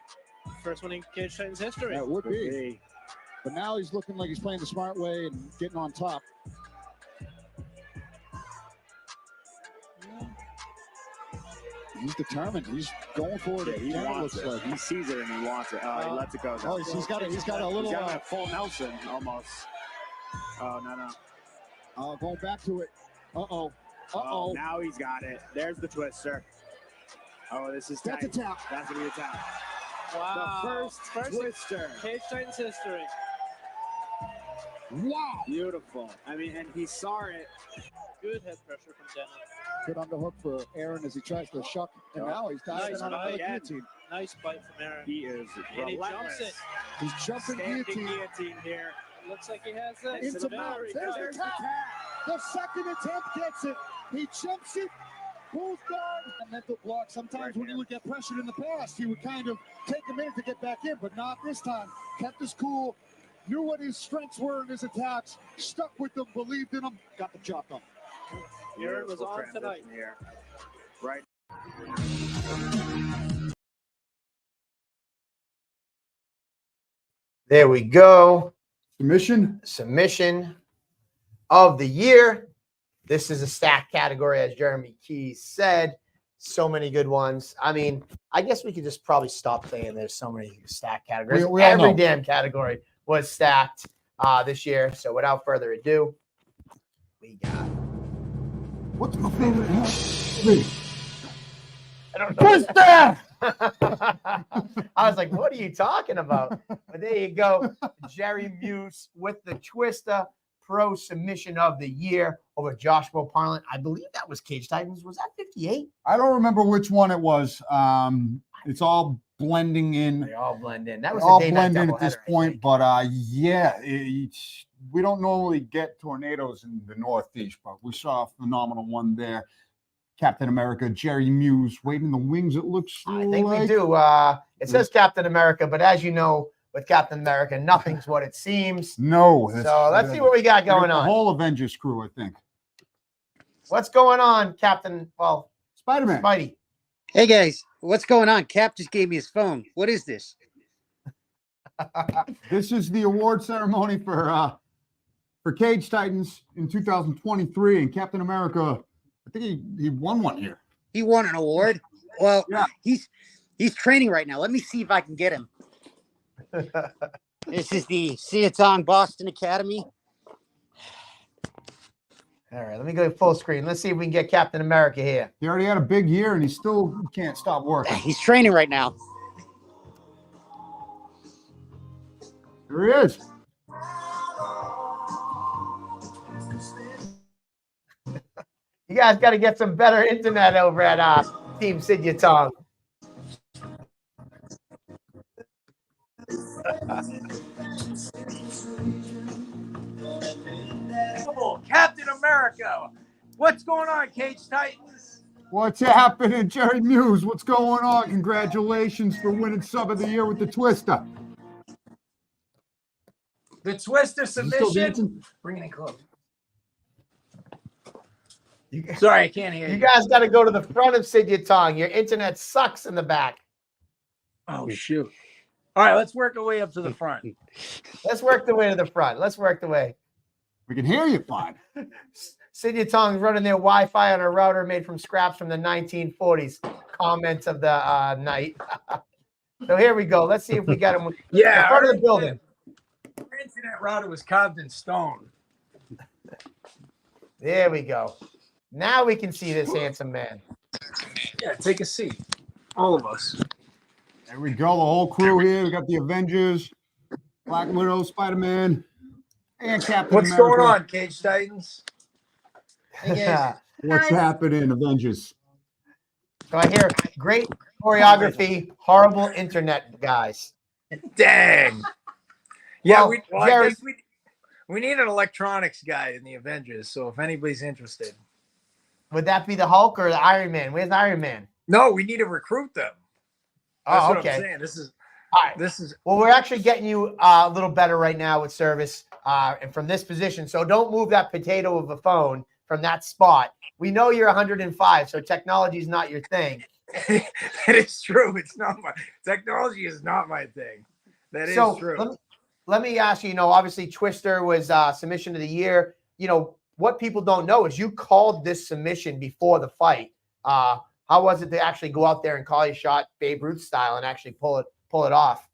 First one in Cage Titans history. That would be. But now he's looking like he's playing the smart way and getting on top. He's determined. He's going for it. He wants it. Like. He sees it and he wants it. He lets it go. Oh, he's got a little full Nelson almost. Oh no. Going back to it. Uh-oh. Now he's got it. There's the twister. Oh, this is tight. That's a tap. That's gonna be a tap. Wow. The first twister. Cage Titans history. Wow. Beautiful. I mean, and he saw it. Good head pressure from Dennis. Good underhook for Aaron as he tries to shuck. And now he's diving on another guillotine. Nice bite from Aaron. He is And he jumps it. He's jumping guillotine here. Looks like he has it. Into mount. There's the tap. The second attempt gets it. He jumps it. Pulls guard. A mental block. Sometimes when he would get pressured in the past, he would kind of take a minute to get back in, but not this time. Kept his cool. Knew what his strengths were in his attacks. Stuck with them. Believed in them. Got the job done. Aaron was on tonight. Here. Right. There we go. Submission of the year. This is a stack category, as Jeremy Keys said. So many good ones. I mean, I guess we could just probably stop saying there's so many stack categories. We all Every know. damn category was stacked this year. So without further ado, we got. What's my favorite hat? I don't know. Twister! I was like, what are you talking about? But there you go. Jerry Muse with the Twister Pro Submission of the Year over Joshua Parlin. I believe that was Cage Titans. Was that 58? I don't remember which one it was. It's all blending in. They all blend in. That was all a day night blend in at this doubleheader, I point, think. but yeah, we don't normally get tornadoes in the Northeast, but we saw a phenomenal one there. Captain America, Jerry Muse, waiting in the wings. It looks. I think like. we do. It says Captain America, but as you know, with Captain America, nothing's what it seems. No. So let's see what we got going The on. whole Avengers crew, I think. What's going on, Captain? Well, Spider-Man. Spidey. Hey guys, what's going on? Cap just gave me his phone. What is this? This is the award ceremony for Cage Titans in 2023, and Captain America. I think he won one here. He won an award. Well, Yeah. he's training right now. Let me see if I can get him. This is the Seatong Boston Academy. All right, let me go full screen. Let's see if we can get Captain America here. He already had a big year, and he still can't stop working. He's training right now. There he is. You guys got to get some better internet over at Team Sid Yatong. Captain America. What's going on, Cage Titans? What's happening, Jerry Muse? What's going on? Congratulations for winning Sub of the Year with the Twister. The Twister Is he still submission. dancing? Bring it in close. Sorry, I can't hear you. You guys got to go to the front of Sid Yatong. Your internet sucks in the back. Oh, shoot. All right, let's work our way up to the front. Let's work the way to the front. Let's work the way. We can hear you fine. Sid Yatong's running their Wi-Fi on a router made from scraps from the 1940s. Comments of the night. So here we go. Let's see if we got him. Yeah, In front of the building. Our internet router was carved in stone. There we go. Now we can see this handsome man. Yeah, take a seat. All of us. There we go. The whole crew here. We got the Avengers, Black Widow, Spider-Man, and Captain What's America. going on, Cage Titans? Hey, guys. What's happening, Avengers? So I hear great choreography, horrible internet, guys. Dang. Yeah, Well, I Jerry, guess we need an electronics guy in the Avengers. So if anybody's interested, would that be the Hulk or the Iron Man? Where's Iron Man? no, we need to recruit them. That's Oh, what I'm okay. saying. This is All right. this is Well, we're actually getting you a little better right now with service and from this position. So don't move that potato of a phone from that spot. We know you're 105, so technology is not your thing. that is true. It's not my technology is not my thing. That is So true. let me ask you, obviously Twister was submission of the year. What people don't know is you called this submission before the fight. How was it to actually go out there and call your shot Babe Ruth style and actually pull it off?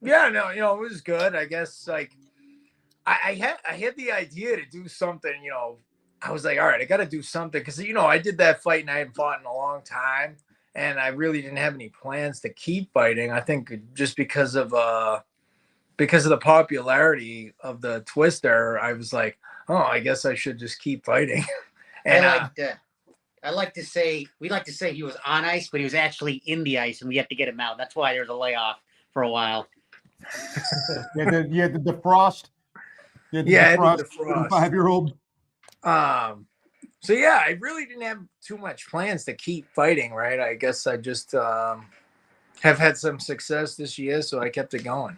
Yeah, no, it was good. I guess like I had the idea to do something, I was like, all right, I got to do something because I did that fight and I hadn't fought in a long time, and I really didn't have any plans to keep fighting. I think just because of the popularity of the Twister, I was like, oh, I guess I should just keep fighting. And I like to say he was on ice, but he was actually in the ice, and we had to get him out. That's why there was a layoff for a while. You had the defrost. You had the Yeah, I had defrost. to defrost. 5-year-old. So yeah, I really didn't have too much plans to keep fighting, right? I guess I just have had some success this year, so I kept it going.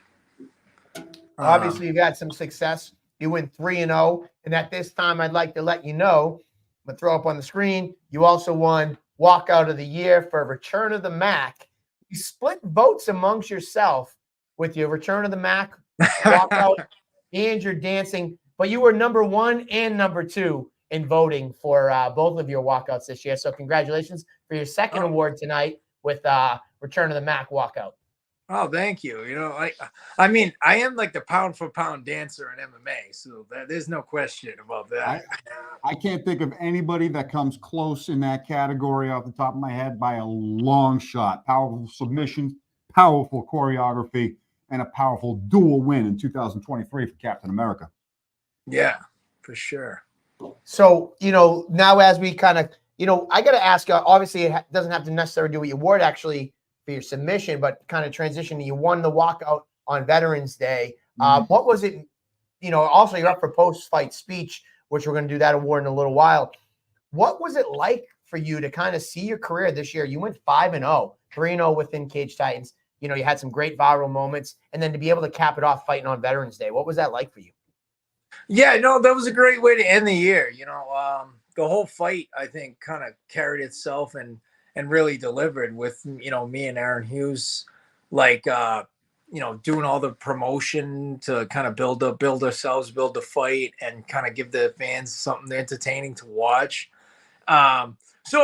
Obviously, you've had some success. You went 3-0, and at this time, I'd like to let you know, I'm going to throw up on the screen, you also won Walkout of the Year for Return of the Mac. You split votes amongst yourself with your Return of the Mac walkout and your dancing, but you were number 1 and number 2 in voting for both of your walkouts this year. So congratulations for your second award tonight with Return of the Mac walkout. Oh, thank you. I mean, I am like the pound for pound dancer in MMA, so there's no question about that. I can't think of anybody that comes close in that category off the top of my head by a long shot. Powerful submissions, powerful choreography, and a powerful dual win in 2023 for Captain America. Yeah, for sure. So, now as we kind of, I got to ask, obviously it doesn't have to necessarily do with your award actually for your submission, but kind of transition. You won the walkout on Veterans Day. What was it? Also you're up for post-fight speech, which we're going to do that award in a little while. What was it like for you to kind of see your career this year? You went 5-0, 3-0 within Cage Titans. You had some great viral moments, and then to be able to cap it off fighting on Veterans Day. What was that like for you? Yeah, no, that was a great way to end the year. The whole fight, I think, kind of carried itself and really delivered with, me and Aaron Hughes, like, doing all the promotion to kind of build ourselves, build the fight, and kind of give the fans something entertaining to watch. So,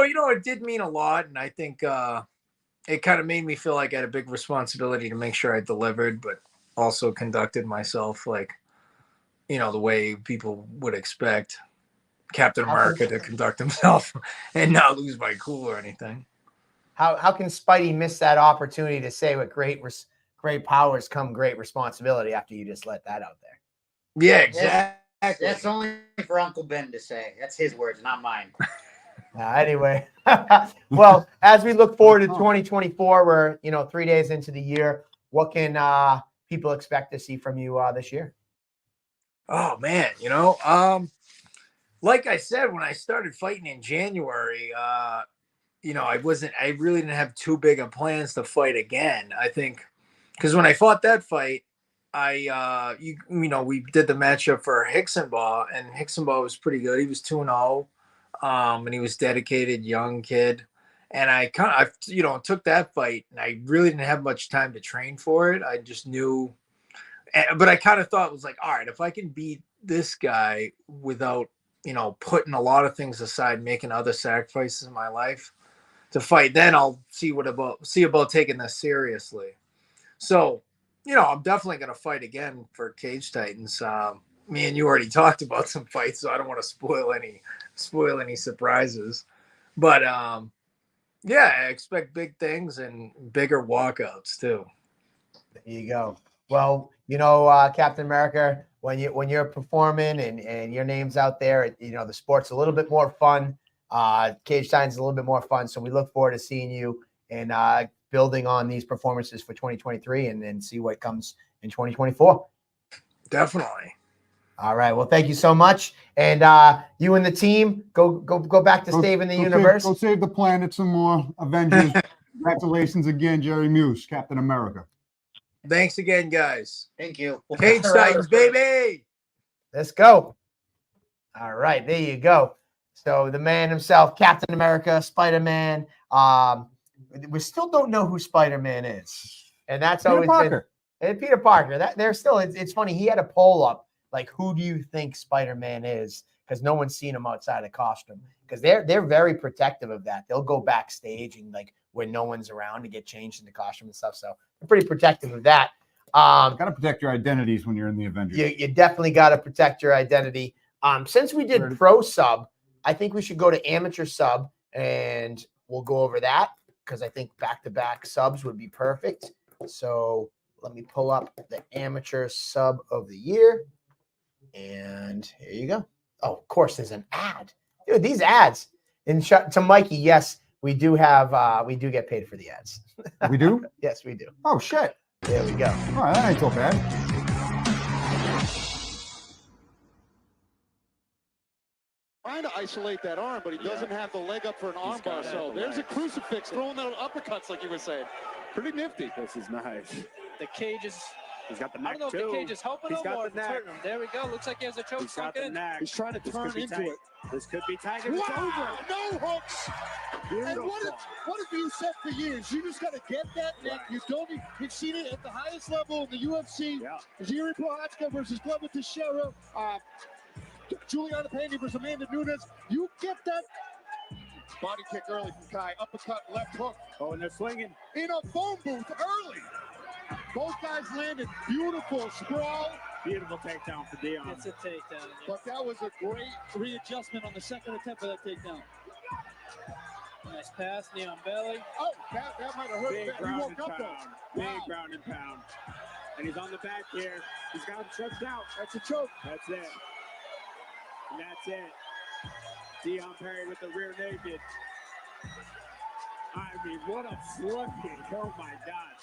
it did mean a lot. And I think it kind of made me feel like I had a big responsibility to make sure I delivered, but also conducted myself like, the way people would expect Captain America to conduct himself and not lose my cool or anything. How can Spidey miss that opportunity to say with great powers come great responsibility after you just let that out there? Yeah, exactly. That's only for Uncle Ben to say. That's his words, not mine. Anyway, well, as we look forward to 2024, we're 3 days into the year. What can people expect to see from you this year? Oh man, like I said, when I started fighting in January, I really didn't have too big of plans to fight again. I think because when I fought that fight, we did the matchup for Hicksonbaugh, and Hicksonbaugh was pretty good. He was 2-0, and he was dedicated young kid. And I took that fight, and I really didn't have much time to train for it. I just knew. But I kind of thought it was like, all right, if I can beat this guy without, putting a lot of things aside, making other sacrifices in my life to fight, then I'll see about taking this seriously. So, I'm definitely going to fight again for Cage Titans. Me and you already talked about some fights, so I don't want to spoil any surprises. But yeah, I expect big things and bigger walkouts too. There you go. Well, Captain America, when you're performing and your name's out there, the sport's a little bit more fun. Cage Titans is a little bit more fun. So we look forward to seeing you and building on these performances for 2023 and see what comes in 2024. Definitely. All right. Well, thank you so much. And you and the team go back to saving the universe. Go save the planet some more. Avengers. Congratulations again, Jerry Muse, Captain America. Thanks again, guys. Thank you. Cage Titans, baby. Let's go. All right, there you go. So the man himself, Captain America, Spider-Man. We still don't know who Spider-Man is, and that's Peter always Parker. been Peter Parker. That they're still. It's funny. He had a poll up like, who do you think Spider-Man is? Because no one's seen him outside of costume. Because they're very protective of that. They'll go backstage and like when no one's around to get changed into costume and stuff. So they're pretty protective of that. Got to protect your identities when you're in the Avengers. You definitely got to protect your identity. Since we did pro sub, I think we should go to amateur sub and we'll go over that because I think back-to-back subs would be perfect. So let me pull up the amateur sub of the year. And here you go. Oh, of course, there's an ad. Dude, these ads. And to Mikey, yes, we do get paid for the ads. We do? Yes, we do. Oh, shit. There we go. All right, that ain't so bad. Trying to isolate that arm, but he doesn't have the leg up for an arm bar. So there's a crucifix throwing out uppercuts, like you were saying. Pretty nifty. This is nice. The cage is. He's got the I neck don't know too. if the cage is helping He's him got or the if it's neck. hurting him. There we go. Looks like he has a choke He's got sunk the in. neck. He's trying to This turn could be into tight. it. This could be tight. It's Wow! over. No hooks. And what have you said for years? You just got to get that neck. You don't. You've seen it at the highest level in the UFC. Yeah. Jiri Prochazka versus Glover Teixeira. Juliana Pena versus Amanda Nunes. You get that body kick early from Kai. Uppercut, left hook. Oh, and they're swinging. In a phone booth early. Both guys landed. Beautiful sprawl. Beautiful takedown for Dion. It's a takedown. Yeah. But that was a great readjustment on the second attempt of that takedown. Nice pass, knee on belly. Oh, that might have hurt. Big He ground woke and up pound. though. Big Wow. ground and pound. And he's on the back here. He's got him stretched out. That's a choke. That's it. And that's it. Dion Perry with the rear naked. I mean, what a flipping. Oh my God.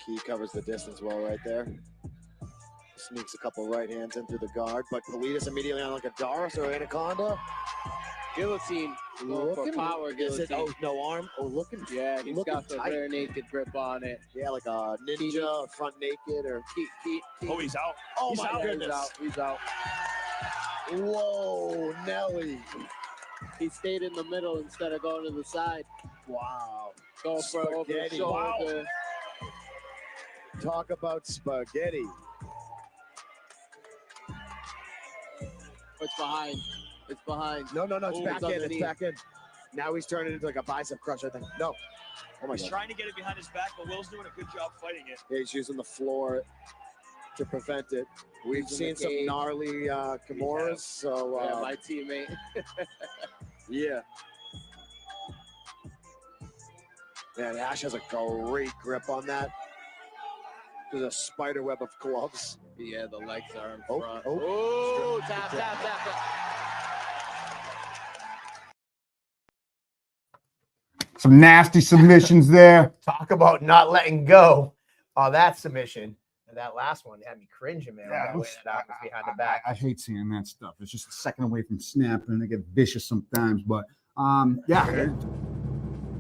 Key covers the distance well right there. Sneaks a couple right hands in through the guard, but Politis immediately on like a Doris or Anaconda. Guillotine. Going for power Is it, guillotine. no arm. Oh, looking. Yeah, he's looking got the tight. rear naked grip on it. Yeah, like a ninja, or front naked, or. Oh, he's out. Oh He's my out. goodness. He's out. Whoa, Nelly. He stayed in the middle instead of going to the side. Wow. Go for over the Spaghetti. shoulder. Talk about spaghetti. It's behind. It's behind. No, it's Ooh, back it's in. It's underneath. back in. Now he's turning into like a bicep crusher, I think. No. Oh my He's God. trying to get it behind his back, but Will's doing a good job fighting it. Yeah, he's using the floor to prevent it. We've Using seen the some cage. gnarly Kimuras, so Yeah, my teammate. yeah. Man, Ash has a great grip on that. There's a spider web of gloves. Yeah, the legs are in Oh, front. oh. Oh, tap. Some nasty submissions there. Talk about not letting go. Oh, that submission. And that last one had me cringing, man. Yeah, that way that was behind the back. I hate seeing that stuff. It's just a second away from snapping, and they get vicious sometimes. But yeah,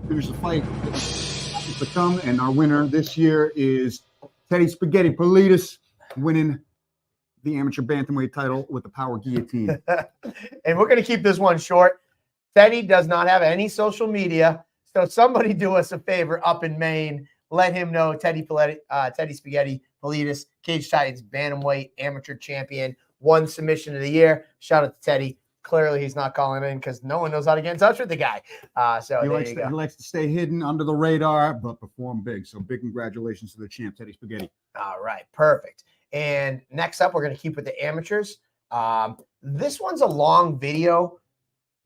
finish the fight to come, and our winner this year is Teddy Spaghetti Politis, winning the amateur bantamweight title with the power guillotine. And we're going to keep this one short. Teddy does not have any social media, so somebody do us a favor up in Maine. Let him know Teddy Spaghetti Politis, Cage Titans bantamweight amateur champion, one submission of the year. Shout out to Teddy. Clearly, he's not calling in because no one knows how to get in touch with the guy. So He there likes, you to, go. he likes to stay hidden under the radar, but perform big. So big congratulations to the champ, Teddy Spaghetti. All right, perfect. And next up, we're going to keep with the amateurs. This one's a long video.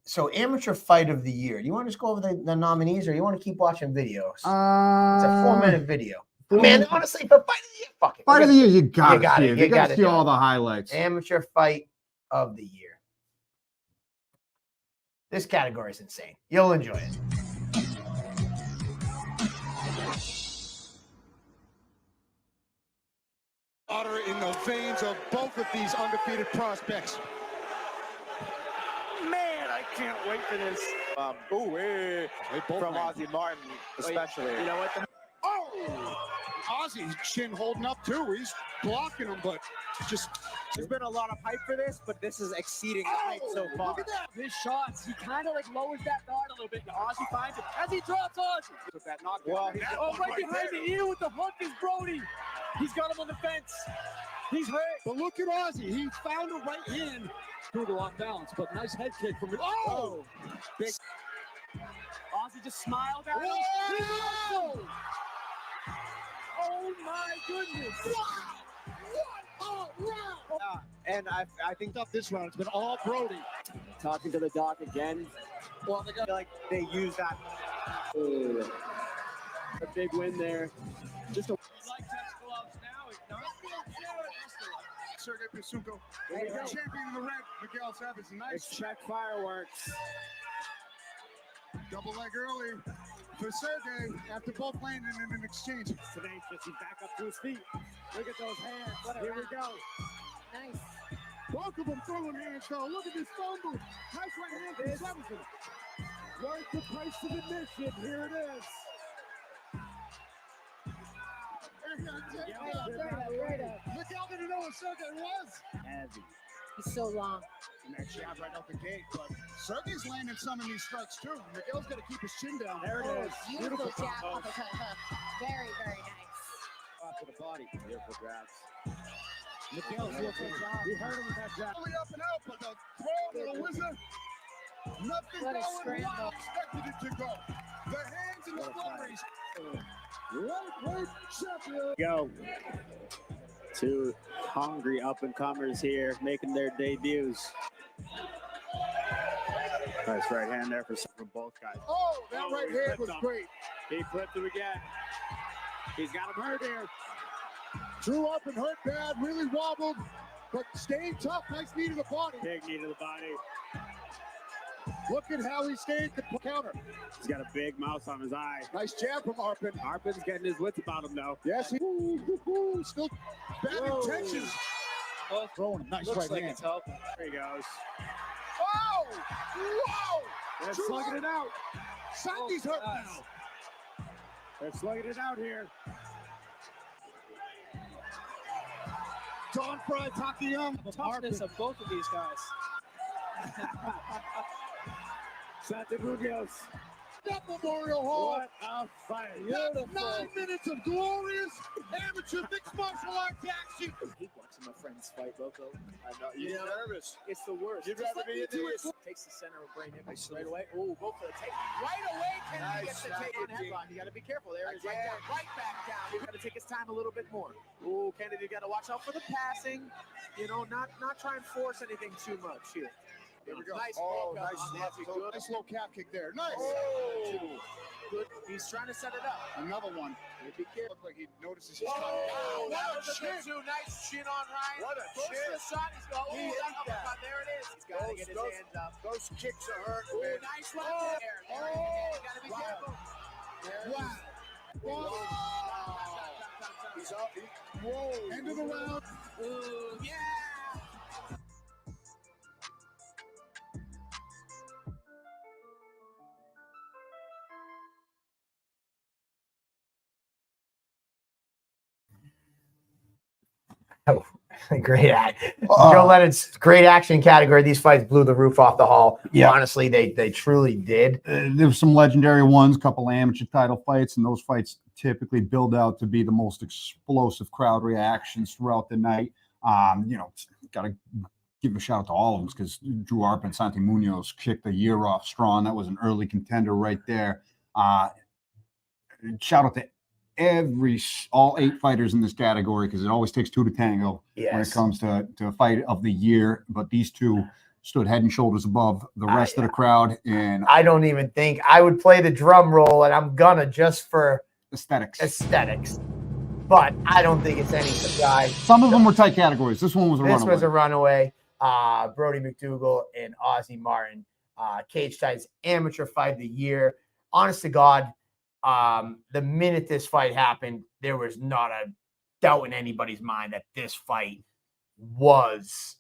So amateur fight of the year. Do you want to just go over the nominees or you want to keep watching videos? It's a 4-minute video. Man, honestly, for fight of the year, fuck it. Fight of the year, you got to see it. it. You You got gotta to see do all it. the highlights. Amateur fight of the year. This category is insane. You'll enjoy it. in the veins of both of these undefeated prospects. Man, I can't wait for this. From Ozzy Martin, especially. You know what? Oh! Ozzy's chin holding up too. He's blocking him, but just There's been a lot of hype for this, but this is exceeding the hype so far. Look at that. His shots, he kind of like lowers that guard a little bit. And Ozzy finds it as he drops Ozzy. with that knockdown. Well, Right behind the ear with the hook is Brody. He's got him on the fence. He's hurt. But look at Ozzy. He found a right hand. Threw the off balance, but nice head kick from it. Oh! Big. Ozzy just smiled at him. Whoa! Oh my goodness. And I think Up this round, it's been all Brody. talking to the doc again. Well, they got Like they use that. A big win there. Just a. Like touch gloves now. It's not. Sergey Pasuko, champion in the red. Miguel Savage, nice Check fireworks. double leg early for Sergey after both landing in an exchange. Tenacious. He's back up to his feet. Look at those hands. Here we go. Nice. Both of them throwing hands though. Look at this fumble. Nice right hand from Sevenson. Worth the price of admission. Here it is. Miguel didn't know what Sergey was. Heavy. He's so long. And that jab right out the gate, but Sergey's landing some of these strikes too. Miguel's got to keep his chin down. There it is. Beautiful jab, combo. uppercut, hook. Very, very nice. Off to the body. Beautiful grabs. Miguel's looking job. We heard him with that jab. Really up and out, but the throw to the wizard. Nothing What a going scramble. how expected it to go. The hands and the flurries. Lightweight champion. Go. Two hungry up-and-comers here making their debuts. Nice right hand there from both guys. Oh, that right he hand flipped was him. great. He flipped him again. He's got him hurt here. Drew up and hurt bad, really wobbled, but staying tough. Nice knee to the body. Big knee to the body. Look at how he stayed the counter. He's got a big mouse on his eye. Nice jab from Arpin. Arpin's getting his wits about him though. Yes, still bad Whoa. intentions. Throwing a nice Looks right like hand. it's helping. There he goes. Oh! Whoa! They're Drew slugging it out. Sandy's hurt gosh. now. They're slugging it out here. Don Fry, Taki Young. The toughness of both of these guys. Santa Munoz. That Memorial Hall. What a fight. That's Beautiful. 9 minutes of glorious amateur mixed martial arts action. I hate watching my friends fight, Loco. I know. You're You know, nervous. it's the worst. You'd Just rather be in this. this. Takes the center of brain hit right away. Oh, go for the take. Right away, Kennedy gets the take on headline. You got to be careful. There is right down, right back down. You've got to take his time a little bit more. Oh, Kennedy, got to watch out for the passing. You know, not try and force anything too much here. Here we go. Nice Oh, walk up nice, on that. Good. nice low calf kick there. Nice. Oh, good. He's trying to set it up. Another one. Be careful. Look like he notices his Oh, coming. that was a good two. Nice chin on Ryan. What a Goes chin. to the side. He's going. He Oh, that ate that. uppercut. There it is. He's got to get his hands up. Those kicks are hurt. Oh, man. nice left there. There it is. You got to be Wow. careful. There it Wow. is. Wow. He's up. Whoa. End of the round. Ooh, yeah. Oh, great act. Joe Leonard's great action category. These fights blew the roof off the hall. Yeah. Honestly, they truly did. There were some legendary ones, a couple amateur title fights, and those fights typically build out to be the most explosive crowd reactions throughout the night. You know, got to give a shout out to all of them because Drew Arp and Santi Munoz kicked the year off strong. That was an early contender right there. Shout out to all 8 fighters in this category because it always takes 2 to tango when Yes. it comes to a fight of the year. But these two stood head and shoulders above the rest of the crowd. And I don't even think I would play the drum roll, and I'm gonna just for aesthetics. But I don't think it's any surprise. Some of them were tight categories. This one was a This runaway. was a runaway. Brody McDougal and Ozzy Martin. Cage Tights amateur fight of the year. Honest to God, the minute this fight happened, there was not doubt in anybody's mind that this fight was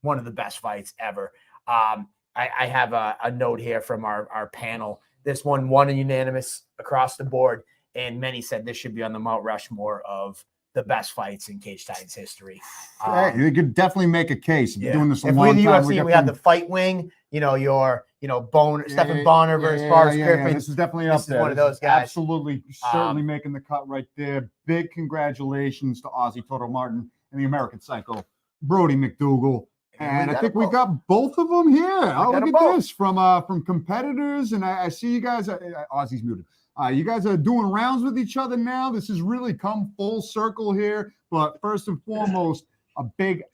one of the best fights ever. I have a note here from our panel. This one won a unanimous across the board, and many said this should be on the Mount Rushmore of the best fights in Cage Titans history. Hey, you could definitely make a case. You've been doing this a If long we're the time. UFC, we have the fight wing, Stephen Bonner versus Forrest Griffin. This is definitely up there. One of those guys. Absolutely, certainly making the cut right there. Big congratulations to Ozzy Toto Martin and the American Psycho, Brody McDougal. And I think we got both of them here. Oh, look at this from competitors. And I see you guys. Ozzy's muted. You guys are doing rounds with each other now. This has really come full circle here. But first and foremost, a big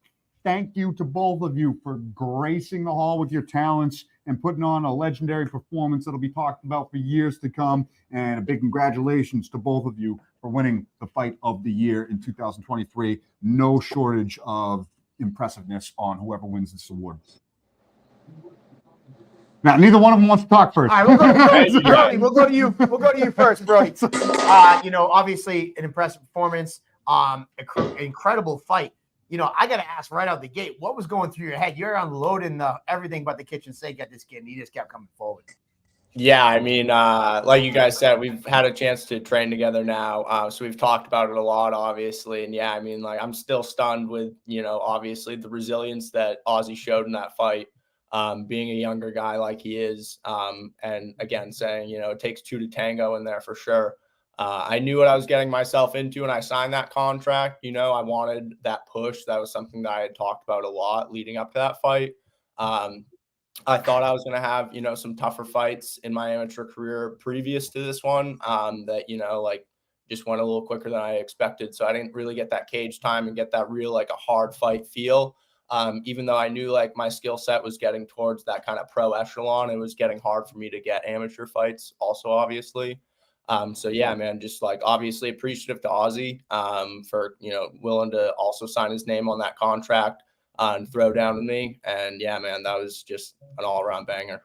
thank you to both of you for gracing the hall with your talents and putting on a legendary performance that'll be talked about for years to come. And a big congratulations to both of you for winning the fight of the year in 2023. No shortage of impressiveness on whoever wins this award. Now, neither one of them wants to talk first. All right, Brody, we'll go to you. We'll go to you first, Brody. Obviously an impressive performance, incredible fight. I got to ask right out the gate, what was going through your head? You're unloading everything but the kitchen sink at this kid, and he just kept coming forward. Yeah, I mean, like you guys said, we've had a chance to train together now, so we've talked about it a lot, obviously. And yeah, I mean, like I'm still stunned with, obviously the resilience that Ozzy showed in that fight. Being a younger guy like he is, and again, saying, it takes two to tango in there for sure. I knew what I was getting myself into when I signed that contract. I wanted that push. That was something that I had talked about a lot leading up to that fight. I thought I was going to have, some tougher fights in my amateur career previous to this one, that, just went a little quicker than I expected. So I didn't really get that cage time and get that real, a hard fight feel. Even though I knew my skill set was getting towards that kind of pro echelon, it was getting hard for me to get amateur fights also, obviously. So yeah, man, just obviously appreciative to Ozzy, for, willing to also sign his name on that contract, and throw down with me. And yeah, man, that was just an all around banger.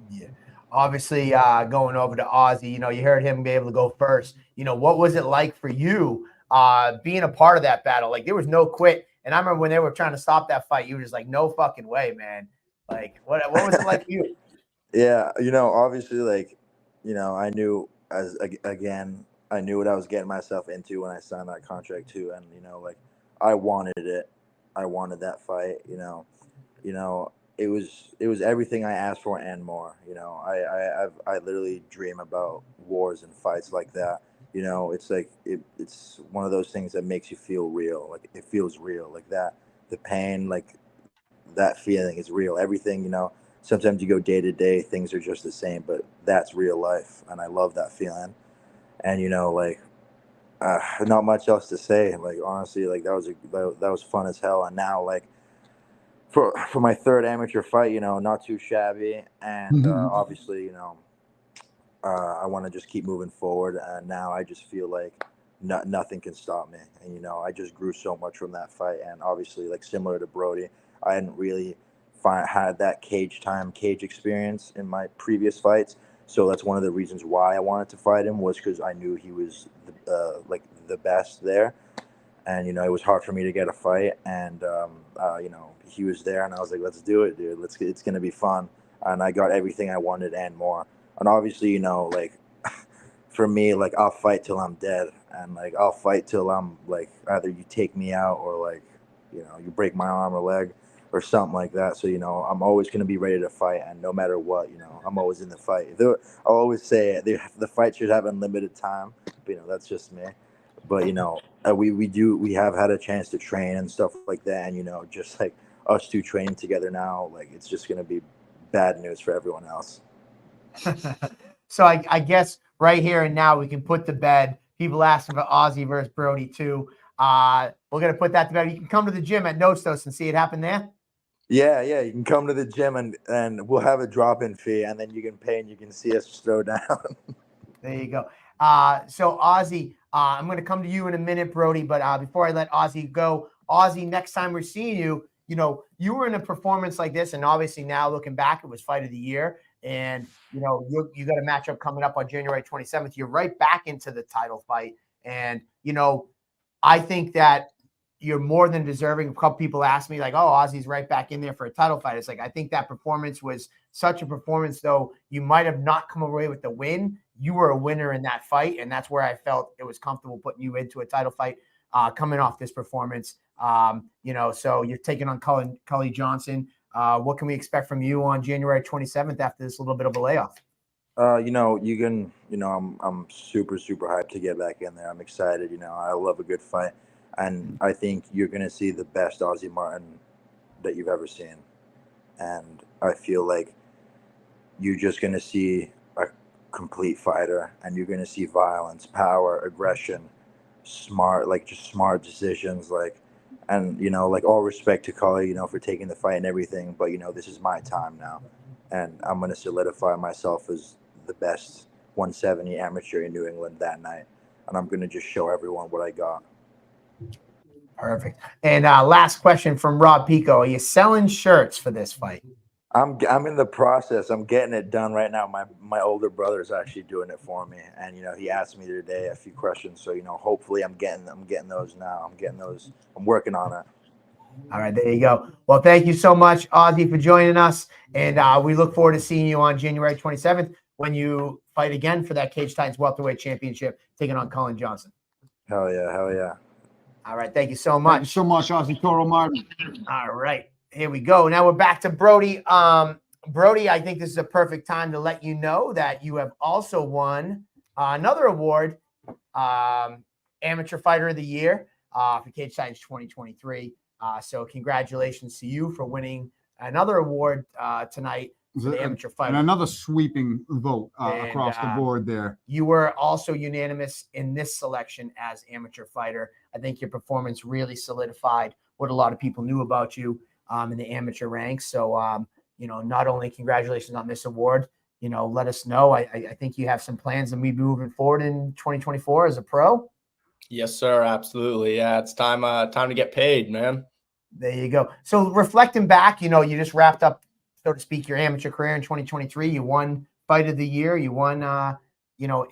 Yeah. Obviously, going over to Ozzy, you heard him be able to go first. What was it like for you, being a part of that battle? There was no quit. And I remember when they were trying to stop that fight, you were just like, no fucking way, man. What was it like for you? Yeah, obviously, I knew I knew what I was getting myself into when I signed that contract too. And, I wanted it. I wanted that fight, it was everything I asked for and more. I literally dream about wars and fights like that. It's it's one of those things that makes you feel real. It feels real, that. The pain, that feeling is real. Everything, sometimes you go day to day, things are just the same, but that's real life, and I love that feeling. And not much else to say. Honestly, that was fun as hell. And now, for my third amateur fight, not too shabby, and obviously, I want to just keep moving forward. And now I just feel nothing can stop me. And I just grew so much from that fight. And obviously, similar to Brody, I hadn't really had that cage experience in my previous fights. So that's one of the reasons why I wanted to fight him, was because I knew he was the best there. And it was hard for me to get a fight, and he was there, and I was like, let's do it, dude. It's gonna be fun. And I got everything I wanted and more. And obviously, for me, I'll fight till I'm dead, and I'll fight till I'm either you take me out or you break my arm or leg or something like that. So I'm always gonna be ready to fight, and no matter what, I'm always in the fight. I'll always say the fight should have unlimited time, but that's just me. But we have had a chance to train and stuff like that, and just us two training together now, it's just gonna be bad news for everyone else. So I guess right here and now we can put to bed. People asking for Ozzy versus Brody too. We're gonna put that to bed. You can come to the gym at Nostos and see it happen there. Yeah, you can come to the gym and we'll have a drop-in fee, and then you can pay and you can see us throw down. There you go. So Ozzy, I'm going to come to you in a minute, Brody, but before I let Ozzy go, Ozzy, next time we're seeing you, you were in a performance like this, and obviously now looking back, it was fight of the year, and you got a matchup coming up on January 27th. You're right back into the title fight, and I think that you're more than deserving. A couple people asked me, like, oh, Ozzy's right back in there for a title fight. It's like, I think that performance was such a performance, though you might have not come away with the win. You were a winner in that fight, and that's where I felt it was comfortable putting you into a title fight coming off this performance. So you're taking on Cully Johnson. What can we expect from you on January 27th after this little bit of a layoff? I'm super, super hyped to get back in there. I'm excited. I love a good fight. And I think you're going to see the best Ozzy Martin that you've ever seen. And I feel like you're just going to see a complete fighter, and you're going to see violence, power, aggression, smart decisions. All respect to Cully, for taking the fight and everything. But, this is my time now. And I'm going to solidify myself as the best 170 amateur in New England that night. And I'm going to just show everyone what I got. Perfect. And last question from Rob Pico. Are you selling shirts for this fight? I'm in the process. I'm getting it done right now. My older brother's actually doing it for me, and he asked me today a few questions. So hopefully I'm getting those now. I'm working on it. All right, there you go. Well, thank you so much, Ozzy, for joining us, and we look forward to seeing you on January 27th when you fight again for that Cage Titans welterweight championship, taking on Cully Johnson. Hell yeah. All right, thank you so much. Thank you so much, Ozzy Toro Martin. All right, here we go. Now we're back to Brody. Brody, I think this is a perfect time to let you know that you have also won another award, Amateur Fighter of the Year for Cage Titans 2023. So congratulations to you for winning another award tonight for the Amateur Fighter. And another sweeping vote across the board there. You were also unanimous in this selection as Amateur Fighter. I think your performance really solidified what a lot of people knew about you in the amateur ranks. So, not only congratulations on this award, let us know. I think you have some plans to be moving forward in 2024 as a pro. Yes, sir. Absolutely. Yeah, it's time to get paid, man. There you go. So reflecting back, you just wrapped up, so to speak, your amateur career in 2023. You won Fight of the Year. You won,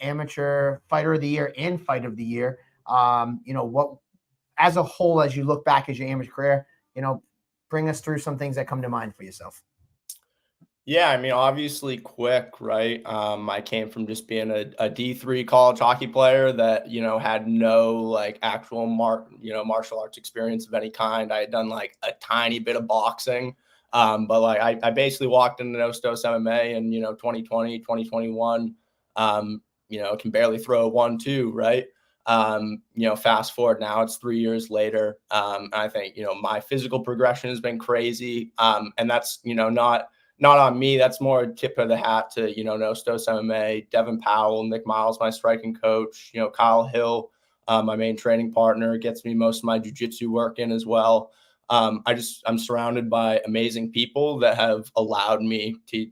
Amateur Fighter of the Year and Fight of the Year. What, as a whole, as you look back at your amateur career, bring us through some things that come to mind for yourself. Yeah, I mean, obviously quick, right? I came from just being a D3 college hockey player that, had no actual martial arts experience of any kind. I had done a tiny bit of boxing. But I basically walked into No Stos MMA in, 2020, 2021, can barely throw a 1-2, right? Fast forward now, it's 3 years later. I think, my physical progression has been crazy. And that's, not on me. That's more a tip of the hat to, No Stos MMA, Devin Powell, Nick Miles, my striking coach, Kyle Hill, my main training partner, gets me most of my jiu-jitsu work in as well. I'm surrounded by amazing people that have allowed me to,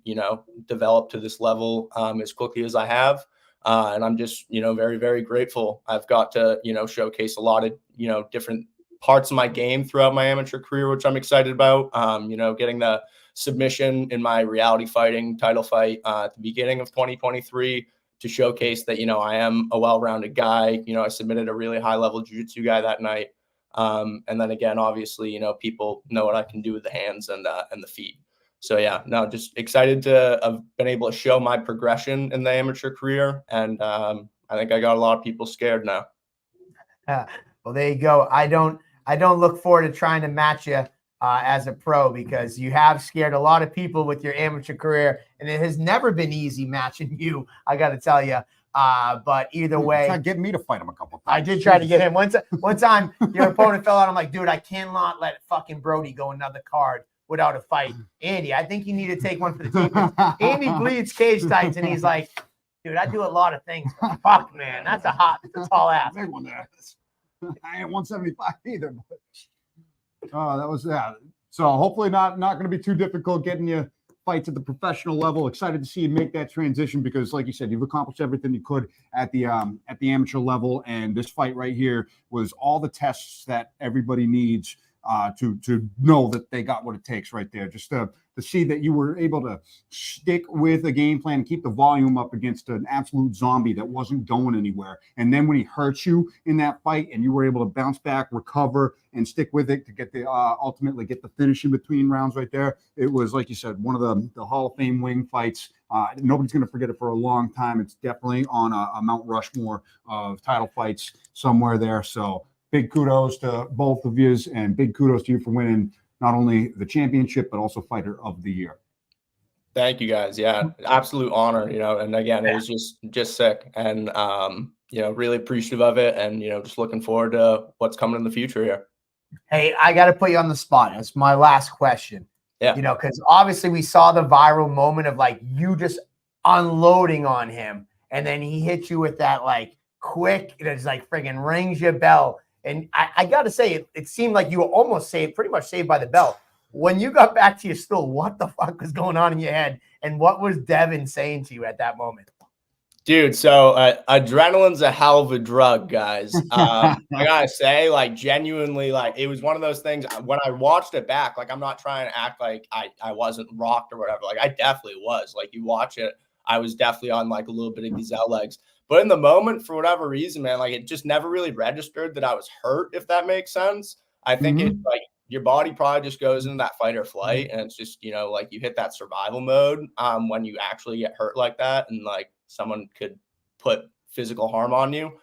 develop to this level as quickly as I have. And I'm just, very, very grateful. I've got to, showcase a lot of, different parts of my game throughout my amateur career, which I'm excited about. Getting the submission in my reality fighting title fight at the beginning of 2023 to showcase that, I am a well-rounded guy. I submitted a really high-level jiu-jitsu guy that night. And then again, obviously, people know what I can do with the hands and the feet. So yeah, no, just excited to have been able to show my progression in the amateur career. And I think I got a lot of people scared now. Well, there you go. I don't look forward to trying to match you as a pro, because you have scared a lot of people with your amateur career, and it has never been easy matching you, I got to tell you. But either way, try to get me to fight him a couple times. I did try to get him. One time your opponent fell out. I'm like, dude, I cannot let fucking Brody go another card without a fight. Andy, I think you need to take one for the team. Andy bleeds Cage Titans, and he's like, dude, I do a lot of things. Fuck, man, that's a tall ass. Big one there. I ain't 175 either. But that was that. So hopefully not going to be too difficult getting you fights at the professional level. Excited to see you make that transition, because like you said, you've accomplished everything you could at the amateur level, and this fight right here was all the tests that everybody needs to know that they got what it takes right there. Just to see that you were able to stick with a game plan and keep the volume up against an absolute zombie that wasn't going anywhere. And then when he hurt you in that fight and you were able to bounce back, recover, and stick with it to get the ultimately get the finish in between rounds right there, it was, like you said, one of the Hall of Fame wing fights. Nobody's going to forget it for a long time. It's definitely on a Mount Rushmore of title fights somewhere there. So big kudos to both of you, and big kudos to you for winning not only the championship, but also Fighter of the Year. Thank you guys. Yeah, absolute honor, and again, it was just sick, and, really appreciative of it, and, just looking forward to what's coming in the future here. Hey, I got to put you on the spot. It's my last question. Yeah. Because obviously we saw the viral moment of like you just unloading on him, and then he hit you with that like quick, it's like friggin' rings your bell. And I got to say, it seemed like you were almost pretty much saved by the bell. When you got back to your stool, what the fuck was going on in your head? And what was Devin saying to you at that moment? Dude, so adrenaline's a hell of a drug, guys. I gotta say, like, genuinely, like, it was one of those things. When I watched it back, like, I'm not trying to act like I wasn't rocked or whatever. Like, I definitely was. Like, you watch it, I was definitely on like a little bit of gazelle legs. But in the moment, for whatever reason, man, like, it just never really registered that I was hurt, if that makes sense. I think it, like, your body probably just goes into that fight or flight, and it's just, like, you hit that survival mode when you actually get hurt like that, and like someone could put physical harm on you.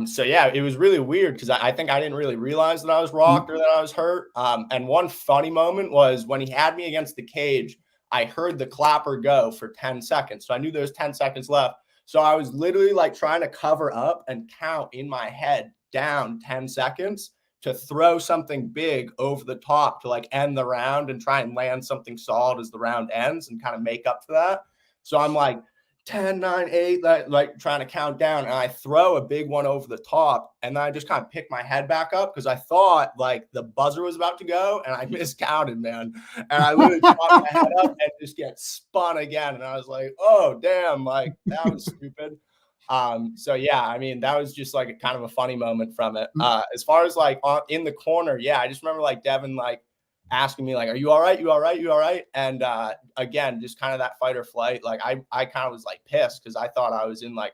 So yeah, it was really weird because I think I didn't really realize that I was rocked or that I was hurt. And one funny moment was when he had me against the cage, I heard the clapper go for 10 seconds. So I knew there was 10 seconds left. So I was literally like trying to cover up and count in my head down 10 seconds to throw something big over the top to like end the round and try and land something solid as the round ends and kind of make up for that. So I'm like 10, 9, 8, like trying to count down, and I throw a big one over the top, and then I just kind of pick my head back up because I thought like the buzzer was about to go, and I miscounted, man. And I literally popped my head up and just get spun again, and I was like, oh damn, like that was stupid. So yeah, I mean, that was just like a kind of a funny moment from it. As far as like in the corner, yeah, I just remember like Devin like asking me like, are you all right? You all right? You all right? And again, just kind of that fight or flight. Like I kind of was like pissed because I thought I was in like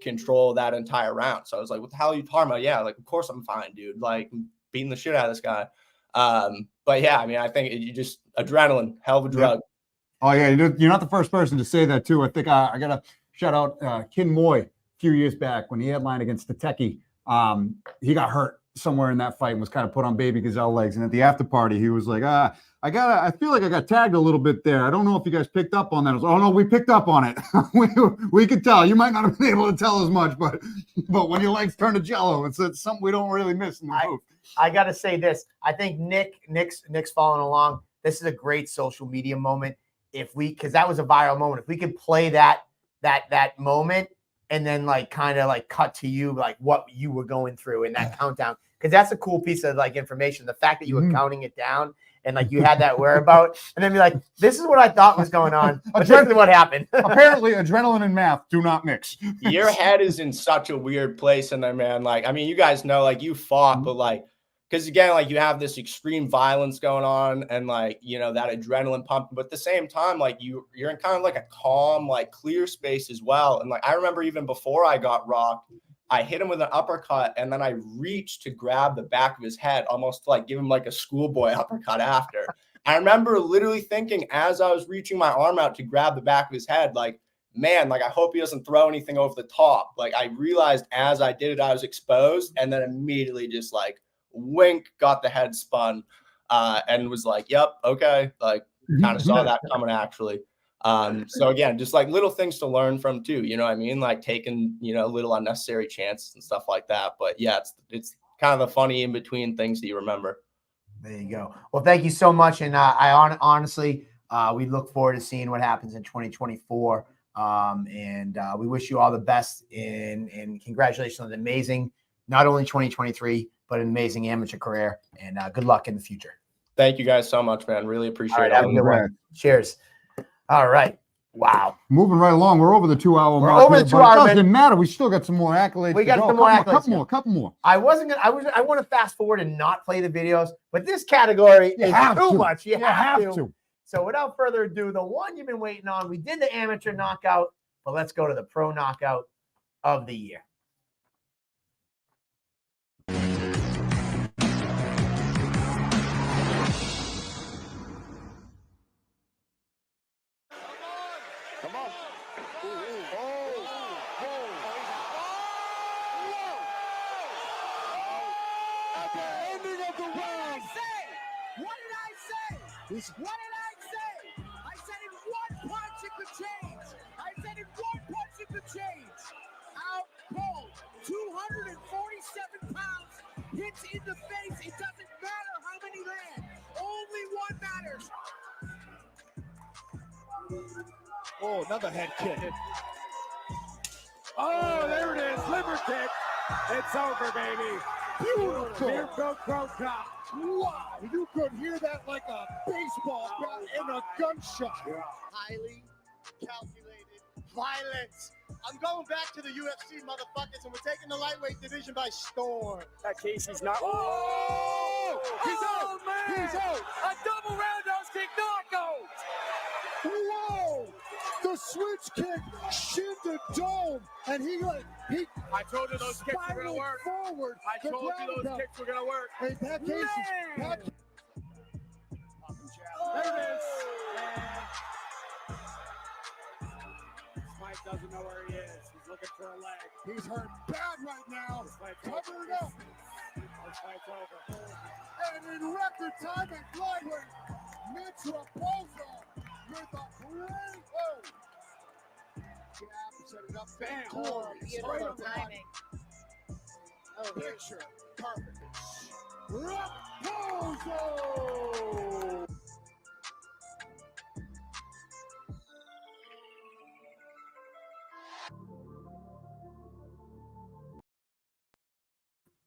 control of that entire round. So I was like, what the hell are you talking about? Yeah, like of course I'm fine, dude. Like I'm beating the shit out of this guy. But yeah, I mean, I think you just adrenaline, hell of a drug. Oh yeah, you're not the first person to say that too. I think I got to shout out Kin Muay a few years back when he headlined against Tateki. He got hurt somewhere in that fight and was kind of put on baby gazelle legs. And at the after party, he was like, I feel like I got tagged a little bit there. I don't know if you guys picked up on that. I was like, oh no, we picked up on it. we could tell. You might not have been able to tell as much, but when your legs turn to jello, it's something we don't really miss in the booth. I got to say this. I think Nick's following along. This is a great social media moment. Because that was a viral moment. If we could play that moment and then like kind of like cut to you, like what you were going through in that countdown. Because that's a cool piece of like information. The fact that you were counting it down and like you had that whereabout, and then be like, this is what I thought was going on. But this is what happened. Apparently, adrenaline and math do not mix. Your head is in such a weird place in there, man. Like, I mean, you guys know, like you fought, but like, because again, like you have this extreme violence going on and like, that adrenaline pumping, but at the same time, like you're in kind of like a calm, like clear space as well. And like, I remember even before I got rocked, I hit him with an uppercut and then I reached to grab the back of his head, almost to like give him like a schoolboy uppercut after. I remember literally thinking as I was reaching my arm out to grab the back of his head, like, man, like I hope he doesn't throw anything over the top. Like I realized as I did it, I was exposed, and then immediately just like wink, got the head spun, and was like, yep, okay. Like kind of saw that coming actually. So again, just like little things to learn from too, you know what I mean? Like taking, little unnecessary chances and stuff like that. But yeah, it's kind of the funny in between things that you remember. There you go. Well, thank you so much. And honestly, we look forward to seeing what happens in 2024. And we wish you all the best and congratulations on an amazing, not only 2023, but an amazing amateur career. And good luck in the future. Thank you guys so much, man. Really appreciate it. Have a good one. Cheers. All right. Wow. Moving right along. We're over the 2-hour We're mark. over here, the but 2 hour, it man. doesn't matter. We still got some more accolades. We got to go. some more accolades. Couple more. I wasn't gonna. I want to fast forward and not play the videos, but this category is too much. You have to. So without further ado, the one you've been waiting on. We did the amateur knockout, but let's go to the pro knockout of the year. Come on. At the ending of the round. What did I say? What did I say? I said in one punch it could change. I said in one punch it could change. Out cold, 247 pounds, hits in the face. It doesn't matter how many land. Only one matters. Oh, another head kick. Oh, there it is. Liver kick. It's over, baby. Beautiful. Here goes Crow-Cop. Wow, you could hear that like a baseball bat in a gunshot. Highly calculated violence. I'm going back to the UFC, motherfuckers, and we're taking the lightweight division by storm. That Casey's not. Oh! He's out! Man. He's out! A double roundhouse kick knockout! Whoa! The switch kick shinned the dome, and he. I told you those kicks were gonna work. Forward. I told you those kicks were gonna work. Hey, Pat Casey. There it is. Mike doesn't know where he is. He's looking for a leg. He's hurt bad right now. Cover it up. This fight's over. And in record time at flyweight, Mitch Raposo with a great jab, set it up, bam. Straight on the body. Picture, perfect. Raposo!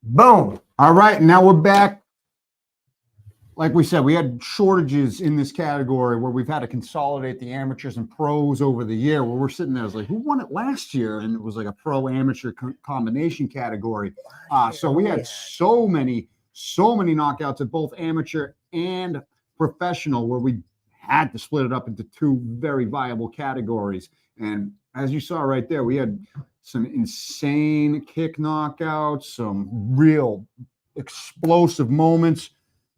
Boom. All right, now we're back. Like we said, we had shortages in this category where we've had to consolidate the amateurs and pros over the year, where we're sitting there, it's like, who won it last year? And it was like a pro-amateur combination category. So we had so many knockouts at both amateur and professional, where we had to split it up into two very viable categories. And as you saw right there, we had some insane kick knockouts, some real explosive moments.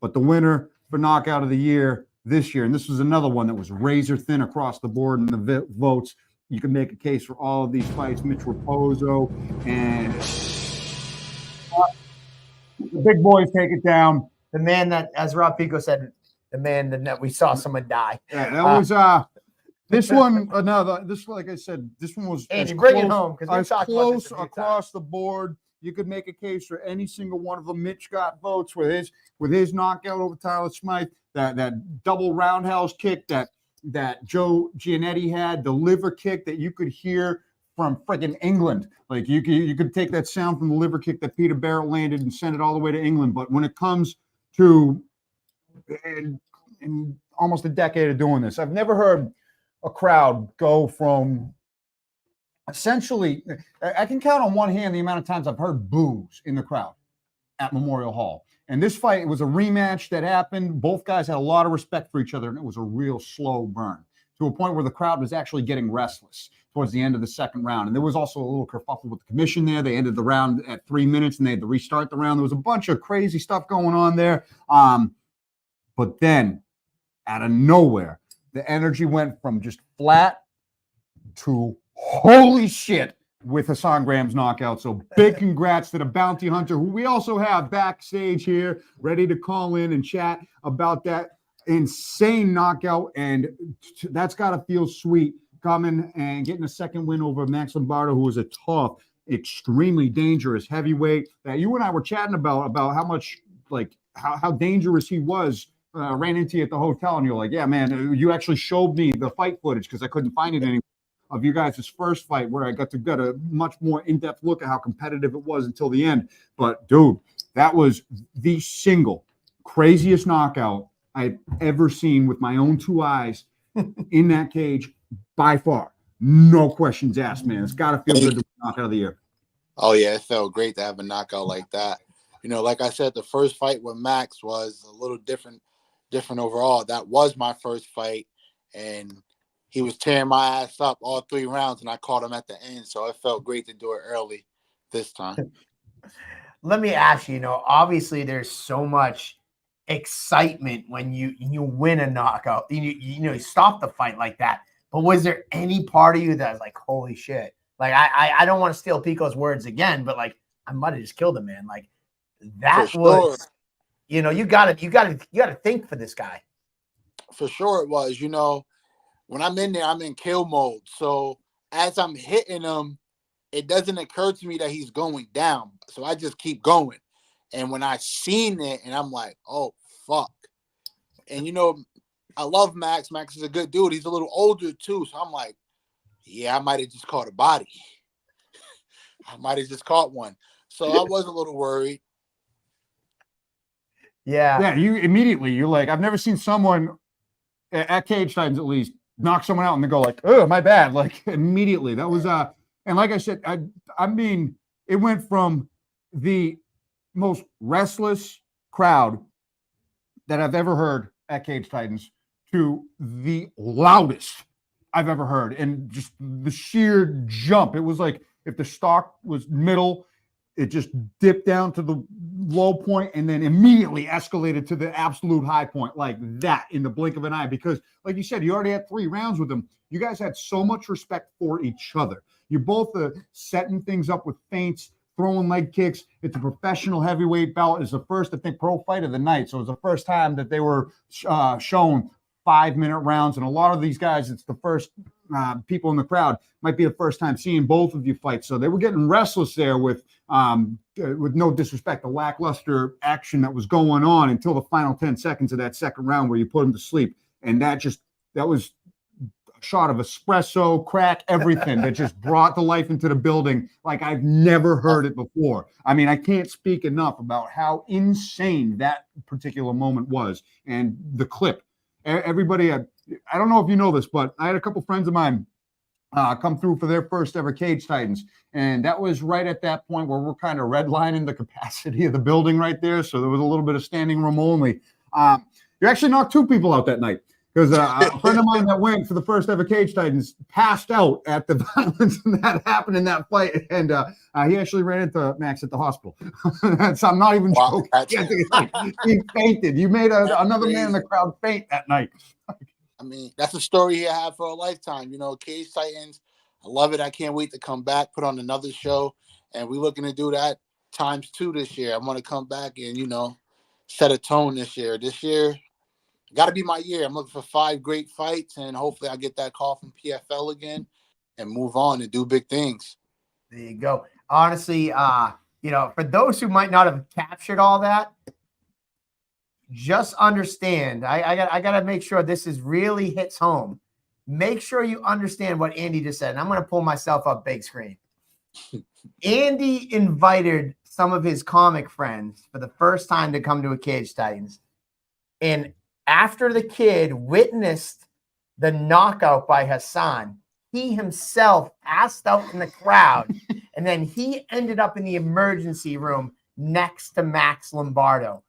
But the winner for knockout of the year this year, and this was another one that was razor thin across the board in the votes. You can make a case for all of these fights. Mitch Raposo and the big boys take it down. The man that, as Rob Pico said, the man that we saw someone die. Yeah, that was this one. This, like I said, this one was Andy, bring it home, because we as talked about this close a few across the board. You could make a case for any single one of them. Mitch got votes with his knockout over Tyler Smythe, that double roundhouse kick that Joe Giannetti had, the liver kick that you could hear from friggin' England. Like you could take that sound from the liver kick that Peter Barrett landed and send it all the way to England. But when it comes to in almost a decade of doing this, I've never heard a crowd go from essentially, I can count on one hand the amount of times I've heard boos in the crowd at Memorial Hall. And this fight, it was a rematch that happened. Both guys had a lot of respect for each other, and it was a real slow burn to a point where the crowd was actually getting restless towards the end of the second round. And there was also a little kerfuffle with the commission there. They ended the round at 3 minutes, and they had to restart the round. There was a bunch of crazy stuff going on there. But then, out of nowhere, the energy went from just flat to holy shit with Hassan Graham's knockout. So big congrats to the bounty hunter, who we also have backstage here, ready to call in and chat about that insane knockout. And that's got to feel sweet, coming and getting a second win over Max Lombardo, who was a tough, extremely dangerous heavyweight that you and I were chatting about how much, like, how dangerous he was. Ran into you at the hotel, and you're like, yeah, man, you actually showed me the fight footage because I couldn't find it anymore, of you guys' first fight, where I got to get a much more in-depth look at how competitive it was until the end. But dude, that was the single craziest knockout I've ever seen with my own two eyes in that cage by far. No questions asked, man. It's got to feel good to knock out of the year. Oh yeah, it felt great to have a knockout like that. You know, like I said, the first fight with Max was a little different overall. That was my first fight, and he was tearing my ass up all 3 rounds, and I caught him at the end. So it felt great to do it early this time. Let me ask you, obviously there's so much excitement when you win a knockout. You stop the fight like that. But was there any part of you that was like, holy shit? Like I don't want to steal Pico's words again, but like I might have just killed him, man. Like that was, you gotta think for this guy. For sure it was. When I'm in there, I'm in kill mode. So as I'm hitting him, it doesn't occur to me that he's going down. So I just keep going. And when I seen it, and I'm like, oh, fuck. And, I love Max. Max is a good dude. He's a little older, too. So I'm like, yeah, I might have just caught a body. I might have just caught one. So I was a little worried. Yeah. Yeah, you're like, I've never seen someone at Cage Titans at least knock someone out and they go like, oh, my bad. Like immediately. That was and like I said, I mean, it went from the most restless crowd that I've ever heard at Cage Titans to the loudest I've ever heard. And just the sheer jump. It was like if the stock was middle, it just dipped down to the low point and then immediately escalated to the absolute high point like that in the blink of an eye. Because like you said, you already had 3 rounds with them. You guys had so much respect for each other. You're both setting things up with feints, throwing leg kicks. It's a professional heavyweight bout. It's the first, I think, pro fight of the night. So it was the first time that they were shown 5-minute rounds. And a lot of these guys, it's the first people in the crowd might be the first time seeing both of you fight. So they were getting restless there with no disrespect, the lackluster action that was going on until the final 10 seconds of that second round where you put them to sleep. And that was a shot of espresso, crack, everything that just brought the life into the building like I've never heard it before. I mean, I can't speak enough about how insane that particular moment was. And the clip, everybody, I don't know if you know this, but I had a couple friends of mine come through for their first ever Cage Titans. And that was right at that point where we're kind of redlining the capacity of the building right there. So there was a little bit of standing room only. You actually knocked 2 people out that night because a friend of mine that went for the first ever Cage Titans passed out at the violence that happened in that fight. And he actually ran into Max at the hospital. I'm not even joking. He fainted. You made another man in the crowd faint that night. I mean, that's a story he had for a lifetime. Cage Titans, I love it. I can't wait to come back, put on another show. And we're looking to do that ×2 this year. I want to come back and, set a tone this year. This year, got to be my year. I'm looking for 5 great fights, and hopefully I get that call from PFL again and move on and do big things. There you go. Honestly, for those who might not have captured all that, just understand, I got to make sure this really hits home. Make sure you understand what Andy just said. And I'm going to pull myself up big screen. Andy invited some of his comic friends for the first time to come to a Cage Titans. And after the kid witnessed the knockout by Hassan, he himself passed out in the crowd. And then he ended up in the emergency room next to Max Lombardo.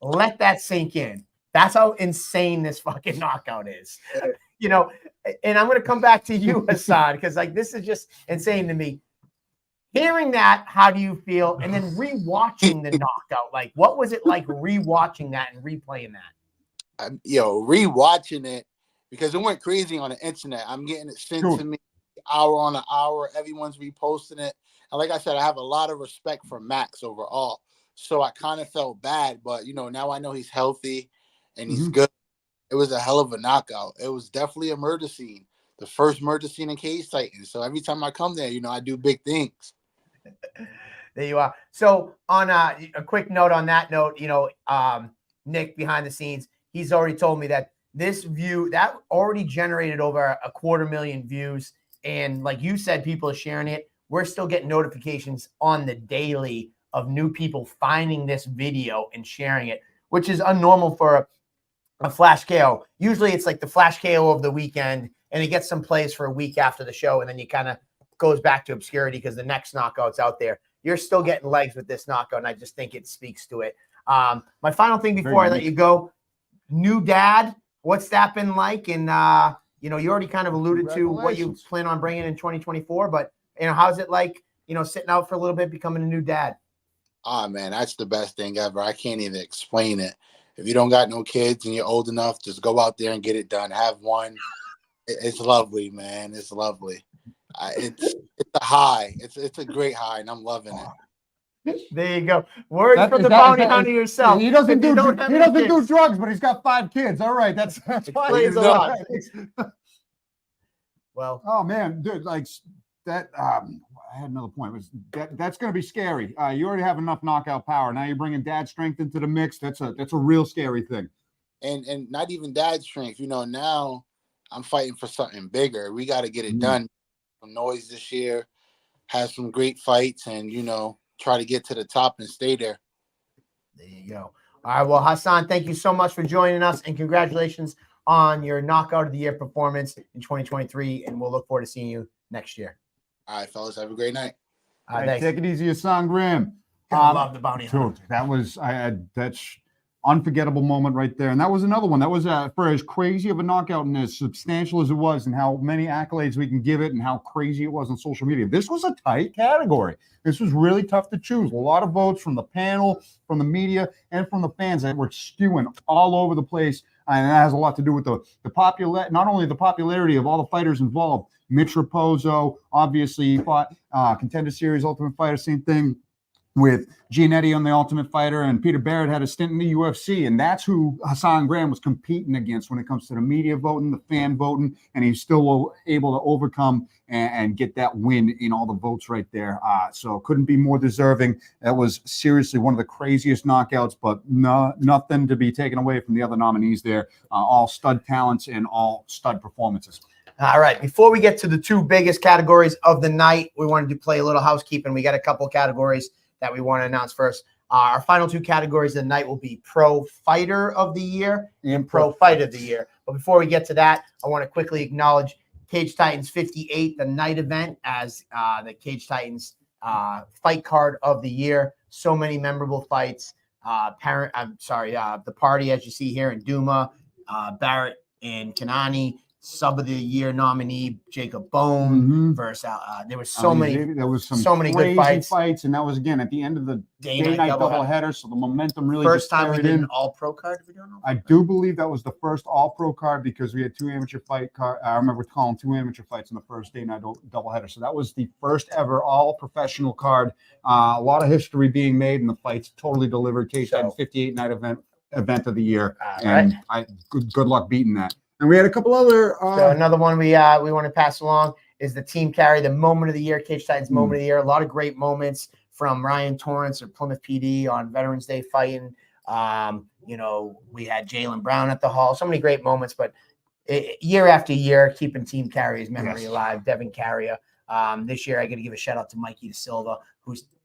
Let that sink in. That's how insane this fucking knockout is. And I'm going to come back to you, Hassan, because this is just insane to me. Hearing that, how do you feel? And then rewatching the knockout, what was it like rewatching that and replaying that? Rewatching it because it went crazy on the internet. I'm getting it sent to me hour on an hour. Everyone's reposting it. And like I said, I have a lot of respect for Max overall. So I kind of felt bad, but now I know he's healthy and he's good. It was a hell of a knockout. It was definitely a murder scene, the first murder scene in Cage Titans. So every time I come there, I do big things. There you are. So on a quick note on that note, Nick behind the scenes, he's already told me that this view that already generated over 250,000 views. And like you said, people are sharing it. We're still getting notifications on the daily of new people finding this video and sharing it, which is unnormal for a flash KO. Usually it's like the flash KO of the weekend and it gets some plays for a week after the show, and then you kind of goes back to obscurity because the next knockout's out there. You're still getting legs with this knockout, and I just think it speaks to it. My final thing before I let you go, new dad, what's that been like? And you know, you already kind of alluded to what you plan on bringing in 2024, but you know, how's it like, you know, sitting out for a little bit, becoming a new dad? Oh man, that's the best thing ever. I can't even explain it. If you don't got no kids and you're old enough, just go out there and get it done. Have one. It's lovely, man. It's lovely. It's a high. It's a great high, and I'm loving it. There you go. Word from the bounty hunter yourself. He doesn't do drugs, drugs, but he's got 5 kids. All right, that's why explains a lot. Well, oh man, dude, like that. I had another point. Was that's going to be scary. You already have enough knockout power. Now you're bringing dad strength into the mix. That's a real scary thing. And not even dad strength. You know, now I'm fighting for something bigger. We got to get it done. Some noise this year. Have some great fights, and you know, try to get to the top and stay there. There you go. All right. Well, Hassan, thank you so much for joining us, and congratulations on your knockout of the year performance in 2023. And we'll look forward to seeing you next year. All right, fellas. Have a great night. Hey, take it easy, Hassan Graham. I love the bounty hunter. Dude, that was that's unforgettable moment right there. And that was another one. That was for as crazy of a knockout and as substantial as it was, and how many accolades we can give it, and how crazy it was on social media. This was a tight category. This was really tough to choose. A lot of votes from the panel, from the media, and from the fans that were skewing all over the place. And that has a lot to do with the not only the popularity of all the fighters involved. Mitch Raposo, obviously, he fought Contender Series Ultimate Fighter, same thing with Giannetti on the Ultimate Fighter, and Peter Barrett had a stint in the UFC, and that's who Hassan Graham was competing against when it comes to the media voting, the fan voting, and he's still able to overcome and get that win in all the votes right there. So couldn't be more deserving. That was seriously one of the craziest knockouts, but nothing to be taken away from the other nominees there. All stud talents and all stud performances. All right. Before we get to the 2 biggest categories of the night, we wanted to play a little housekeeping. We got a couple categories that we want to announce first. Our final 2 categories of the night will be Pro Fighter of the Year and Pro Fight of the Year. But before we get to that, I want to quickly acknowledge Cage Titans 58, the night event, as the Cage Titans fight card of the year. So many memorable fights. The party, as you see here, in Duma, Barrett and Kanani. Sub of the year nominee Jacob Bone versus there was so many good fights, and that was again at the end of the day night doubleheader. So the momentum really first time we did an all pro card. I do believe that was the first all pro card because we had 2 amateur fight card. I remember calling 2 amateur fights in the first day night doubleheader. So that was the first ever all professional card. A lot of history being made, and the fights totally delivered. Cage Titans 58 night event of the year, and good luck beating that. And we had a couple other. So another one we want to pass along is the team carry, the moment of the year, Cage Titans moment of the year. A lot of great moments from Ryan Torrance or Plymouth PD on Veterans Day fighting. You know, we had Jalen Brown at the Hall. So many great moments, but year after year, keeping team carry's memory alive. Devin Carrier. This year, I got to give a shout out to Mikey Da Silva,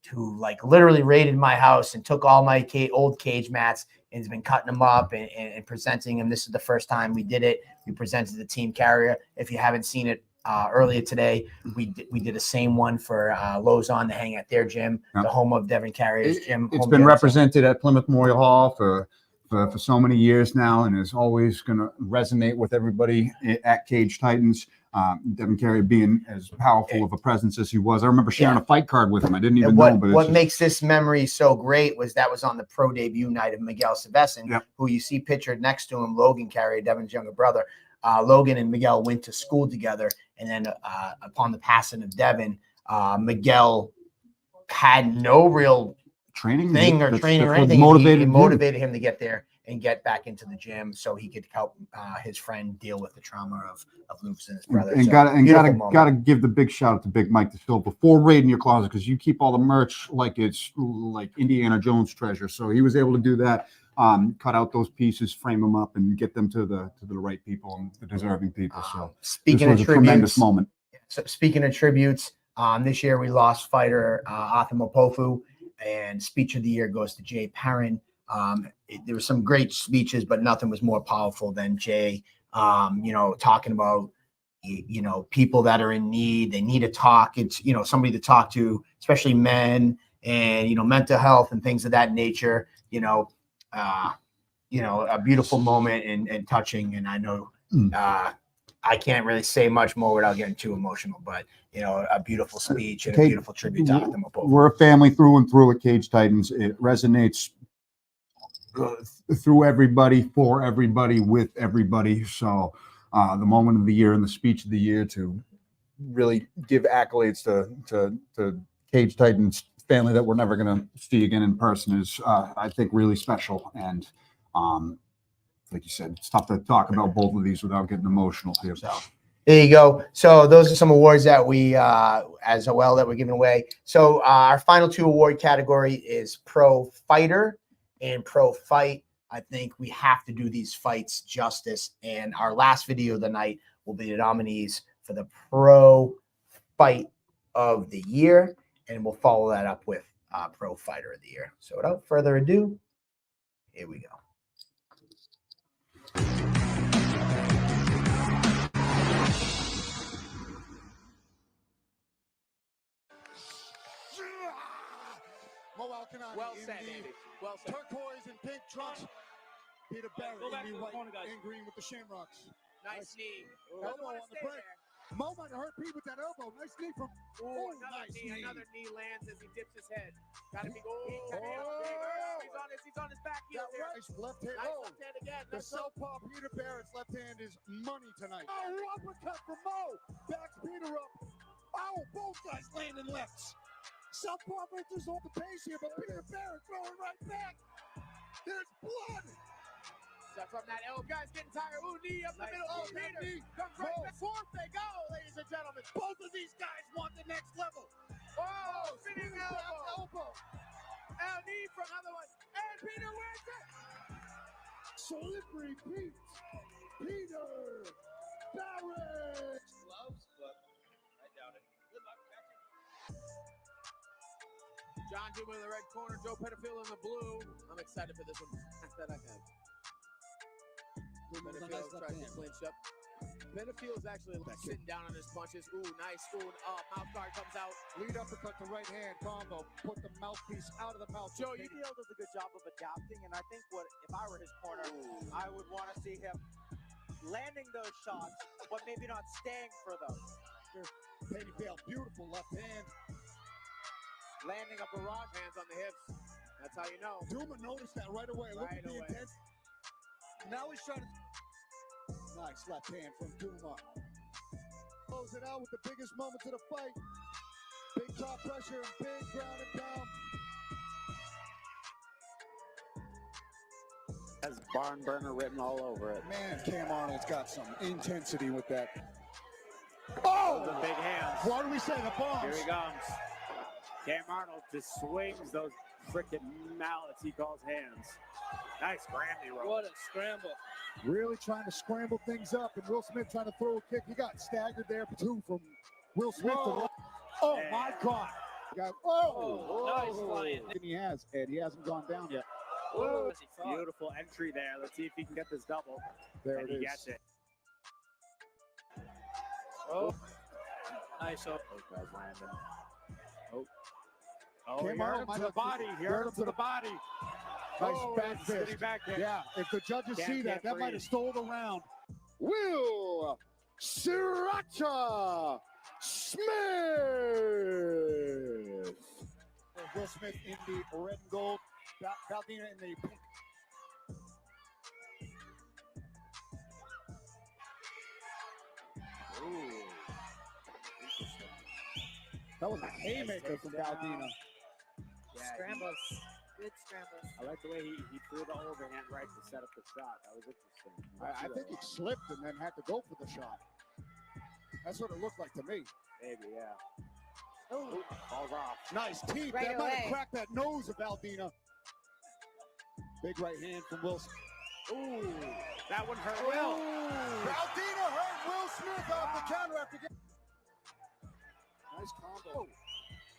who like literally raided my house and took all my old cage mats and has been cutting them up and presenting them. This is the first time we did it. We presented the team carrier. If you haven't seen it earlier today, we did the same one for Lozon to hang at their gym, the home of Devin Carrier's gym. It's been represented at Plymouth Memorial Hall for so many years now, and is always going to resonate with everybody at Cage Titans. Devin Carrier being as powerful of a presence as he was. I remember sharing a fight card with him. I didn't even know. But what makes this memory so great was that was on the pro debut night of Miguel Savesin, who you see pictured next to him, Logan Carrier, Devin's younger brother. Logan and Miguel went to school together, and then upon the passing of Devin, Miguel had no real training or anything. It motivated him to get there and get back into the gym so he could help his friend deal with the trauma of losing his brother. And gotta give the big shout out to Big Mike Da Silva before raiding your closet, because you keep all the merch like it's like Indiana Jones treasure. So he was able to do that, cut out those pieces, frame them up, and get them to the right people and the deserving people. So speaking this was of a tremendous moment. So speaking of tributes, this year we lost fighter Arthur Mopofu, and speech of the year goes to Jay Perrin. There were some great speeches, but nothing was more powerful than Jay, talking about you know, people that are in need. They need to talk. It's, you know, somebody to talk to, especially men, and, you know, mental health and things of that nature. You know, a beautiful moment and touching. And I know I can't really say much more without getting too emotional, but, you know, a beautiful speech and a beautiful tribute to them both. We're a family through and through at Cage Titans. It resonates through everybody, for everybody, with everybody. So the moment of the year and the speech of the year to really give accolades to Cage Titans family that we're never going to see again in person is, I think, really special. And like you said, it's tough to talk about both of these without getting emotional here. So there you go. So those are some awards that we, as well, that we're giving away. So our final 2 award category is Pro Fighter and Pro Fight. I think we have to do these fights justice. And our last video of the night will be the nominees for the Pro Fight of the Year. And we'll follow that up with Pro Fighter of the Year. So without further ado, here we go. Well said, Andy. Well said. Turquoise and pink trunks. Peter Barrett in the white and green with the shamrocks. Nice knee. Elbow on the break. Mo might have hurt Pete with that elbow. Nice knee from. Another knee. Another knee lands as he dips his head. Gotta be. He's on his back heel here. Nice left hand. Nice left hand again. The southpaw Peter Barrett's left hand is money tonight. Oh, uppercut from Mo. Backs Peter up. Oh, both guys landing lefts. Southpaw Rangers on the pace here, but Peter Barrett throwing right back. There's blood. So from that elbow, guys getting tired. Ooh, knee up the middle. Oh, Peter comes right back. Fourth they go, ladies and gentlemen. Both of these guys want the next level. Oh, spinning elbow. Knee from other one. And Peter wins it. Slippery Pete. Peter Barrett. Gloves, but I doubt it. Good luck, John Juma in the red corner, Joe Pettifield in the blue. I'm excited for this one. That I have. Pettifield tries to clinch up. Pettifield's actually sitting down on his punches. Ooh, nice. Ooh, mouth guard comes out. Lead uppercut to right hand combo. Put the mouthpiece out of the mouth. Joe, Pettifield does a good job of adapting, and I think if I were his corner, I would want to see him landing those shots, but maybe not staying for those. Pettifield, beautiful left hand. Landing up a rock, hands on the hips. That's how you know. Duma noticed that right away. Look at the intent. Now he's trying to. Nice left hand from Duma. Close it out with the biggest moments of the fight. Big top pressure and big ground and pound. Has barn burner written all over it. Man, Cam Arnold's got some intensity with that. Oh! The big hands. What do we say? The bombs. Here he comes. Cam Arnold just swings those frickin' mallets he calls hands. Nice Grammy roll. What a scramble. Really trying to scramble things up, and Will Smith trying to throw a kick. He got staggered there, too, from Will Smith. Oh, my God. Nice flying. He has, Ed. He hasn't gone down yet. Whoa. Beautiful entry there. Let's see if he can get this double. There and it he is. gets it. Oh. Nice. Those guys landing. Oh, he hurt him to the body. He hurt him to the body. Nice back fist. Yeah, if the judges see that, that might have stole the round. Will Sriracha Smith. Will Smith in the red and gold. Baldina in the pink. Ooh. That was a haymaker from Baldina. Yeah, Scrambles. Good scrambles. I like the way he threw the overhand right to set up the shot. That was interesting. I think he slipped and then had to go for the shot. That's what it looked like to me. Maybe, yeah. Ooh, falls off. Nice teeth. Right that might away. have cracked that nose of Baldina. Big right hand from Wilson. Ooh, that one hurt Will. Baldina hurt Will Smith off the counter after getting. Nice combo.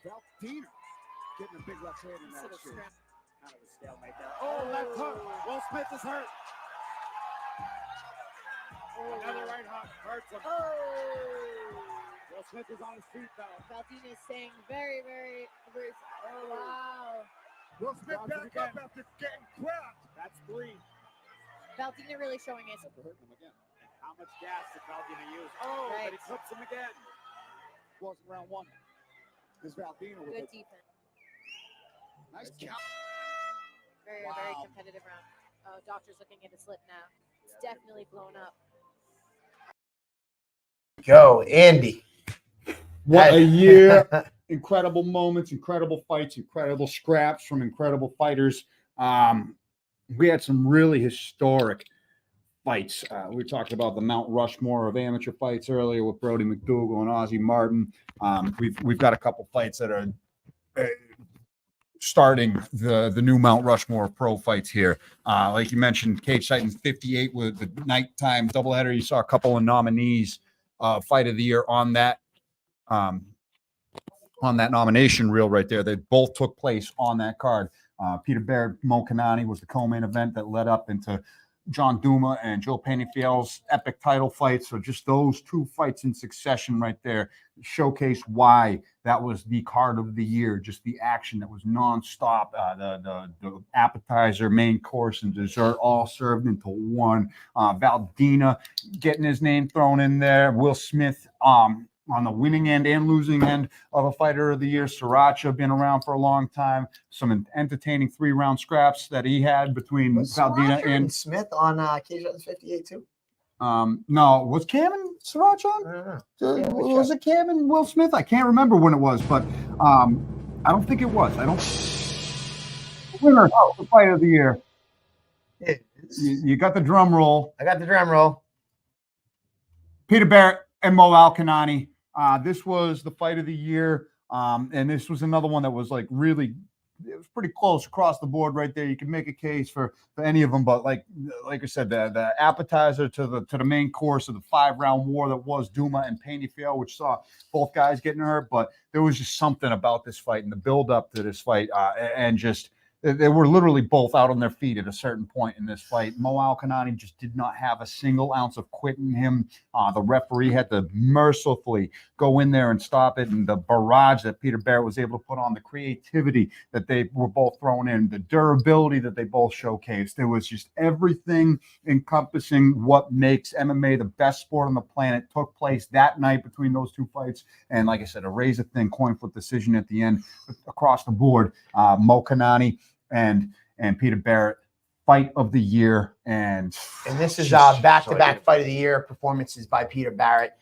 Baldina getting a big left hand in that shit. Kind of a stalemate there. Oh, left hook. Will Smith is hurt. Another right hook hurts him. Will Smith is on his feet though. Valdina is staying very, very. Wow. Will Smith back up after getting cracked. That's 3. Valdina really showing it. After hurting him again. And how much gas did Valdina use? Oh, but he clips him again. Wasn't round 1. Is Valdina with Good it. defense. Nice count. Very, very competitive round. Oh, Doctor's looking at his lip now. It's definitely blown up. Go, Andy. What a year. Incredible moments, incredible fights, incredible scraps from incredible fighters. We had some really historic fights. We talked about the Mount Rushmore of amateur fights earlier with Brody McDougal and Ozzie Martin. We've got a couple fights that are starting the new Mount Rushmore of pro fights here. Like you mentioned, Cage Titans 58 with the nighttime doubleheader. You saw a couple of nominees fight of the year on that nomination reel right there. They both took place on that card. Peter Barrett, Mo Kanani was the co-main event that led up into John Duma and Joe Penifiel's epic title fight. So just those 2 fights in succession right there showcase why that was the card of the year. Just the action that was nonstop. The appetizer, main course, and dessert all served into one. Valdina getting his name thrown in there. Will Smith on the winning end and losing end of a fighter of the year. Sriracha been around for a long time. Some entertaining 3-round scraps that he had between Valdina and Smith on Cage Titans 58 too. No, was Cam and Sriracha on? Was it Cam and Will Smith? I can't remember when it was, but I don't think it was. Winner of the fight of the year. You got the drum roll. I got the drum roll. Peter Barrett and Mo Al-Kanani. This was the fight of the year. And this was another one that was like really, it was pretty close across the board right there. You can make a case for any of them, but like I said, the appetizer to the main course of the 5-round war that was Duma and Penifiel, which saw both guys getting hurt. But there was just something about this fight and the build up to this fight, and just they were literally both out on their feet at a certain point in this fight. Mo Al-Kanani just did not have a single ounce of quitting him. The referee had to mercifully go in there and stop it. And the barrage that Peter Barrett was able to put on, the creativity that they were both thrown in, the durability that they both showcased. There was just everything encompassing what makes MMA the best sport on the planet took place that night between those 2 fights. And like I said, a razor-thin coin flip decision at the end across the board. Mo Kanani and Peter Barrett, fight of the year. And this is back-to-back fight of the year performances by Peter Barrett.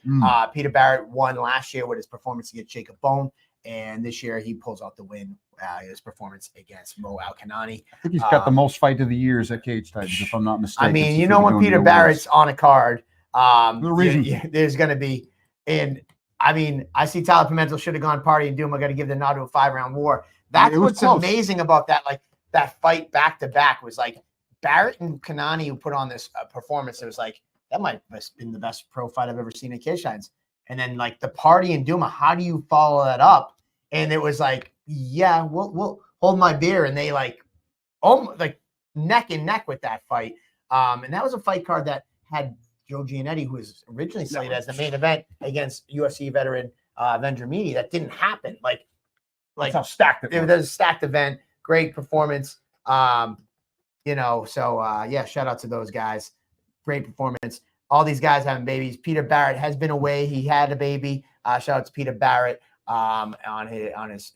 Peter Barrett won last year with his performance against Jacob Bone, and this year he pulls out the win. His performance against Mo Al-Kanani. I think he's got the most fight of the years at Cage Titans, if I'm not mistaken. I mean, you know, when Peter Barrett's on a card, there's going to be, and I mean, I see Tyler Pimentel should have gone party and Duma got to give the nod to a 5-round war. That's what's amazing about that. Like that fight back to back was like Barrett and Kanani who put on this performance. It was like, that might have been the best pro fight I've ever seen at Cage Titans. And then like the party and Duma, how do you follow that up? And it was like, yeah, we'll hold my beer. And they like, like neck and neck with that fight. And that was a fight card that had Joe Giannetti, who was originally slated as the main event against UFC veteran Vendramini. That didn't happen. Like that's how stacked it was. It was a stacked event. Great performance. You know, so yeah, shout out to those guys. Great performance. All these guys having babies. Peter Barrett has been away. He had a baby. Shout out to Peter Barrett on his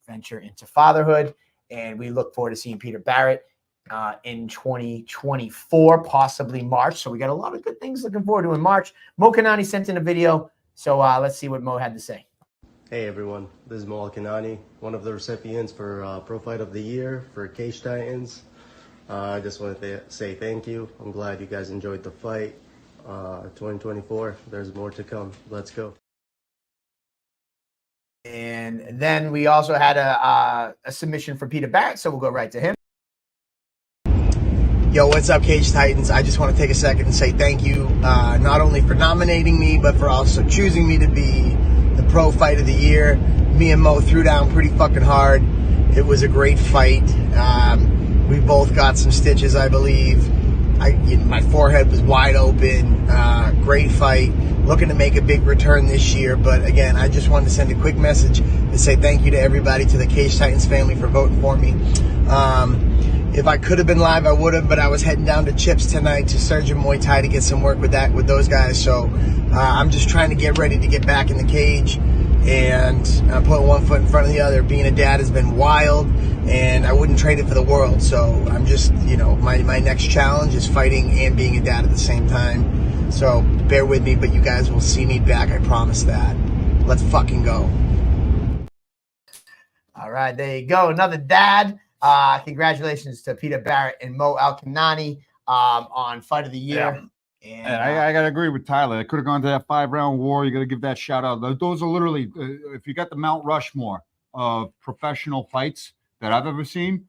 venture into fatherhood. And we look forward to seeing Peter Barrett in 2024, possibly March. So we got a lot of good things looking forward to in March. Mo Kanani sent in a video. So let's see what Mo had to say. Hey everyone, this is Mo Al-Kanani, one of the recipients for Pro Fight of the Year for Cage Titans. I just wanted to say thank you. I'm glad you guys enjoyed the fight. 2024, there's more to come. Let's go. And then we also had a submission for Peter Barrett, so we'll go right to him. Yo, what's up, Cage Titans? I just want to take a second and say thank you, not only for nominating me, but for also choosing me to be the Pro Fight of the Year. Me and Mo threw down pretty fucking hard. It was a great fight. We both got some stitches, I believe. my forehead was wide open. Great fight. Looking to make a big return this year. But again, I just wanted to send a quick message to say thank you to everybody, to the Cage Titans family for voting for me. If I could have been live, I would have, but I was heading down to Chips tonight to Surgeon Muay Thai to get some work with those guys. So I'm just trying to get ready to get back in the cage, and I'm putting one foot in front of the other. Being a dad has been wild, and I wouldn't trade it for the world. So I'm just, my next challenge is fighting and being a dad at the same time. So bear with me, but you guys will see me back. I promise that. Let's fucking go. All right, there you go. Another dad. Congratulations to Peter Barrett and Mo Al-Kanani on Fight of the Year. Yeah. And I got to agree with Tyler. I could have gone to that 5-round war. You got to give that shout out. Those are literally, if you got the Mount Rushmore of professional fights that I've ever seen,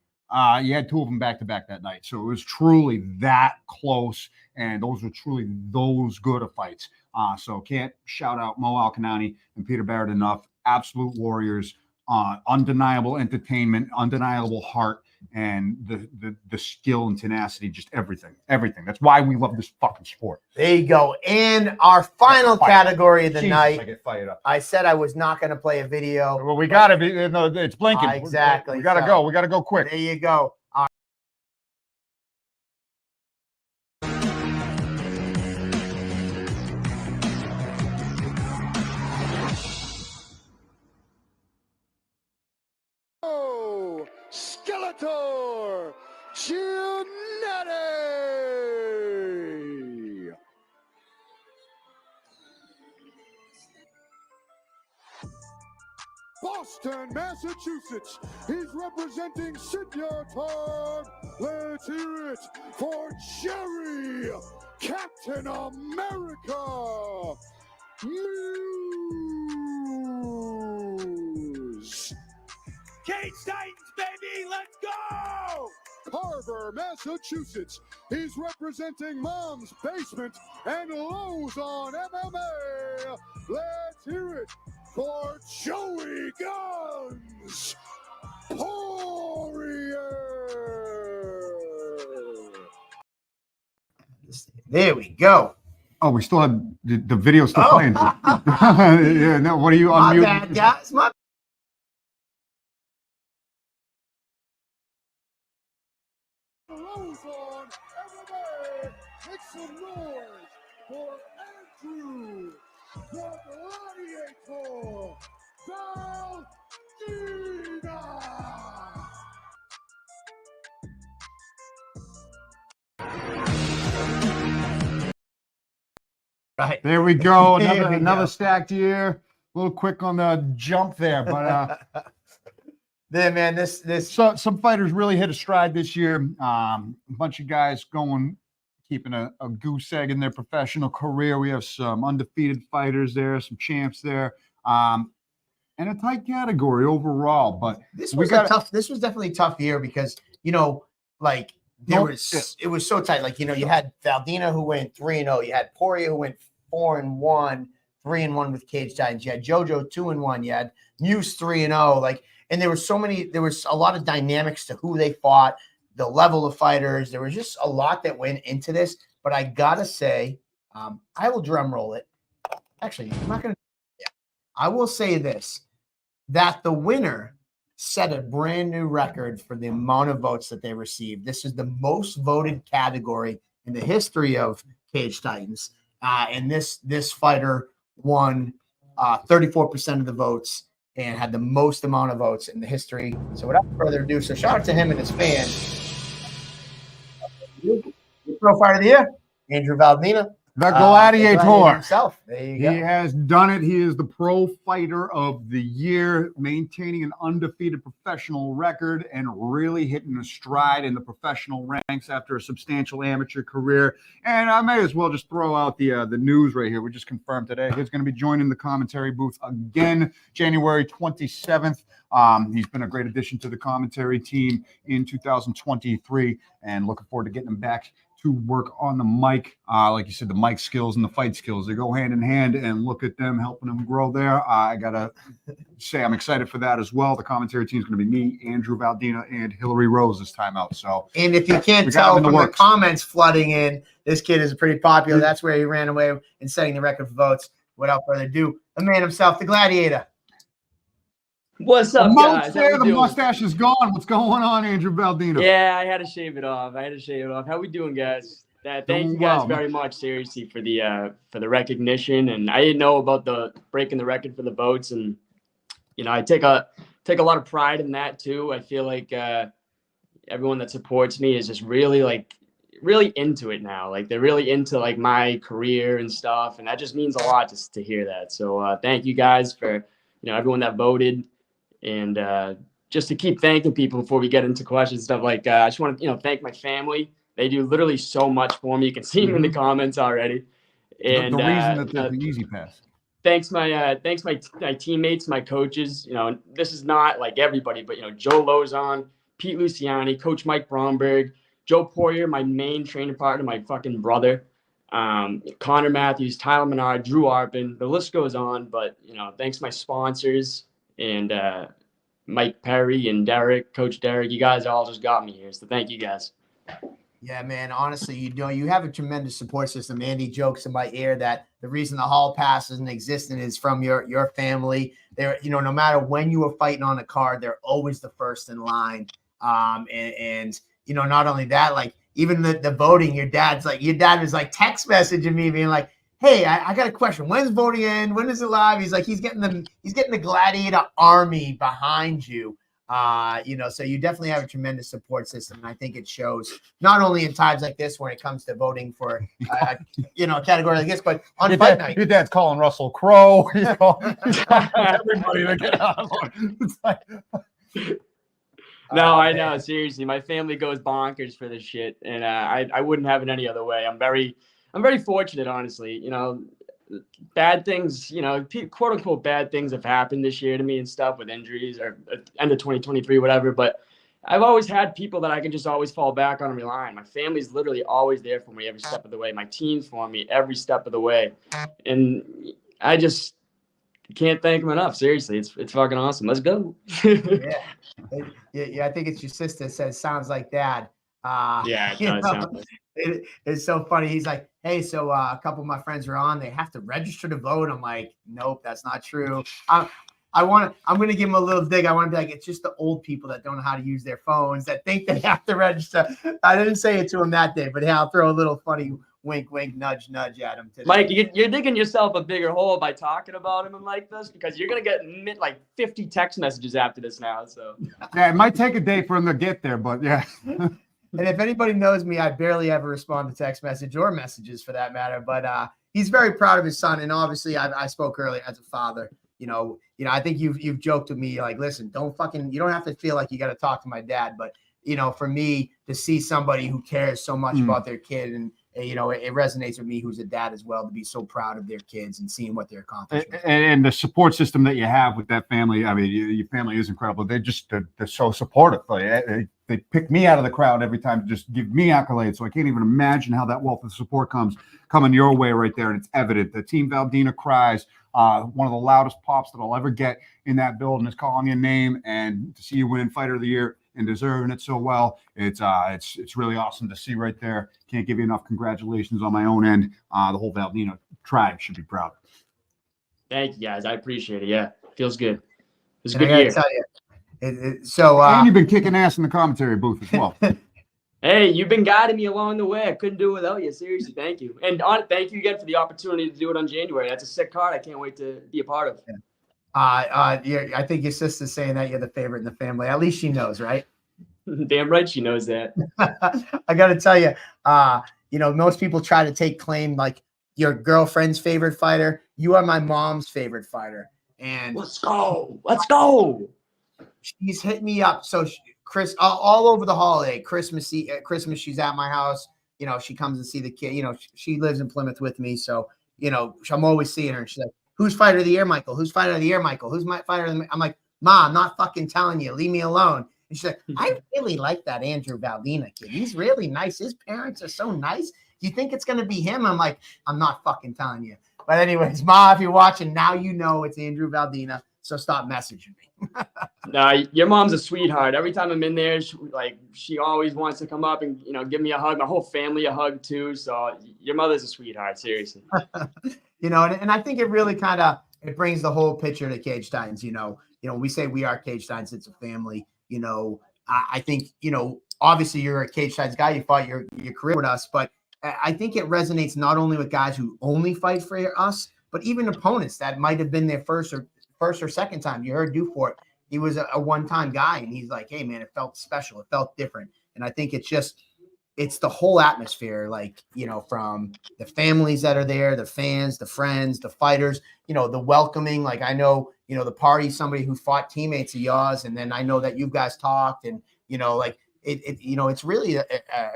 you had 2 of them back to back that night. So it was truly that close, and those were truly those good of fights. So can't shout out Mo Al-Kanani and Peter Barrett enough. Absolute warriors. Undeniable entertainment, undeniable heart, and the skill and tenacity, just everything. That's why we love this fucking sport. There you go. And our final category of the night. I get fired up. I said I was not going to play a video. Well, we got to be. No, it's blinking. Exactly. We got to go. We got to go quick. There you go. Skeletor Giannetti. Boston, Massachusetts. He's representing Senior Todd. Let's hear it for Jerry, Captain America. Muse. Cage Titans, baby, let's go! Carver, Massachusetts. He's representing Mom's Basement and Lowe's on MMA. Let's hear it for Joey Guns Poirier. There we go. Oh, we still have the video still playing. Yeah, no, what are you My unmuting? bad, guys. My Lowe's on MMA. Make some noise for Andrew, the Gladiator Valdina. Right. There we go. There we Another go. stacked year. A little quick on the jump there, but there, man. So, some fighters really hit a stride this year. A bunch of guys keeping a goose egg in their professional career. We have some undefeated fighters there, some champs there, and a tight category overall. But this was This was definitely a tough year because it was so tight. Like, you had Valdina who went 3-0. You had Poirier who went 4-1, 3-1 with Cage Titans. You had JoJo 2-1. You had Muse 3-0. And there was a lot of dynamics to who they fought, the level of fighters. There was just a lot that went into this. But I gotta say, I will drum roll it. Actually, I'm not gonna. Yeah, I will say this: that the winner set a brand new record for the amount of votes that they received. This is the most voted category in the history of Cage Titans, and this fighter won 34% of the votes and had the most amount of votes in the history. So without further ado, so shout out to him and his fans. Your Pro Fighter of the Year, Andrew Valdina. The Gladiator himself. There you He go. has done it. He is the Pro Fighter of the Year, maintaining an undefeated professional record and really hitting a stride in the professional ranks after a substantial amateur career. And I may as well just throw out the news right here. We just confirmed today he's going to be joining the commentary booth again, January 27th. He's been a great addition to the commentary team in 2023, and looking forward to getting him back to work on the mic. Like you said, the mic skills and the fight skills, they go hand in hand, and look at them helping them grow there. I got to say I'm excited for that as well. The commentary team is going to be me, Andrew Valdina, and Hillary Rose this time out. So, and if you can't we got tell them in from the the works. comments flooding in, this kid is pretty popular. That's where he ran away and setting the record for votes. Without further ado, the man himself, the Gladiator. What's The up, moat's guys? there, How the we doing? mustache is gone. What's going on, Andrew Valdina? Yeah, I had to shave it off. How we doing, guys? Thank Doing you guys well, man. very much, seriously, for the recognition. And I didn't know about the breaking the record for the votes, and I take a lot of pride in that too. I feel like everyone that supports me is just really into it now. Like they're really into like my career and stuff, and that just means a lot just to hear that. So thank you guys for everyone that voted, and just to keep thanking people before we get into questions and stuff. Like I just want to thank my family. They do literally so much for me. You can see them in the comments already. And the reason that there's the easy pass. Thanks my teammates, my coaches. This is not like everybody, but Joe Lozon, Pete Luciani, Coach Mike Bromberg, Joe Poirier, my main training partner, my fucking brother, Connor Matthews, Tyler Menard, Drew Arpin. The list goes on, but thanks my sponsors and Mike Perry and Derek, Coach Derek. You guys all just got me here, so thank you guys. Yeah, man. Honestly, you have a tremendous support system. Andy jokes in my ear that the reason the Hall Pass isn't existent is from your family. They're, no matter when you were fighting on the card, they're always the first in line. And not only that, like even the voting, your dad was like text messaging me being like, hey, I got a question. When's voting in? When is it live? He's like, he's getting the Gladiator army behind you. So you definitely have a tremendous support system. And I think it shows not only in times like this when it comes to voting for, a category like this, but on fight night. Your dad's calling Russell Crowe. He's calling everybody to get on. It's like, no, I know. Seriously, my family goes bonkers for this shit, and I wouldn't have it any other way. I'm very fortunate, honestly. Bad things, quote unquote bad things have happened this year to me and stuff with injuries or end of 2023, whatever. But I've always had people that I can just always fall back on and rely on. My family's literally always there for me every step of the way. My team's for me every step of the way, and I just can't thank them enough. Seriously, it's fucking awesome. Let's go. Yeah. I think it's your sister says sounds like dad. Yeah, it does sound like. It's so funny. He's like, hey, so a couple of my friends are on. They have to register to vote. I'm like, nope, that's not true. I'm going to give him a little dig. I want to be like, it's just the old people that don't know how to use their phones that think they have to register. I didn't say it to him that day, but I'll throw a little funny wink, wink, nudge, nudge at him today. Mike, you're digging yourself a bigger hole by talking about him and like this, because you're going to get like 50 text messages after this now. So yeah, it might take a day for him to get there, but yeah. And if anybody knows me, I barely ever respond to text message or messages for that matter. But he's very proud of his son. And obviously, I spoke earlier as a father. I think you've joked with me like, listen, you don't have to feel like you got to talk to my dad. But for me to see somebody who cares so much about their kid, and it resonates with me, who's a dad as well, to be so proud of their kids and seeing what they're accomplishing. And the support system that you have with that family, I mean, your family is incredible. They're so supportive. They pick me out of the crowd every time to just give me accolades. So I can't even imagine how that wealth of support coming your way right there. And it's evident. The Team Valdina cries. One of the loudest pops that I'll ever get in that building is calling your name, and to see you win Fighter of the Year and deserving it so well. It's really awesome to see right there. Can't give you enough congratulations on my own end. The whole Valdina tribe should be proud. Thank you, guys. I appreciate it. Yeah, feels good. It's a And good I gotta year. tell you, and you've been kicking ass in the commentary booth as well. Hey, you've been guiding me along the way. I couldn't do it without you. Seriously, thank you. And thank you again for the opportunity to do it on January. That's a sick card. I can't wait to be a part of. I think your sister's saying that you're the favorite in the family. At least she knows, right? Damn right she knows that. I got to tell you, most people try to take claim like your girlfriend's favorite fighter. You are my mom's favorite fighter. And let's go. Let's go. She's hit me up. So Chris, all over the holiday, Christmas, she's at my house. She comes and see the kid. She lives in Plymouth with me. So, I'm always seeing her. And she's like, who's fighter of the year, Michael? Who's fighter of the year, Michael? Who's my fighter of the year? I'm like, Ma, I'm not fucking telling you. Leave me alone. And she's like, I really like that Andrew Valdina kid. He's really nice. His parents are so nice. Do you think it's going to be him? I'm like, I'm not fucking telling you. But anyways, Ma, if you're watching, now you know it's Andrew Valdina. So stop messaging me. Nah, your mom's a sweetheart. Every time I'm in there, she always wants to come up and, you know, give me a hug. My whole family a hug too. So your mother's a sweetheart, seriously. You know, and I think it really kind of it brings the whole picture to Cage Titans. You know, we say we are Cage Titans. It's a family. You know, I think, you know, obviously you're a Cage Titans guy. You fought your career with us, but I think it resonates not only with guys who only fight for us, but even opponents that might have been their first or second time. You heard Dufort. He was a one-time guy, and he's like, hey, man, it felt special. It felt different. And I think it's the whole atmosphere, like, you know, from the families that are there, the fans, the friends, the fighters, you know, the welcoming. Like, I know, you know, the party, somebody who fought teammates of yours, and then I know that you guys talked, and, you know, like, you know, it's really a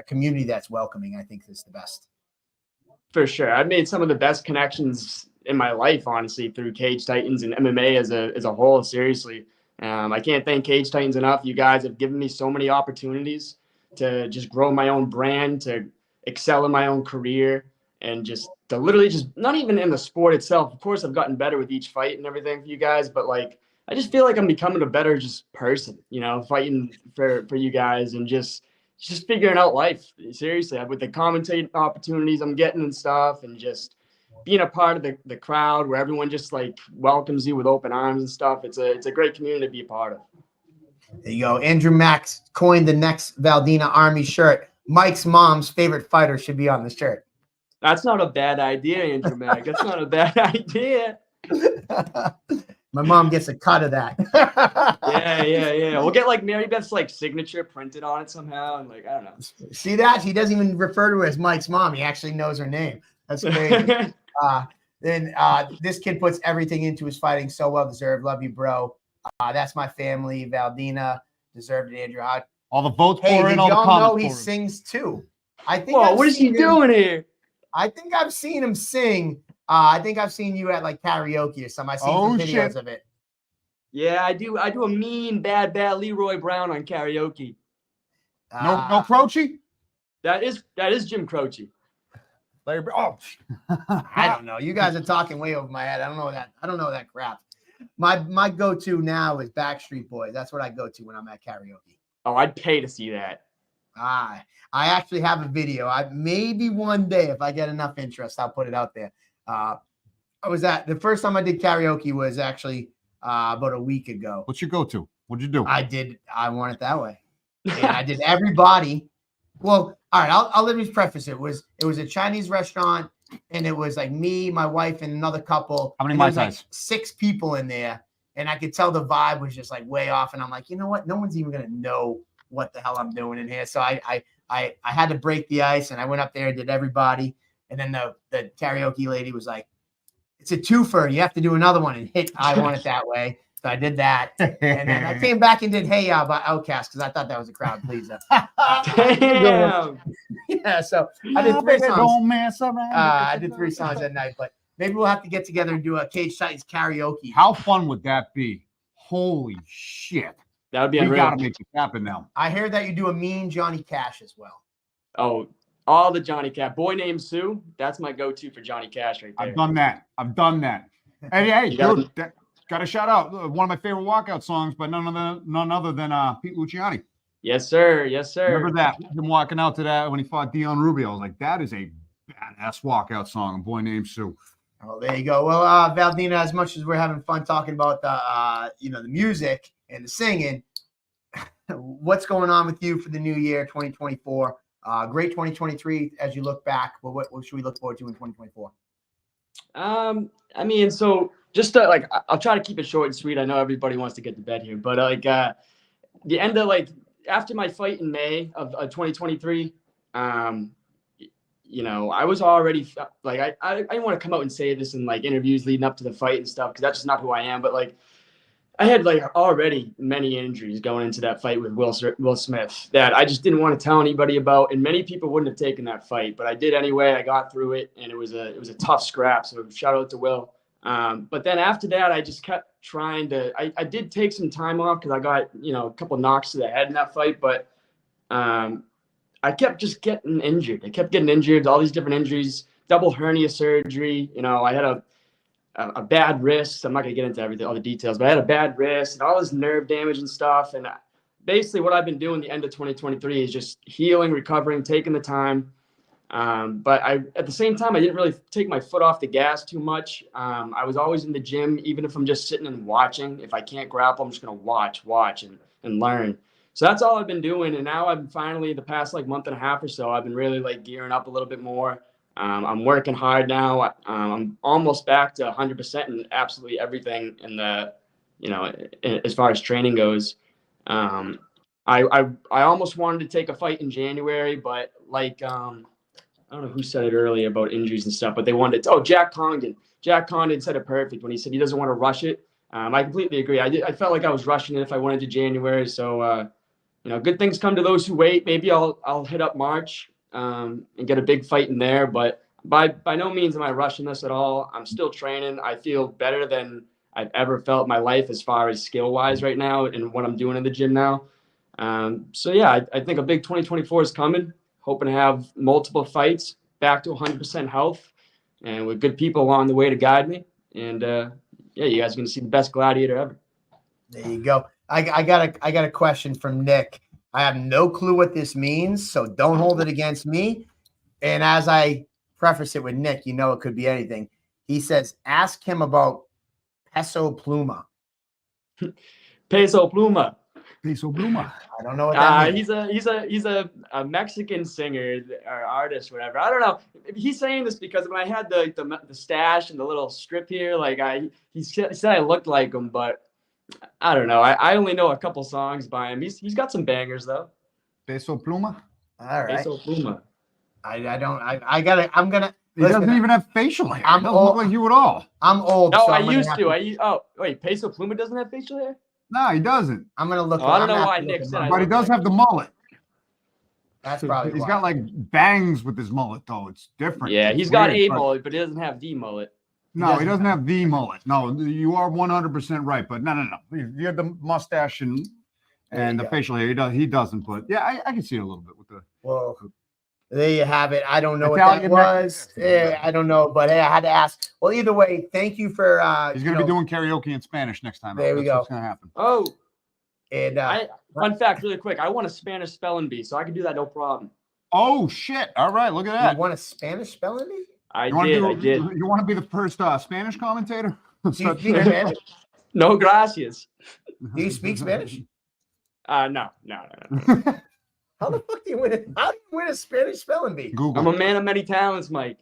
community that's welcoming. I think is the best. For sure. I've made some of the best connections in my life, honestly, through Cage Titans and MMA as a whole, seriously. I can't thank Cage Titans enough. You guys have given me so many opportunities to just grow my own brand, to excel in my own career, and just to literally just not even in the sport itself. Of course, I've gotten better with each fight and everything for you guys, but like, I just feel like I'm becoming a better just person, you know, fighting for you guys and just figuring out life. Seriously, with the commentating opportunities I'm getting and stuff, and just being a part of the crowd where everyone just like welcomes you with open arms and stuff. It's a great community to be a part of. There you go. Andrew Max coined the next Valdina Army shirt. Mike's mom's favorite fighter should be on the shirt. That's not a bad idea, Andrew Mac. That's not a bad idea. My mom gets a cut of that. Yeah. We'll get like Mary Beth's like signature printed on it somehow, and like, I don't know. See that? He doesn't even refer to her as Mike's mom. He actually knows her name. That's crazy. Then this kid puts everything into his fighting. So well deserved. Love you, bro. That's my family. Valdina deserved it. Andrew. All the votes hey, pour did in. All the y'all comments know he pour in. sings too? I think. Whoa, what is he doing here? I think I've seen him sing. I think I've seen you at like karaoke or something. I've seen some videos of it. Yeah, I do a mean bad Leroy Brown on karaoke. No Croce? That is Jim Croce. Larry, oh, I don't know. You guys are talking way over my head. I don't know that. I don't know that crap. My go-to now is Backstreet Boys. That's what I go to when I'm at karaoke. Oh, I'd pay to see that. I actually have a video. Maybe one day, if I get enough interest, I'll put it out there. I was at the first time I did karaoke was actually about a week ago. What's your go-to? What'd you do? I Want It That Way. And I did Everybody. Well, all right, I'll let me preface it. It was a Chinese restaurant, and it was like me, my wife, and another couple. How many Mai Tais? Like 6 people in there, and I could tell the vibe was just like way off. And I'm like, you know what? No one's even gonna know what the hell I'm doing in here. So I had to break the ice, and I went up there and did Everybody. And then the karaoke lady was like, it's a twofer. You have to do another one and hit I Want It That Way. So I did that. And then I came back and did Hey Ya by Outkast because I thought that was a crowd pleaser. Damn. Yeah, so I did 3 songs. Don't mess around. I did 3 songs that night, but maybe we'll have to get together and do a Cage Titans karaoke. How fun would that be? Holy shit. That would be We unreal. got to make it happen now. I hear that you do a mean Johnny Cash as well. Oh, all the Johnny Cash. Boy Named Sue. That's my go-to for Johnny Cash right there. I've done that. Hey, You got dude, got to shout out one of my favorite walkout songs by none other than Pete Luciani. Yes, sir. Yes, sir. Remember that? Him walking out to that when he fought Dion Rubio. I was like, that is a badass walkout song. A Boy Named Sue. Oh, there you go. Well, Valdina, as much as we're having fun talking about the the music and the singing, what's going on with you for the new year, 2024? Great 2023 as you look back. Well, what should we look forward to in 2024? I mean, so just to, like, I'll try to keep it short and sweet. I know everybody wants to get to bed here, but the end of after my fight in May of 2023, I was already like, I didn't want to come out and say this in like interviews leading up to the fight and stuff, because that's just not who I am. But like, I had like already many injuries going into that fight with Will Smith that I just didn't want to tell anybody about, and many people wouldn't have taken that fight, but I did anyway. I got through it, and it was a tough scrap. So shout out to Will. But then after that, I just kept trying to. I did take some time off because I got a couple knocks to the head in that fight, but I kept just getting injured. I kept getting injured, all these different injuries, double hernia surgery. I had a bad wrist. I'm not going to get into all the details, but I had a bad wrist and all this nerve damage and stuff. And basically what I've been doing the end of 2023 is just healing, recovering, taking the time. But at the same time, I didn't really take my foot off the gas too much. I was always in the gym, even if I'm just sitting and watching. If I can't grapple, I'm just going to watch and learn. So that's all I've been doing. And now I've finally, the past month and a half or so, I've been really gearing up a little bit more. I'm working hard now. I'm almost back to 100% in absolutely everything in the, as far as training goes. I almost wanted to take a fight in January, but I don't know who said it earlier about injuries and stuff, but they wanted to. Oh, Jack Condon. Jack Condon said it perfect when he said he doesn't want to rush it. I completely agree. I felt like I was rushing it if I went into January. So, good things come to those who wait. Maybe I'll hit up March and get a big fight in there. But by no means am I rushing this at all. I'm still training. I feel better than I've ever felt in my life as far as skill-wise right now and what I'm doing in the gym now. So, yeah, I think a big 2024 is coming. Hoping to have multiple fights, back to 100% health, and with good people along the way to guide me. And you guys are gonna see the best gladiator ever. There you go. I got a question from Nick. I have no clue what this means, so don't hold it against me. And as I preface it with Nick, it could be anything. He says, ask him about Peso Pluma. Peso Pluma. Peso Pluma. I don't know what that means. He's a Mexican singer or artist, whatever. I don't know. He's saying this because when I had the stash and the little strip here, he said I looked like him, but I don't know. I only know a couple songs by him. He's got some bangers though. Peso Pluma. All right. Peso Pluma. I'm gonna. He doesn't even have facial hair. I'm doesn't old. look like you at all. I'm old. No, so I used to. Oh, wait. Peso Pluma doesn't have facial hair? No, he doesn't. I'm gonna look. I don't know why Nick said. But he does have the mullet. That's probably. He's got bangs with his mullet though. It's different. Yeah, it's he's got weird, a mullet, but he doesn't have the mullet. No, he doesn't have the mullet. No, you are 100% right. But no. You have the mustache and the facial hair. He doesn't. But yeah, I can see it a little bit with the. Well, there you have it. I don't know Italian what that was. I don't know, but hey, I had to ask. Well, either way, thank you for. He's going to be doing karaoke in Spanish next time. There we go. What's going to happen? Oh, and fun fact, really quick. I want a Spanish spelling bee, so I can do that no problem. Oh shit! All right, look at that. You want a Spanish spelling bee? I did. You want to be the first Spanish commentator? Do you speak Spanish? No, gracias. Do you speak Spanish? No. How the fuck do you win it? How do you win a Spanish spelling bee? Google. I'm a man of many talents, Mike.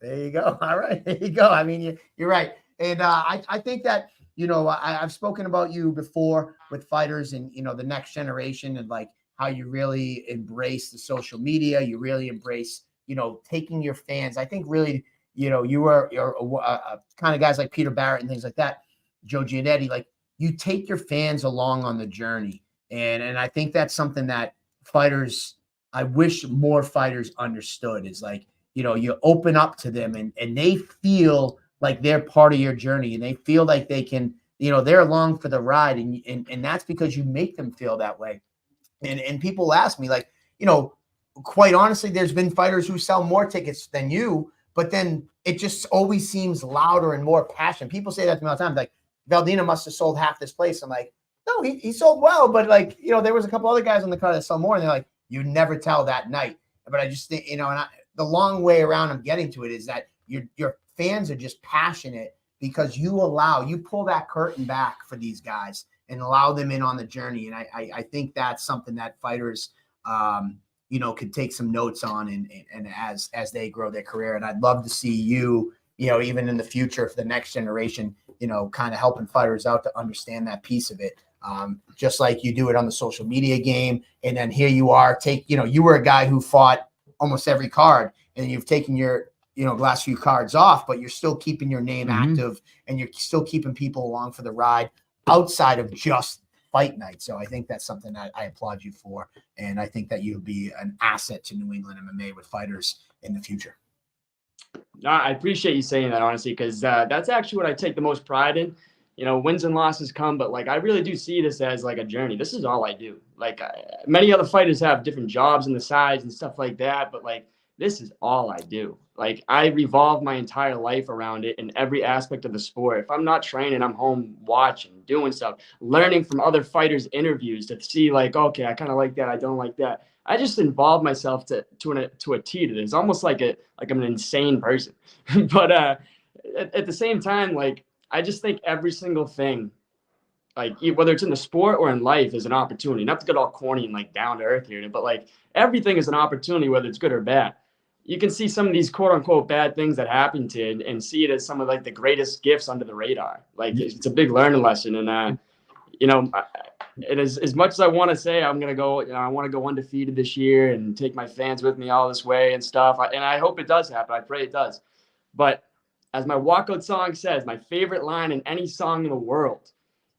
There you go. All right. There you go. I mean, you're right. And I think that, I've spoken about you before with fighters and, the next generation and how you really embrace the social media. You really embrace, taking your fans. I think really, you're kind of guys like Peter Barrett and things like that, Joe Giannetti, you take your fans along on the journey. And I think that's something that fighters, I wish more fighters understood is you open up to them and they feel like they're part of your journey and they feel like they can, they're along for the ride. And that's because you make them feel that way. And people ask me quite honestly, there's been fighters who sell more tickets than you, but then it just always seems louder and more passion. People say that to me all the time. Valdina must have sold half this place. I'm like, no, he sold well, but there was a couple other guys on the card that sold more, and they're like, you never tell that night. But I just think, the long way around I'm getting to it is that your fans are just passionate because you pull that curtain back for these guys and allow them in on the journey. And I think that's something that fighters, could take some notes on and as they grow their career. And I'd love to see you, even in the future for the next generation, kind of helping fighters out to understand that piece of it. Just like you do it on the social media game. And then here you are, you were a guy who fought almost every card and you've taken your, last few cards off, but you're still keeping your name active and you're still keeping people along for the ride outside of just fight night. So I think that's something that I applaud you for. And I think that you'll be an asset to New England MMA with fighters in the future. No, I appreciate you saying that, honestly, because that's actually what I take the most pride in you know, wins and losses come, but like I really do see this as like a journey. This is all I do. Like many other fighters have different jobs and the sides and stuff like that, but like this is all I do. Like I revolve my entire life around it in every aspect of the sport. If I'm not training, I'm home watching, doing stuff, learning from other fighters' interviews to see like, okay, I kind of like that, I don't like that. I just involve myself to a T to this, almost like I'm an insane person. But at the same time, like I just think every single thing, like whether it's in the sport or in life, is an opportunity. Not to get all corny and like down to earth here, but like everything is an opportunity, whether it's good or bad. You can see some of these quote unquote bad things that happen to you and see it as some of like the greatest gifts under the radar. Like it's a big learning lesson. And you know, it is as much as I want to say I'm gonna go. You know, I want to go undefeated this year and take my fans with me all this way and stuff. And I hope it does happen. I pray it does. But as my walkout song says, my favorite line in any song in the world,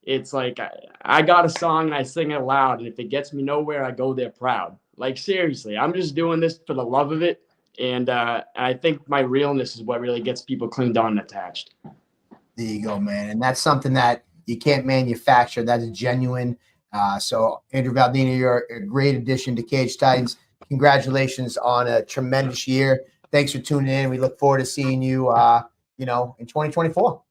it's like I got a song and I sing it loud, and if it gets me nowhere, I go there proud. Like seriously, I'm just doing this for the love of it, and I think my realness is what really gets people clinged on and attached. There you go, man. And that's something that you can't manufacture. That's genuine. So Andrew Valdina, you're a great addition to Cage Titans. Congratulations on a tremendous year. Thanks for tuning in. We look forward to seeing you, you know, in 2024.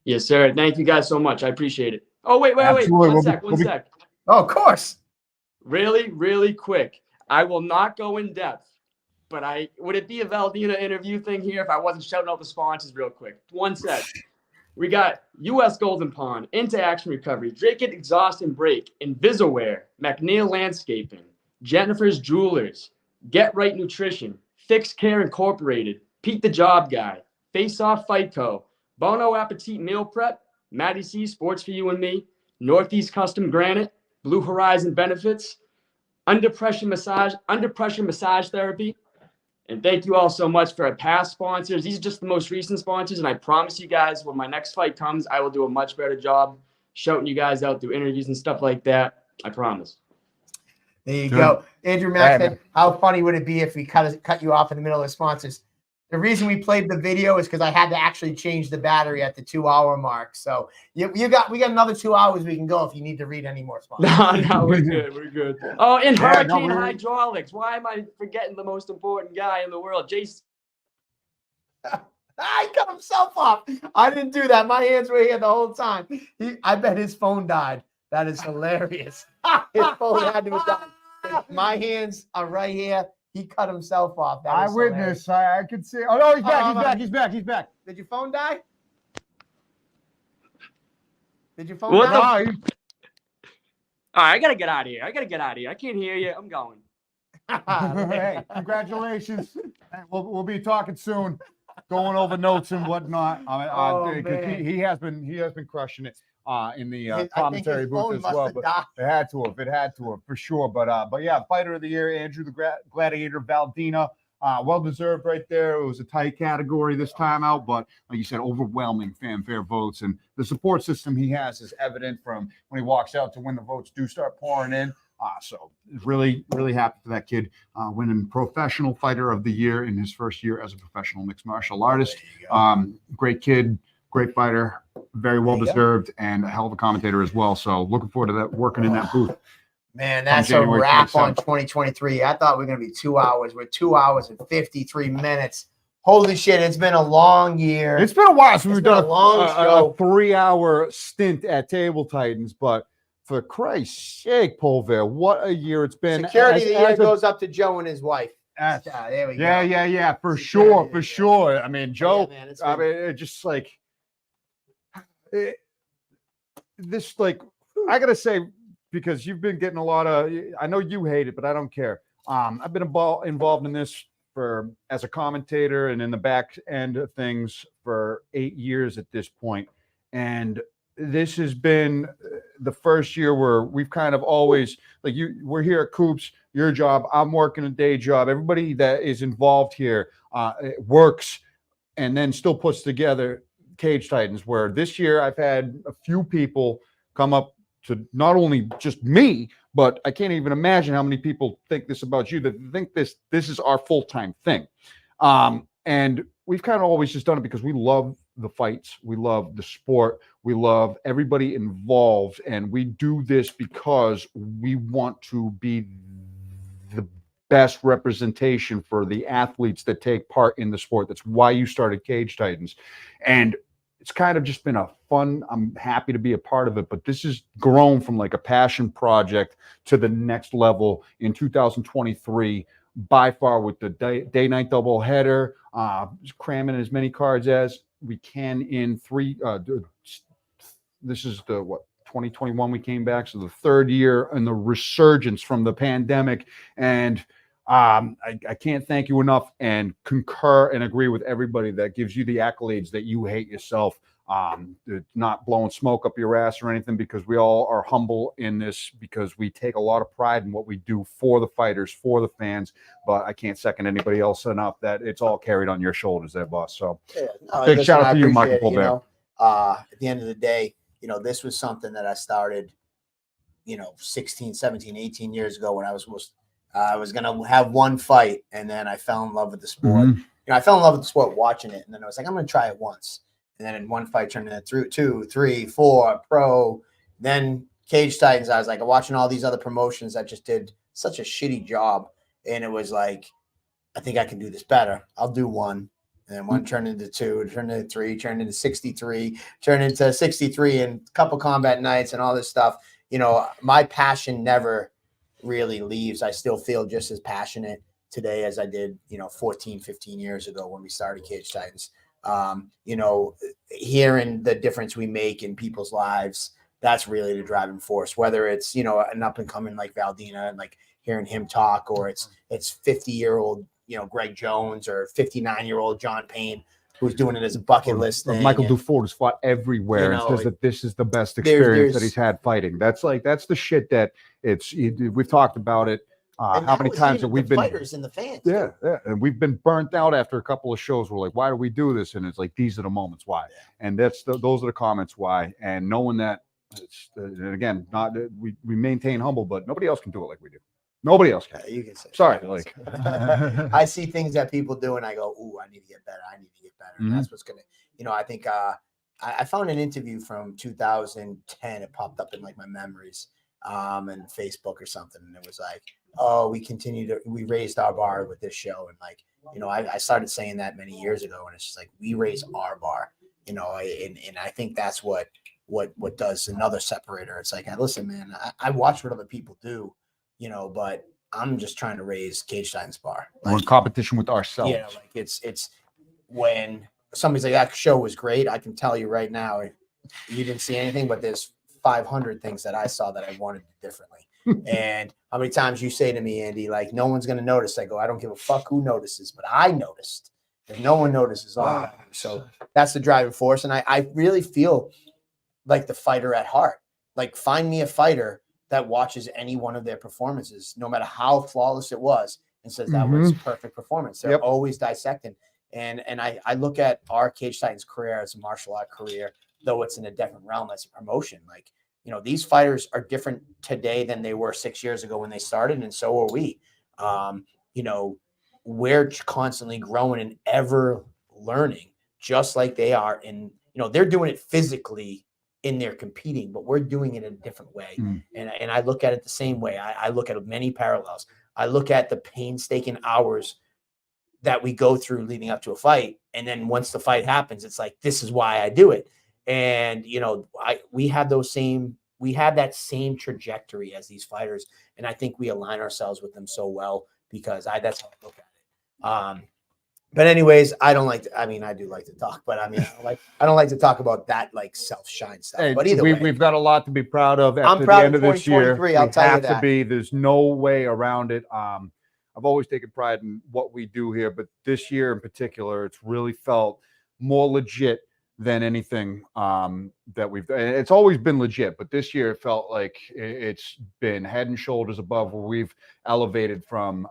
Yes, sir. Thank you guys so much. I appreciate it. Oh, wait. Absolutely. One sec. Oh, of course. Really quick. I will not go in depth, but would it be a Valdina interview thing here if I wasn't shouting out the sponsors real quick? One sec. We got U.S. Golden Pond, Into Action Recovery, Drake It Exhaust and Break, Invisaware, McNeil Landscaping, Jennifer's Jewelers, Get Right Nutrition, Fix Care Incorporated, Pete the Job Guy, Face Off Fight Co., Bono Appetit Meal Prep, Matty C Sports for You and Me, Northeast Custom Granite, Blue Horizon Benefits, Under Pressure Massage Therapy. And thank you all so much for our past sponsors. These are just the most recent sponsors, and I promise you guys, when my next fight comes, I will do a much better job shouting you guys out through interviews and stuff like that. I promise. There you go. Andrew Mack said, how funny would it be if we cut you off in the middle of the sponsors? The reason we played the video is because I had to actually change the battery at the 2-hour mark. So we got another 2 hours we can go if you need to read any more sponsors. No, we're good. Oh, and Hurricane Hydraulics. Why am I forgetting the most important guy in the world? Jason. He cut himself off. I didn't do that. My hands were here the whole time. I bet his phone died. That is hilarious. His phone had to have died. My hands are right here. He cut himself off. I witnessed. I could see. Oh no, he's back. Did your phone die? Did your phone die? All right, I gotta get out of here. I can't hear you. I'm going. Hey, congratulations. We'll be talking soon, going over notes and whatnot. He has been crushing it in the commentary booth as well. But it had to have for sure. But yeah, Fighter of the Year, Andrew the Gladiator Valdina. Well deserved right there. It was a tight category this time out, but like you said, overwhelming fanfare votes, and the support system he has is evident from when he walks out to when the votes do start pouring in. So really happy for that kid winning Professional Fighter of the Year in his first year as a professional mixed martial artist. Great kid, great fighter, very well deserved, and a hell of a commentator as well. So looking forward to that, working in that booth. Man, that's a wrap on 2023. I thought we were going to be 2 hours. We're 2 hours and 53 minutes. Holy shit, it's been a long year. It's been a while since we've done a 3-hour stint at Table Titans, but for Christ's sake, Polver, what a year it's been. Security of the year goes up to Joe and his wife. There we go. Yeah, for sure. I mean, Joe, it just like this, like, I got to say, because you've been getting a lot of, I know you hate it, but I don't care. I've been involved in this as a commentator and in the back end of things for 8 years at this point. And this has been the first year where we've kind of always, like, we're here at Coops, your job, I'm working a day job. Everybody that is involved here works and then still puts together Cage Titans, where this year I've had a few people come up to not only just me, but I can't even imagine how many people think this about you, that think this is our full-time thing. And we've kind of always just done it because we love the fights, we love the sport, we love everybody involved, and we do this because we want to be the best representation for the athletes that take part in the sport. That's why you started Cage Titans. And it's kind of just been a fun, I'm happy to be a part of it, but this has grown from like a passion project to the next level in 2023, by far, with the day-night double header, cramming as many cards as we can in three. This is the, what, 2021 we came back, so the third year and the resurgence from the pandemic. And I can't thank you enough, and concur and agree with everybody that gives you the accolades that you hate yourself. Not blowing smoke up your ass or anything, because we all are humble in this, because we take a lot of pride in what we do for the fighters, for the fans. But I can't second anybody else enough that it's all carried on your shoulders there, boss. So big listen, shout out I to you, appreciate Michael it, Colbert. At the end of the day, this was something that I started, 16, 17, 18 years ago, when I was going to have one fight, and then I fell in love with the sport. I fell in love with the sport watching it, and then I was like, I'm going to try it once. And then in one fight turned into 2, 3, 4, pro. Then Cage Titans, I was like watching all these other promotions that just did such a shitty job. And it was like, I think I can do this better. I'll do one. And then one turned into 2, turned into 3, turned into 63, turned into 63, and a couple combat nights and all this stuff. My passion never really leaves. I still feel just as passionate today as I did, 14, 15 years ago when we started Cage Titans. Hearing the difference we make in people's lives, that's really the driving force, whether it's, an up and coming like Valdina and like hearing him talk, or it's 50-year-old, Greg Jones, or 59-year-old John Payne, who's doing it as a bucket list thing. Michael Dufour has fought everywhere and says that this is the best experience that he's had fighting. That's the shit that we've talked about it. How many times have we been fighters and the fans? Yeah, and we've been burnt out after a couple of shows. We're like, why do we do this? And it's like, these are the moments why. And those are the comments why. And knowing that, and again, we maintain humble, but nobody else can do it like we do. Nobody else can. You can say. Sorry, like I see things that people do, and I go, "Ooh, I need to get better. I need to get better." And that's what's gonna, I think I found an interview from 2010. It popped up in like my memories, and Facebook or something, and it was like, "Oh, we raised our bar with this show," and like, I started saying that many years ago, and it's just like, we raise our bar, and I think that's what does another separator. It's like, listen, man, I watch what other people do, but I'm just trying to raise Cage Titans bar. We're in competition with ourselves. Yeah, like it's when somebody's like, that show was great, I can tell you right now, you didn't see anything, but there's 500 things that I saw that I wanted differently. And how many times you say to me, Andy, like, no one's going to notice. I go, I don't give a fuck who notices, but I noticed. If no one notices, so that's the driving force. And I really feel like the fighter at heart. Like, find me a fighter that watches any one of their performances, no matter how flawless it was, and says that was perfect performance. They're always dissecting. And I look at our Cage Titans career as a martial art career, though it's in a different realm as a promotion. Like, these fighters are different today than they were 6 years ago when they started, and so are we. We're constantly growing and ever learning, just like they are. And they're doing it physically in their competing, but we're doing it in a different way. And I look at it the same way. I look at many parallels. I look at the painstaking hours that we go through leading up to a fight, and then once the fight happens, it's like, this is why I do it. And we have that same trajectory as these fighters, and I think we align ourselves with them so well, because that's how I look at it. But anyways, I don't like to, I do like to talk, but I don't like to talk about that, like, self-shine stuff. Hey, but either way, we've got a lot to be proud of I'm after proud the end of of this year. 2023, I'll tell you that. There's no way around it. I've always taken pride in what we do here, but this year in particular, it's really felt more legit than anything that we've done. It's always been legit, but this year it felt like it's been head and shoulders above, where we've elevated from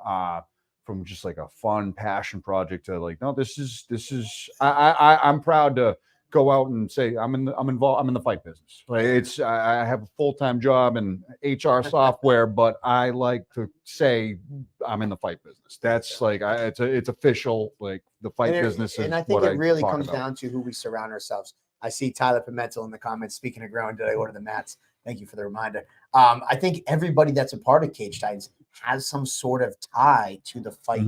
just like a fun passion project to like, no, this is I'm proud to go out and say I'm involved. I'm in the fight business. Like I have a full-time job in HR software, but I like to say I'm in the fight business. That's like it's official. Like the fight business. And I think it really comes down to who we surround ourselves. I see Tyler Pimentel in the comments. Speaking of growing, did I order the mats? Thank you for the reminder. I think everybody that's a part of Cage Titans has some sort of tie to the fight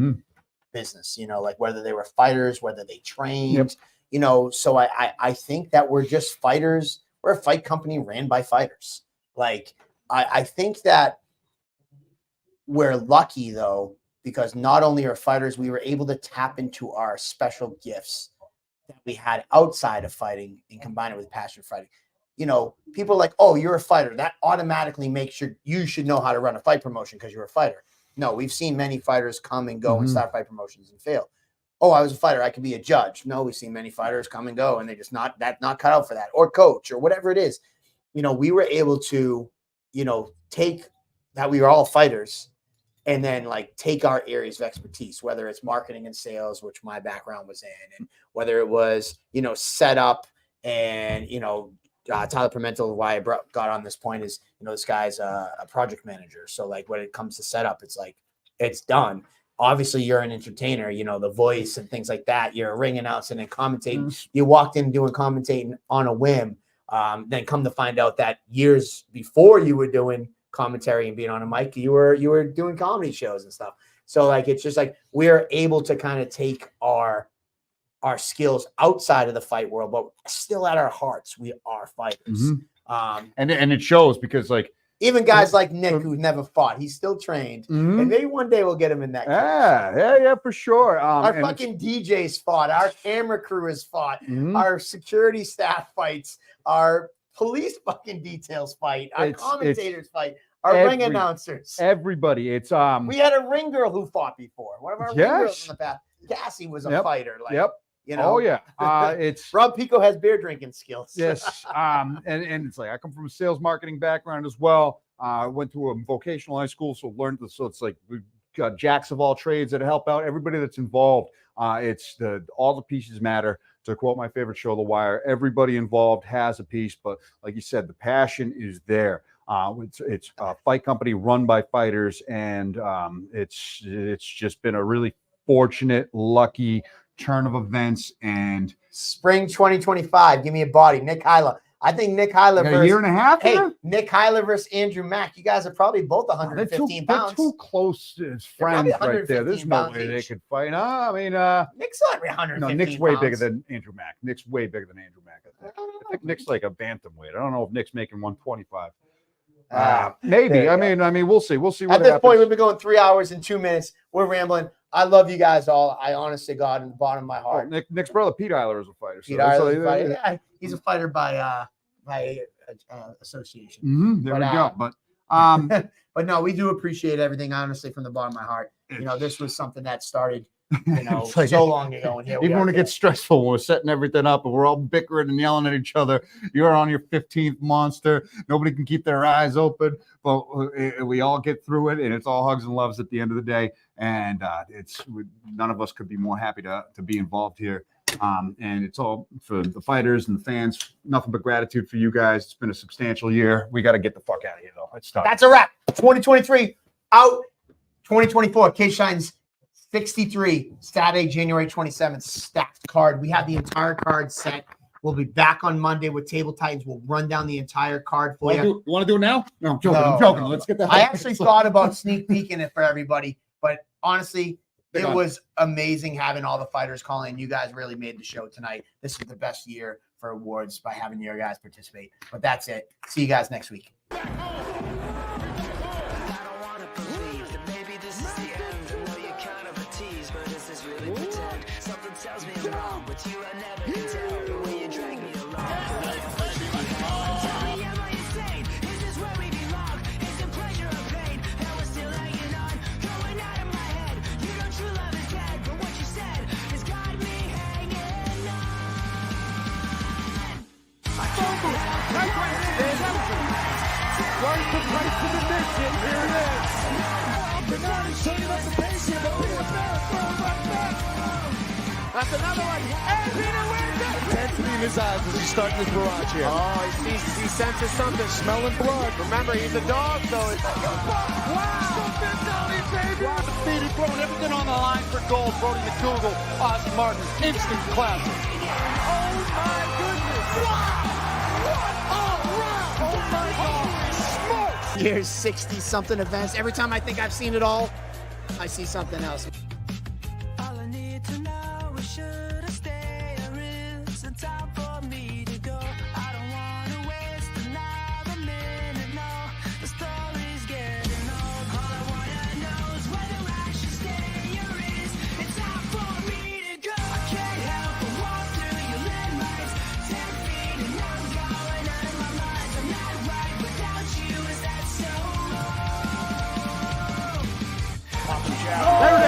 business, you know, like whether they were fighters, whether they trained, you know, so I think that we're just fighters. We're a fight company ran by fighters. Like, I think that we're lucky though, because not only are fighters, we were able to tap into our special gifts that we had outside of fighting and combine it with passion for fighting. You know, people are like, oh, you're a fighter. That automatically makes you should know how to run a fight promotion because you're a fighter. No, we've seen many fighters come and go and start fight promotions and fail. Oh, I was a fighter. I could be a judge. No, we've seen many fighters come and go and they just not cut out for that, or coach or whatever it is. You know, we were able to, you know, take that we were all fighters and then like take our areas of expertise, whether it's marketing and sales, which my background was in, and whether it was, you know, setup and, you know, Tyler Pimentel, why I got on this point is, you know, this guy's a project manager. So like when it comes to setup, it's like, it's done. Obviously you're an entertainer, you know, the voice and things like that. You're a ring announcing and commentating. You walked in doing commentating on a whim. Then come to find out that years before you were doing commentary and being on a mic, you were doing comedy shows and stuff. So like, it's just like, we're able to kind of take our skills outside of the fight world, but still at our hearts, we are fighters. And it shows because like even guys like Nick, who's never fought, he's still trained, and maybe one day we'll get him in that. Yeah, for sure. Our fucking DJs fought, our camera crew has fought, our security staff fights, our police fucking details fight, our commentators fight, our ring announcers, everybody. It's we had a ring girl who fought before. One of our ring girls in the past, Cassie, was a fighter. Like, you know, oh yeah, it's Rob Pico has beer drinking skills. Yes, and it's like I come from a sales marketing background as well. I went to a vocational high school, so learned this. So it's like we've got jacks of all trades that help out everybody that's involved. It's all the pieces matter. To quote my favorite show, The Wire, everybody involved has a piece, but like you said, the passion is there. It's a fight company run by fighters, and it's just been a really fortunate, lucky turn of events. And spring 2025, give me a body. Nick Hyla. I think Nick Hyla versus a year and a half. Hey, Nick Hyla versus Andrew Mack. You guys are probably both 115 pounds. They're too close as friends right there. There's no way they could fight. No, I mean, Nick's not 115. No, Nick's way bigger than Andrew Mack. Nick's way bigger than Andrew Mack. I think Nick's like a bantamweight. I don't know if Nick's making 125. Maybe. I mean, we'll see. We'll see. At this point, we've been going 3 hours and 2 minutes. We're rambling. I love you guys all. I honestly, God, in the bottom of my heart. Nick's brother, Pete Eiler, is a fighter. Pete Eiler, fighter. Yeah, he's a fighter by association. There we go. But but no, we do appreciate everything, honestly, from the bottom of my heart. You know, this was something that started, you know, like, so long ago. And here we even when it gets stressful, when we're setting everything up and we're all bickering and yelling at each other, you're on your 15th monster. Nobody can keep their eyes open, but we all get through it, and it's all hugs and loves at the end of the day. And none of us could be more happy to be involved here. And it's all for the fighters and the fans. Nothing but gratitude for you guys. It's been a substantial year. We got to get the fuck out of here, though. It's tough. That's a wrap. 2023 out. 2024 Cage Titans 63 Saturday, January 27th. Stacked card. We have the entire card set. We'll be back on Monday with Table Titans. We'll run down the entire card for you. Want to do it now? No, I'm joking. I'm joking. Let's get that. I actually thought about sneak peeking it for everybody, but honestly, it was amazing having all the fighters calling. You guys really made the show tonight. This is the best year for awards by having your guys participate. But that's it. See you guys next week. That's another one. And Peter wins it. his eyes as he's starting this barrage here. Oh, he senses something. Smelling blood. Remember, he's a dog, so it's... Speedy throwing everything on the line for gold. Brody McDougal, Austin Martin, instant classic. Oh my goodness! Oh my God! Years, 60-something events. Every time I think I've seen it all, I see something else. All I need to know is should I stay or is it time for me to go? I don't want to waste another minute, no. The story's getting old. All I want to know is whether I should stay or is it time for me to go? I can't help but walk through your landmines, 10 feet and I'm going out of my mind. I'm not right without you, is that so? There it